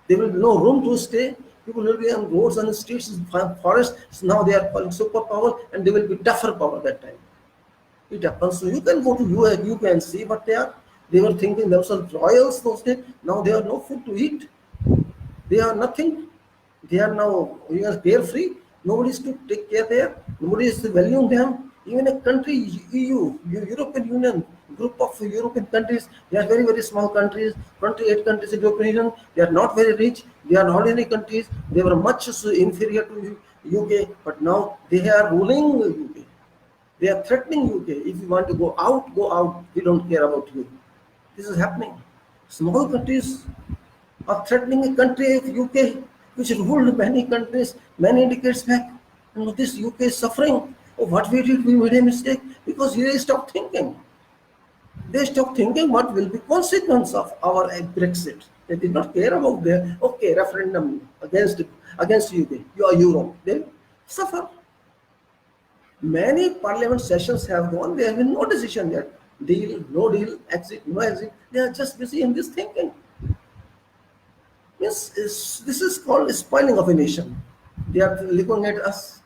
There will be no room to stay. People will be on roads and streets, forests. Now they are calling superpower, and they will be tougher power that time. It happens. So you can go to UK and see what they are. They were thinking themselves royals those days. Now they have no food to eat. They are nothing. They are now carefree. Nobody is to take care there. Nobody is valuing them. Even a country, EU, European Union, group of European countries, they are very, very small countries, 28 countries in European Union. They are not very rich. They are ordinary countries. They were much inferior to UK, but now they are ruling UK. They are threatening UK. If you want to go out, go out. We don't care about you. This is happening. Small countries are threatening a country of UK, which ruled many countries many decades back. And this UK is suffering. Oh, what we did, we made a mistake because they stopped thinking. They stopped thinking what will be consequence of our Brexit. They did not care about their referendum against UK. You are Europe. They suffer. Many parliament sessions have gone. There have been no decision yet. Deal, no deal, exit, no exit. They are just busy in this thinking. Yes, this is called spoiling of a nation. They are looking at us.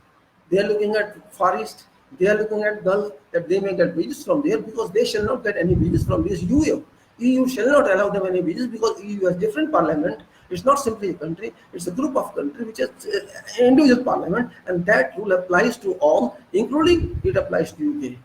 They are looking at Far East. They are looking at Gulf that they may get wages from there because they shall not get any wages from this EU. EU shall not allow them any wages because EU has different parliament. It's not simply a country. It's a group of countries which is individual parliament, and that rule applies to all, including it applies to UK.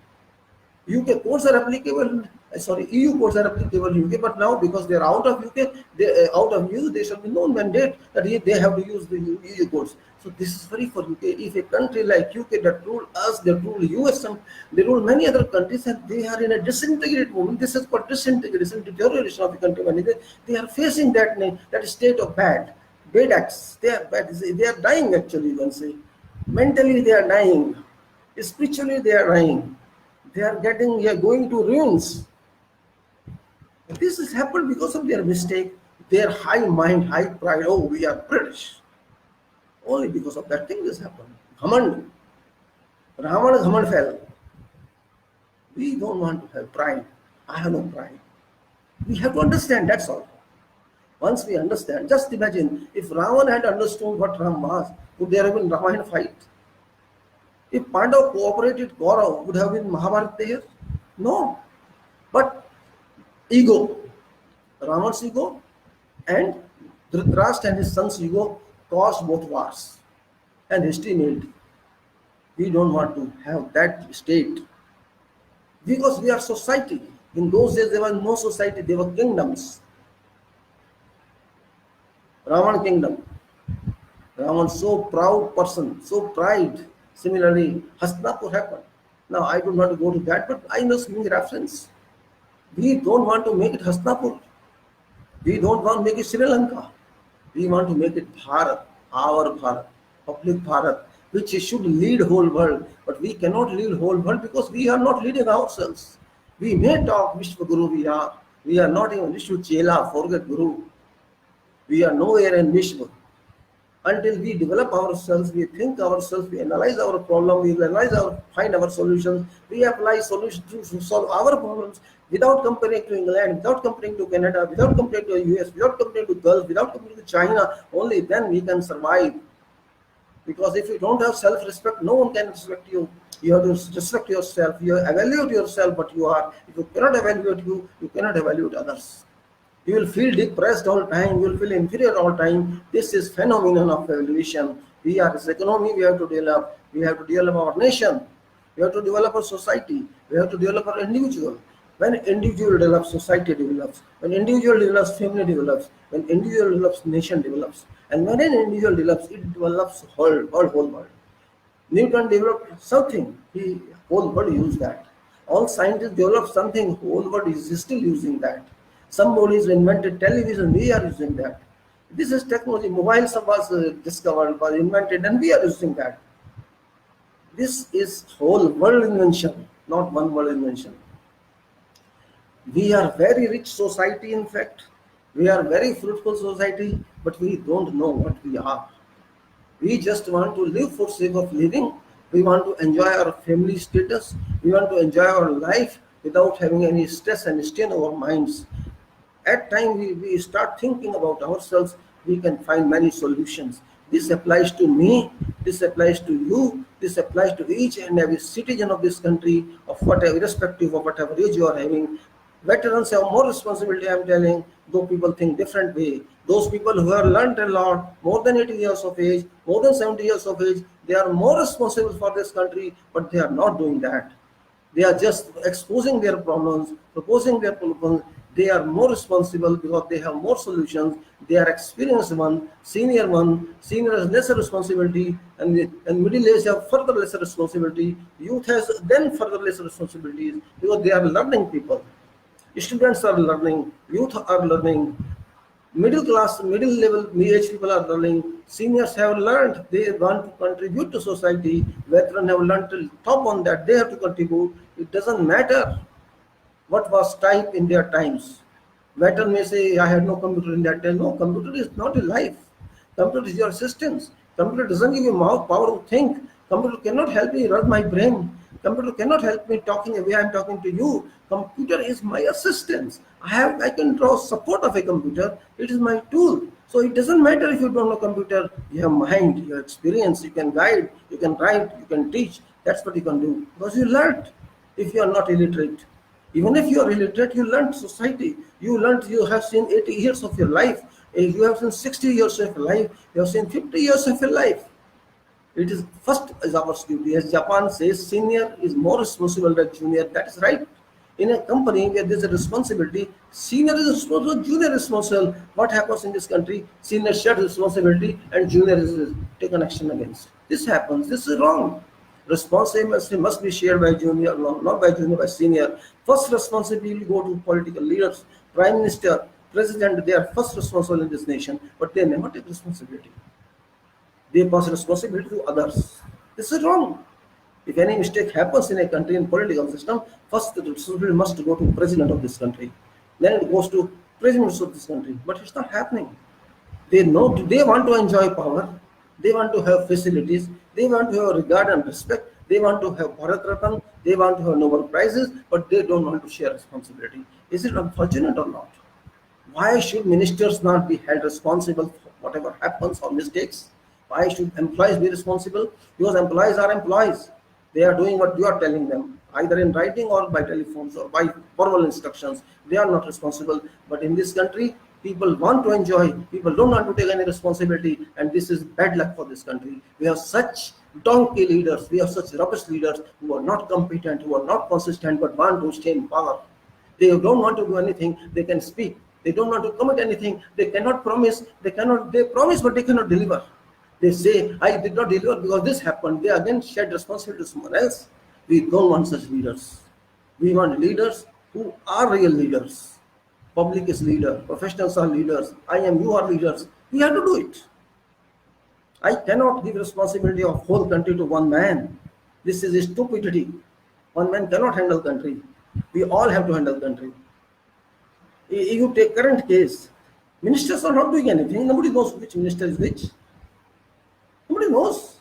UK codes are applicable. Sorry, EU codes are applicable in UK, but now because they are out of UK, they out of EU, there shall be no mandate that they have to use the EU codes. So this is very for UK. If a country like UK that rule us, they rule US, and they rule many other countries, and they are in a disintegrated moment. This is called disintegration, deterioration of the country. When they are facing that state of bad acts. They are bad. They are dying actually. You can say mentally they are dying, spiritually they are dying. They are going to ruins. This has happened because of their mistake, their high mind, high pride. Oh, we are British. Only because of that thing this happened. Ghamand. Ghamand fell. We don't want to have pride. I have no pride. We have to understand, that's all. Once we understand, just imagine if Ravan had understood what Ram was, would there have been Ramayana fight? If Pandav cooperated, Gaurav would have been Mahabharata there? No. But ego, Ravan's ego and Dhritarashtra and his son's ego caused both wars. And history made. We don't want to have that state. Because we are society. In those days there was no society, there were kingdoms. Ravan kingdom. Ravan so proud person, so pride. Similarly, Hastinapur happened. Now I don't want to go to that, but I know some reference. We don't want to make it Hastinapur. We don't want to make it Sri Lanka. We want to make it Bharat, our Bharat, public Bharat, which should lead whole world. But we cannot lead whole world because we are not leading ourselves. We may talk Vishwa Guru we are not even Vishwa Chela, forget Guru. We are nowhere in Vishwa. Until we develop ourselves, we think ourselves, we analyze our problem, we find our solutions, we apply solutions to solve our problems without comparing to England, without comparing to Canada, without comparing to US, without comparing to Gulf, without comparing to China. Only then we can survive. Because if you don't have self-respect, no one can respect you. You have to respect yourself. You evaluate yourself what you are. If you cannot evaluate you, you cannot evaluate others. You will feel depressed all time. You will feel inferior all time. This is phenomenon of evaluation. We are this economy, we have to develop. We have to develop our nation. We have to develop our society. We have to develop our individual. When individual develops, society develops. When individual develops, family develops. When individual develops, nation develops. And when an individual develops, it develops whole world. Newton developed something, he whole world used that. All scientists developed something, whole world is still using that. Somebody has invented television, we are using that. This is technology. Mobile was discovered, was invented, and we are using that. This is whole world invention, not one world invention. We are very rich society, in fact. We are very fruitful society, but we don't know what we are. We just want to live for sake of living. We want to enjoy our family status. We want to enjoy our life without having any stress and strain on our minds. At time we start thinking about ourselves, we can find many solutions. This applies to me, this applies to you, this applies to each and every citizen of this country, of whatever, irrespective of whatever age you are having. Veterans have more responsibility, I'm telling, though people think different way. Those people who have learned a lot, more than 80 years of age, more than 70 years of age, they are more responsible for this country, but they are not doing that. They are just exposing their problems, proposing their problems. They are more responsible because they have more solutions. They are experienced one, senior has lesser responsibility, and middle age have further lesser responsibility. Youth has then further lesser responsibilities because they are learning people. Students are learning, youth are learning, middle class, middle level age people are learning, seniors have learned, they want to contribute to society, veterans have learned to top on that, they have to contribute. It doesn't matter what was type in their times. Veteran may say, I had no computer in that time. No, computer is not a life. Computer is your assistance. Computer doesn't give you power to think. Computer cannot help me run my brain. Computer cannot help me talking the way I'm talking to you. Computer is my assistance. I can draw support of a computer. It is my tool. So it doesn't matter if you don't know computer. You have mind, you have experience, you can guide, you can write, you can teach. That's what you can do because you learned. If you are not illiterate, even if you are illiterate, you learned society. You learned. You have seen 80 years of your life. You have seen 60 years of your life. You have seen 50 years of your life. It is first is our duty. As Japan says, senior is more responsible than junior. That is right. In a company where there is a responsibility, senior is responsible, junior is responsible. What happens in this country? Senior shares responsibility and junior is taken action against. This happens. This is wrong. Responsibility must be shared by junior, not by junior, by senior. First responsibility go to political leaders, prime minister, president. They are first responsible in this nation, but they never take responsibility. They pass responsibility to others. This is wrong. If any mistake happens in a country in political system, first the responsibility must go to president of this country. Then it goes to presidents of this country. But it's not happening. They know they want to enjoy power. They want to have facilities. They want to have regard and respect. They want to have Bharat Ratan. They want to have Nobel Prizes, but they don't want to share responsibility. Is it unfortunate or not? Why should ministers not be held responsible for whatever happens or mistakes? Why should employees be responsible? Because employees are employees. They are doing what you are telling them, either in writing or by telephones or by verbal instructions. They are not responsible. But in this country, people want to enjoy. People don't want to take any responsibility. And this is bad luck for this country. We have such donkey leaders. We have such rubbish leaders who are not competent, who are not consistent, but want to stay in power. They don't want to do anything. They can speak. They don't want to commit anything. They cannot promise. They promise, but they cannot deliver. They say, I did not deliver because this happened. They again shed responsibility to someone else. We don't want such leaders. We want leaders who are real leaders. Public is leader. Professionals are leaders. You are leaders. We have to do it. I cannot give responsibility of whole country to one man. This is a stupidity. One man cannot handle country. We all have to handle country. If you take current case, ministers are not doing anything. Nobody knows which minister is which. Nobody knows.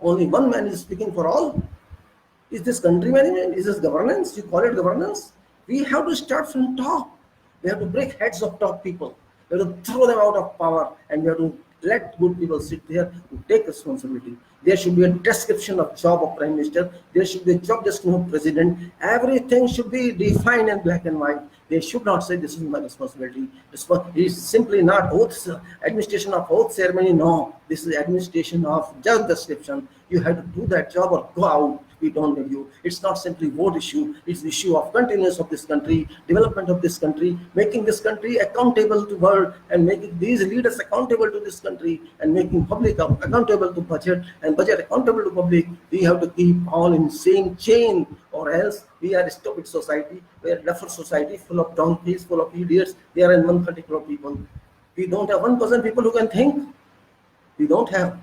Only one man is speaking for all. Is this country management? Is this governance? You call it governance? We have to start from top. We have to break heads of top people. We have to throw them out of power and we have to let good people sit there to take responsibility. There should be a description of job of prime minister. There should be a job description of president. Everything should be defined in black and white. They should not say this is my responsibility. It is simply not oath, administration of oath ceremony. No, this is administration of job description. You have to do that job or go out. We don't need you. It's not simply vote issue. It's the issue of continuance of this country, development of this country, making this country accountable to world, and making these leaders accountable to this country, and making public accountable to budget, and budget accountable to public. We have to keep all in same chain, or else we are a stupid society. We are a rougher society, full of donkeys, full of idiots. They are in 130 crore people. We don't have 1% people who can think. We don't have.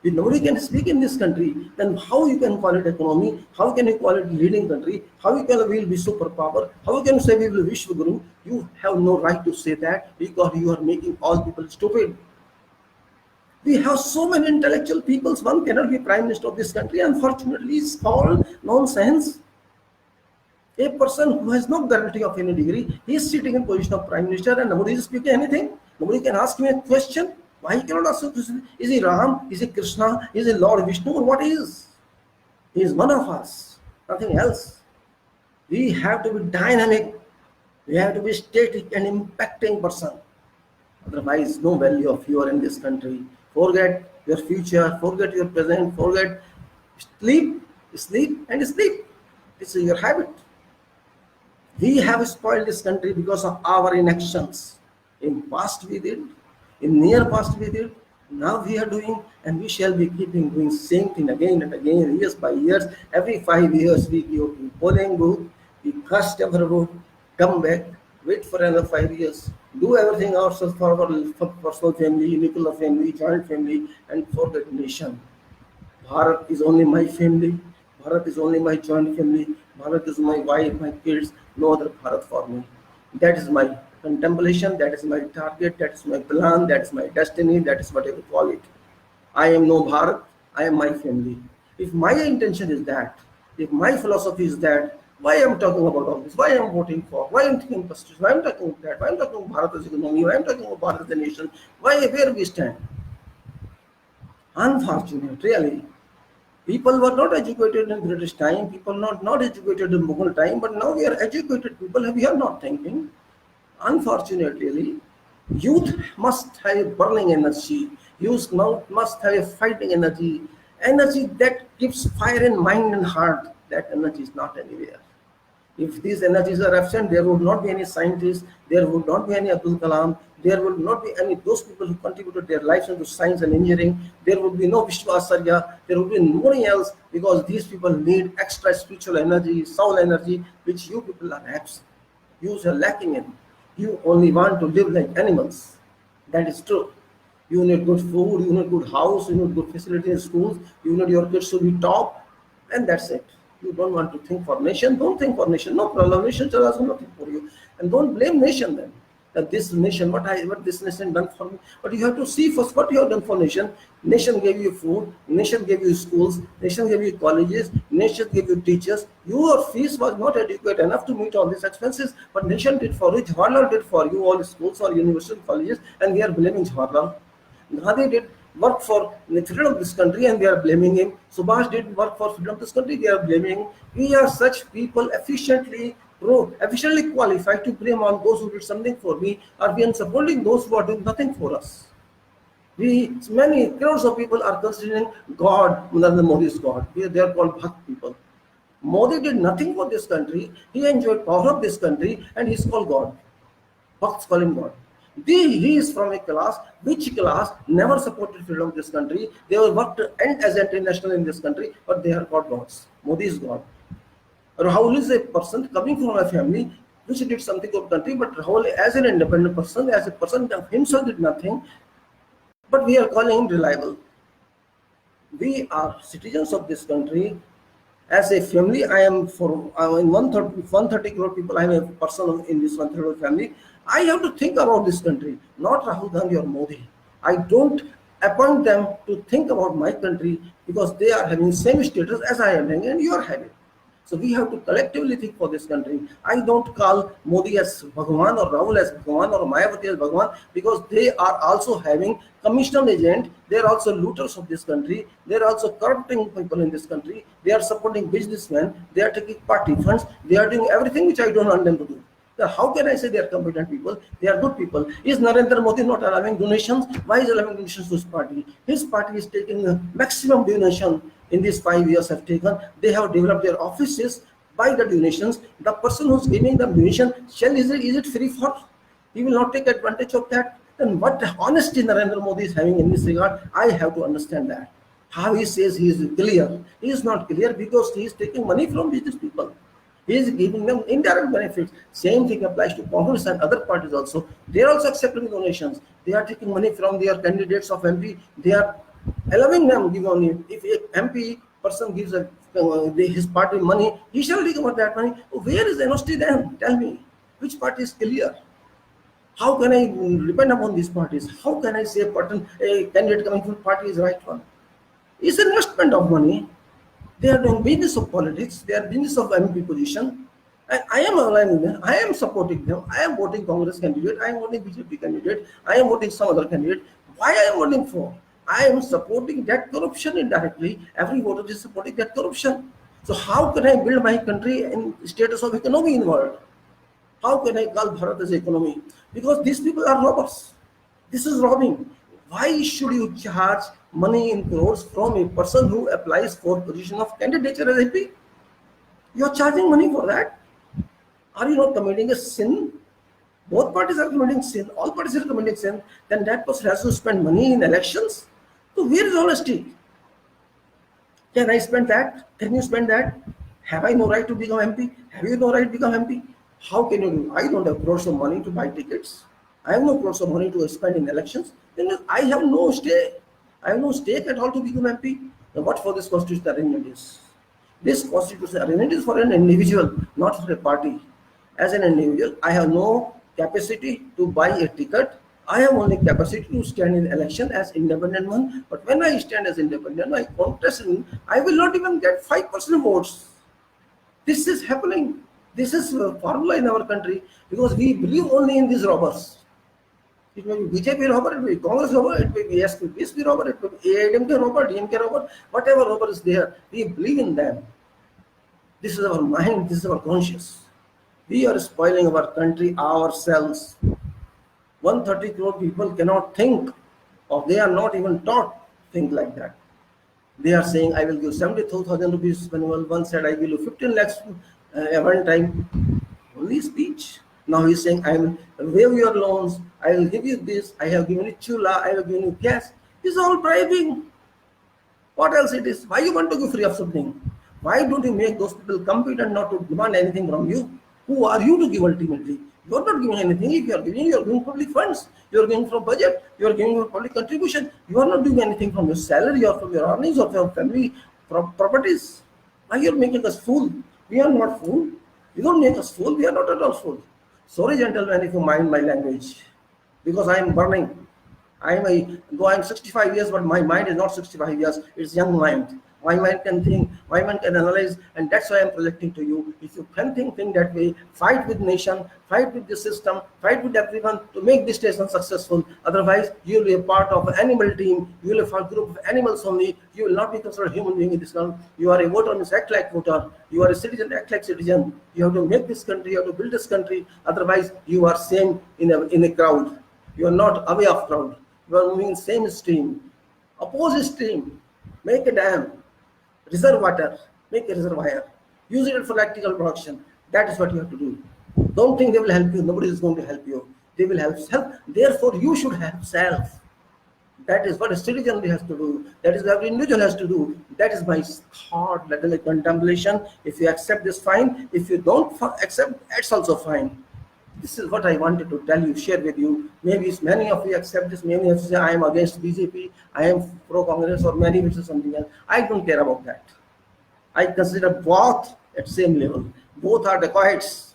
If nobody can speak in this country, then how you can call it economy? How can you call it leading country? How you can we will be superpower? How you can say we will Vishwa Guru? You have no right to say that, because you are making all people stupid. We have so many intellectual people. One cannot be prime minister of this country. Unfortunately, it's all nonsense. A person who has no guarantee of any degree, he is sitting in position of prime minister, and nobody is speaking anything. Nobody can ask him a question. Why he cannot ask a question? Is he Ram? Is he Krishna? Is he Lord Vishnu? Or what is? He is one of us, nothing else. We have to be dynamic. We have to be static and impacting person. Otherwise, no value of you are in this country. Forget your future, forget your present, forget sleep, sleep and sleep. This is your habit. We have spoiled this country because of our inactions. In past we did, in near past we did, now we are doing, and we shall be keeping doing same thing again and again, years by years. Every 5 years we go to polling booth, we cast our vote, come back, wait for another 5 years, do everything ourselves for our personal family, nuclear family, joint family, and forget nation. Bharat is only my family. Bharat is only my joint family. Bharat is my wife, my kids, no other Bharat for me. That is my contemplation, that is my target, that is my plan, that is my destiny, that is whatever you call it. I am no Bharat, I am my family. If my intention is that, if my philosophy is that, why I am talking about all this? Why I am voting for? Why I am thinking constitution? Why I am talking about that? Why I am talking about Bharat as economy? Why I am talking about Bharat as a nation? Why, where we stand? Unfortunate, really. People were not educated in British time, people not educated in Mughal time, but now we are educated people, we are not thinking. Unfortunately, youth must have a burning energy. Youth now must have a fighting energy, energy that gives fire in mind and heart. That energy is not anywhere. If these energies are absent, there would not be any scientists, there would not be any Abdul Kalam, there would not be any those people who contributed their lives into science and engineering, there would be no Vishwasarya, there would be nobody else, because these people need extra spiritual energy, soul energy, which you people are absent. You are lacking in. You only want to live like animals. That is true. You need good food, you need good house, you need good facility in schools, you need your kids to be top, and that's it. You don't want to think for nation, don't think for nation, no problem. Nation shall also nothing for you. And don't blame nation then. That this nation, what this nation done for me. But you have to see first what you have done for nation. Nation gave you food, nation gave you schools, nation gave you colleges, nation gave you teachers. Your fees was not adequate enough to meet all these expenses, but nation did for you. Jawaharlal did for you all schools or university colleges, and we are blaming Jawaharlal. Gandhi did work for the freedom of this country, and we are blaming him. Subhash did work for freedom of this country, we are blaming him. We are such people efficiently qualified to blame on those who did something for me, or we are supporting those who are doing nothing for us. Many crores of people are considering God, Narendra Modi is God. They are called Bhakt people. Modi did nothing for this country. He enjoyed power of this country, and he is called God. Bhakts call him God. He is from a class, which class never supported freedom of this country. They were worked as international in this country, but they are called gods. Modi is God. Rahul is a person coming from a family which did something for the country, but Rahul as an independent person, as a person himself did nothing, but we are calling him reliable. We are citizens of this country. As a family, I am in 130 crore people, I am a person in this 130 crore family. I have to think about this country, not Rahul Gandhi or Modi. I don't appoint them to think about my country, because they are having same status as I am having and you are having. So we have to collectively think for this country. I don't call Modi as Bhagwan or Rahul as Bhagwan or Mayawati as Bhagwan, because they are also having commissioned agent. They are also looters of this country. They are also corrupting people in this country. They are supporting businessmen. They are taking party funds. They are doing everything which I don't want them to do. So how can I say they are competent people? They are good people. Is Narendra Modi not allowing donations? Why is he allowing donations to his party? His party is taking a maximum donation in these 5 years have taken. They have developed their offices by the donations. The person who's giving the donation, is it free for? He will not take advantage of that. Then what honesty Narendra Modi is having in this regard? I have to understand that. How he says he is clear. He is not clear because he is taking money from business people. He is giving them indirect benefits. Same thing applies to Congress and other parties also. They are also accepting donations. They are taking money from their candidates of MP. They are allowing them to give money. If a MP person gives his party money, he shall recover that money. Where is the honesty then? Tell me. Which party is clear? How can I depend upon these parties? How can I say a candidate coming from party is right one? It's an investment of money. They are doing business of politics. They are business of MP position. And I am aligning them. I am supporting them. I am voting Congress candidate. I am voting BJP candidate. I am voting some other candidate. Why I am voting for? I am supporting that corruption indirectly. Every voter is supporting that corruption. So how can I build my country in status of economy in the world? How can I call Bharat as economy? Because these people are robbers. This is robbing. Why should you charge money in crores from a person who applies for position of candidature as MP? You are charging money for that. Are you not committing a sin? Both parties are committing sin. All parties are committing sin. Then that person has to spend money in elections. So where is honesty? Can I spend that? Can you spend that? Have I no right to become MP? Have you no right to become MP? How can you do? I don't have crores of money to buy tickets. I have no crores of money to spend in elections. Then I have no stake. I have no stake at all to become MP. Then what for this constitutional arrangement is? This constitutional arrangement is for an individual, not for a party. As an individual, I have no capacity to buy a ticket. I have only capacity to stand in election as independent one. But when I stand as independent, I contest in, I will not even get 5% votes. This is happening. This is a formula in our country because we believe only in these robbers. It may be BJP robber, it may be Congress robber, it may be SPP robber, it may be AIDMK robber, DMK robber, whatever robber is there, we believe in them. This is our mind, this is our conscience. We are spoiling our country ourselves. 130 crore people cannot think, or they are not even taught to think like that. They are saying, I will give 72,000 rupees when one said, I will give 15 lakhs at one time. Only speech. Now he's saying, I will waive your loans, I will give you this, I have given you chula, I have given you gas. This is all bribing. What else it is? Why you want to give free of something? Why don't you make those people compete and not to demand anything from you? Who are you to give ultimately? You are not giving anything. If you are giving public funds. You are giving from budget. You are giving public contribution. You are not doing anything from your salary or from your earnings or from your family properties. Why you are making us fool? We are not fool. You don't make us fool. We are not at all fool. Sorry, gentlemen, if you mind my language, because I am burning. Though I am 65 years, but my mind is not 65 years. It's young mind. My mind can think, my mind can analyze, and that's why I'm projecting to you. If you can think that way, fight with nation, fight with the system, fight with everyone to make this station successful. Otherwise, you will be a part of an animal team. You will be a group of animals only. You will not be considered a human being in this country. You are a voter, means act like voter. You are a citizen, act like citizen. You have to make this country, you have to build this country. Otherwise, you are same in a crowd. You are not away of crowd. You are moving same stream. Oppose stream. Make a dam. Reserve water, make a reservoir, use it for electrical production. That is what you have to do. Don't think they will help you. Nobody is going to help you. They will help self. Therefore, you should help self. That is what a citizen has to do. That is what every individual has to do. That is my thought, like contemplation. If you accept this, fine. If you don't accept, that's also fine. This is what I wanted to tell you, share with you. Maybe many of you accept this, many of you say I am against BJP, I am pro-Congress, or many which is something else. I don't care about that. I consider both at same level. Both are dacoits.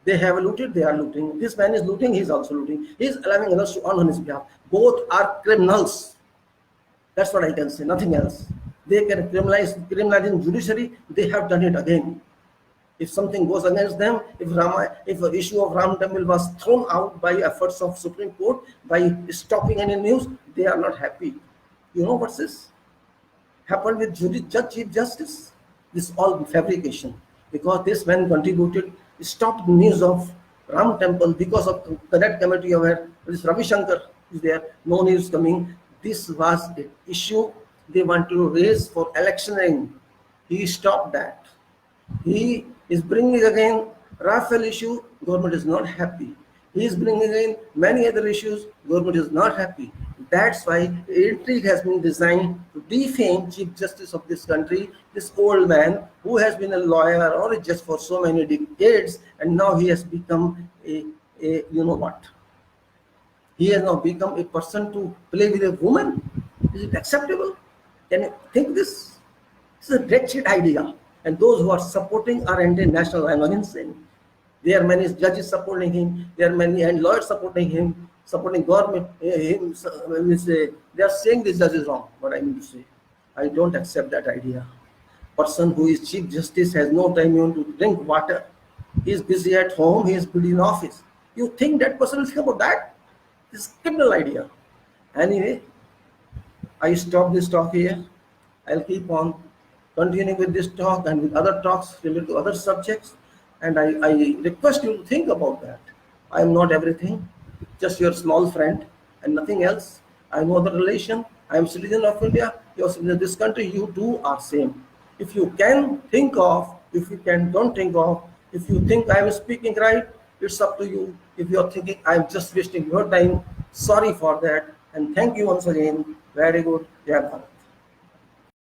They have looted, they are looting. This man is looting, he is also looting. He is allowing others to earn on his behalf. Both are criminals. That's what I can say, nothing else. They can criminalize in judiciary. They have done it again. If something goes against them, if the issue of Ram Temple was thrown out by efforts of Supreme Court by stopping any news, they are not happy. You know what's this? Happened with Judge Chief Justice. This all fabrication, because this man contributed, stopped news of Ram Temple because of Cadet Committee where this Ravi Shankar is there. No news coming. This was an issue they want to raise for electioneering. He stopped that. He is bringing again Rafale issue. Government is not happy. He is bringing in many other issues. Government is not happy. That's why intrigue has been designed to defame Chief Justice of this country, this old man who has been a lawyer or a judge for so many decades, and now he has become a you know what? He has now become a person to play with a woman. Is it acceptable? Can you think this? It's a wretched idea. And those who are supporting are anti-national. I'm again saying. There are many judges supporting him. There are many and lawyers supporting him, supporting government. They are saying this judge is wrong. What I mean to say, I don't accept that idea. Person who is Chief Justice has no time even to drink water. He is busy at home. He is busy in office. You think that person will think about that? This is a criminal idea. Anyway, I stop this talk here. I'll keep on continuing with this talk and with other talks related to other subjects. And I request you to think about that. I am not everything, just your small friend and nothing else. I have no other relation. I am citizen of India. You are citizen of this country. You too are same. If you can think of, if you can don't think of, if you think I am speaking right, it's up to you. If you are thinking I am just wasting your time, sorry for that. And thank you once again. Very good. Jai Bharat.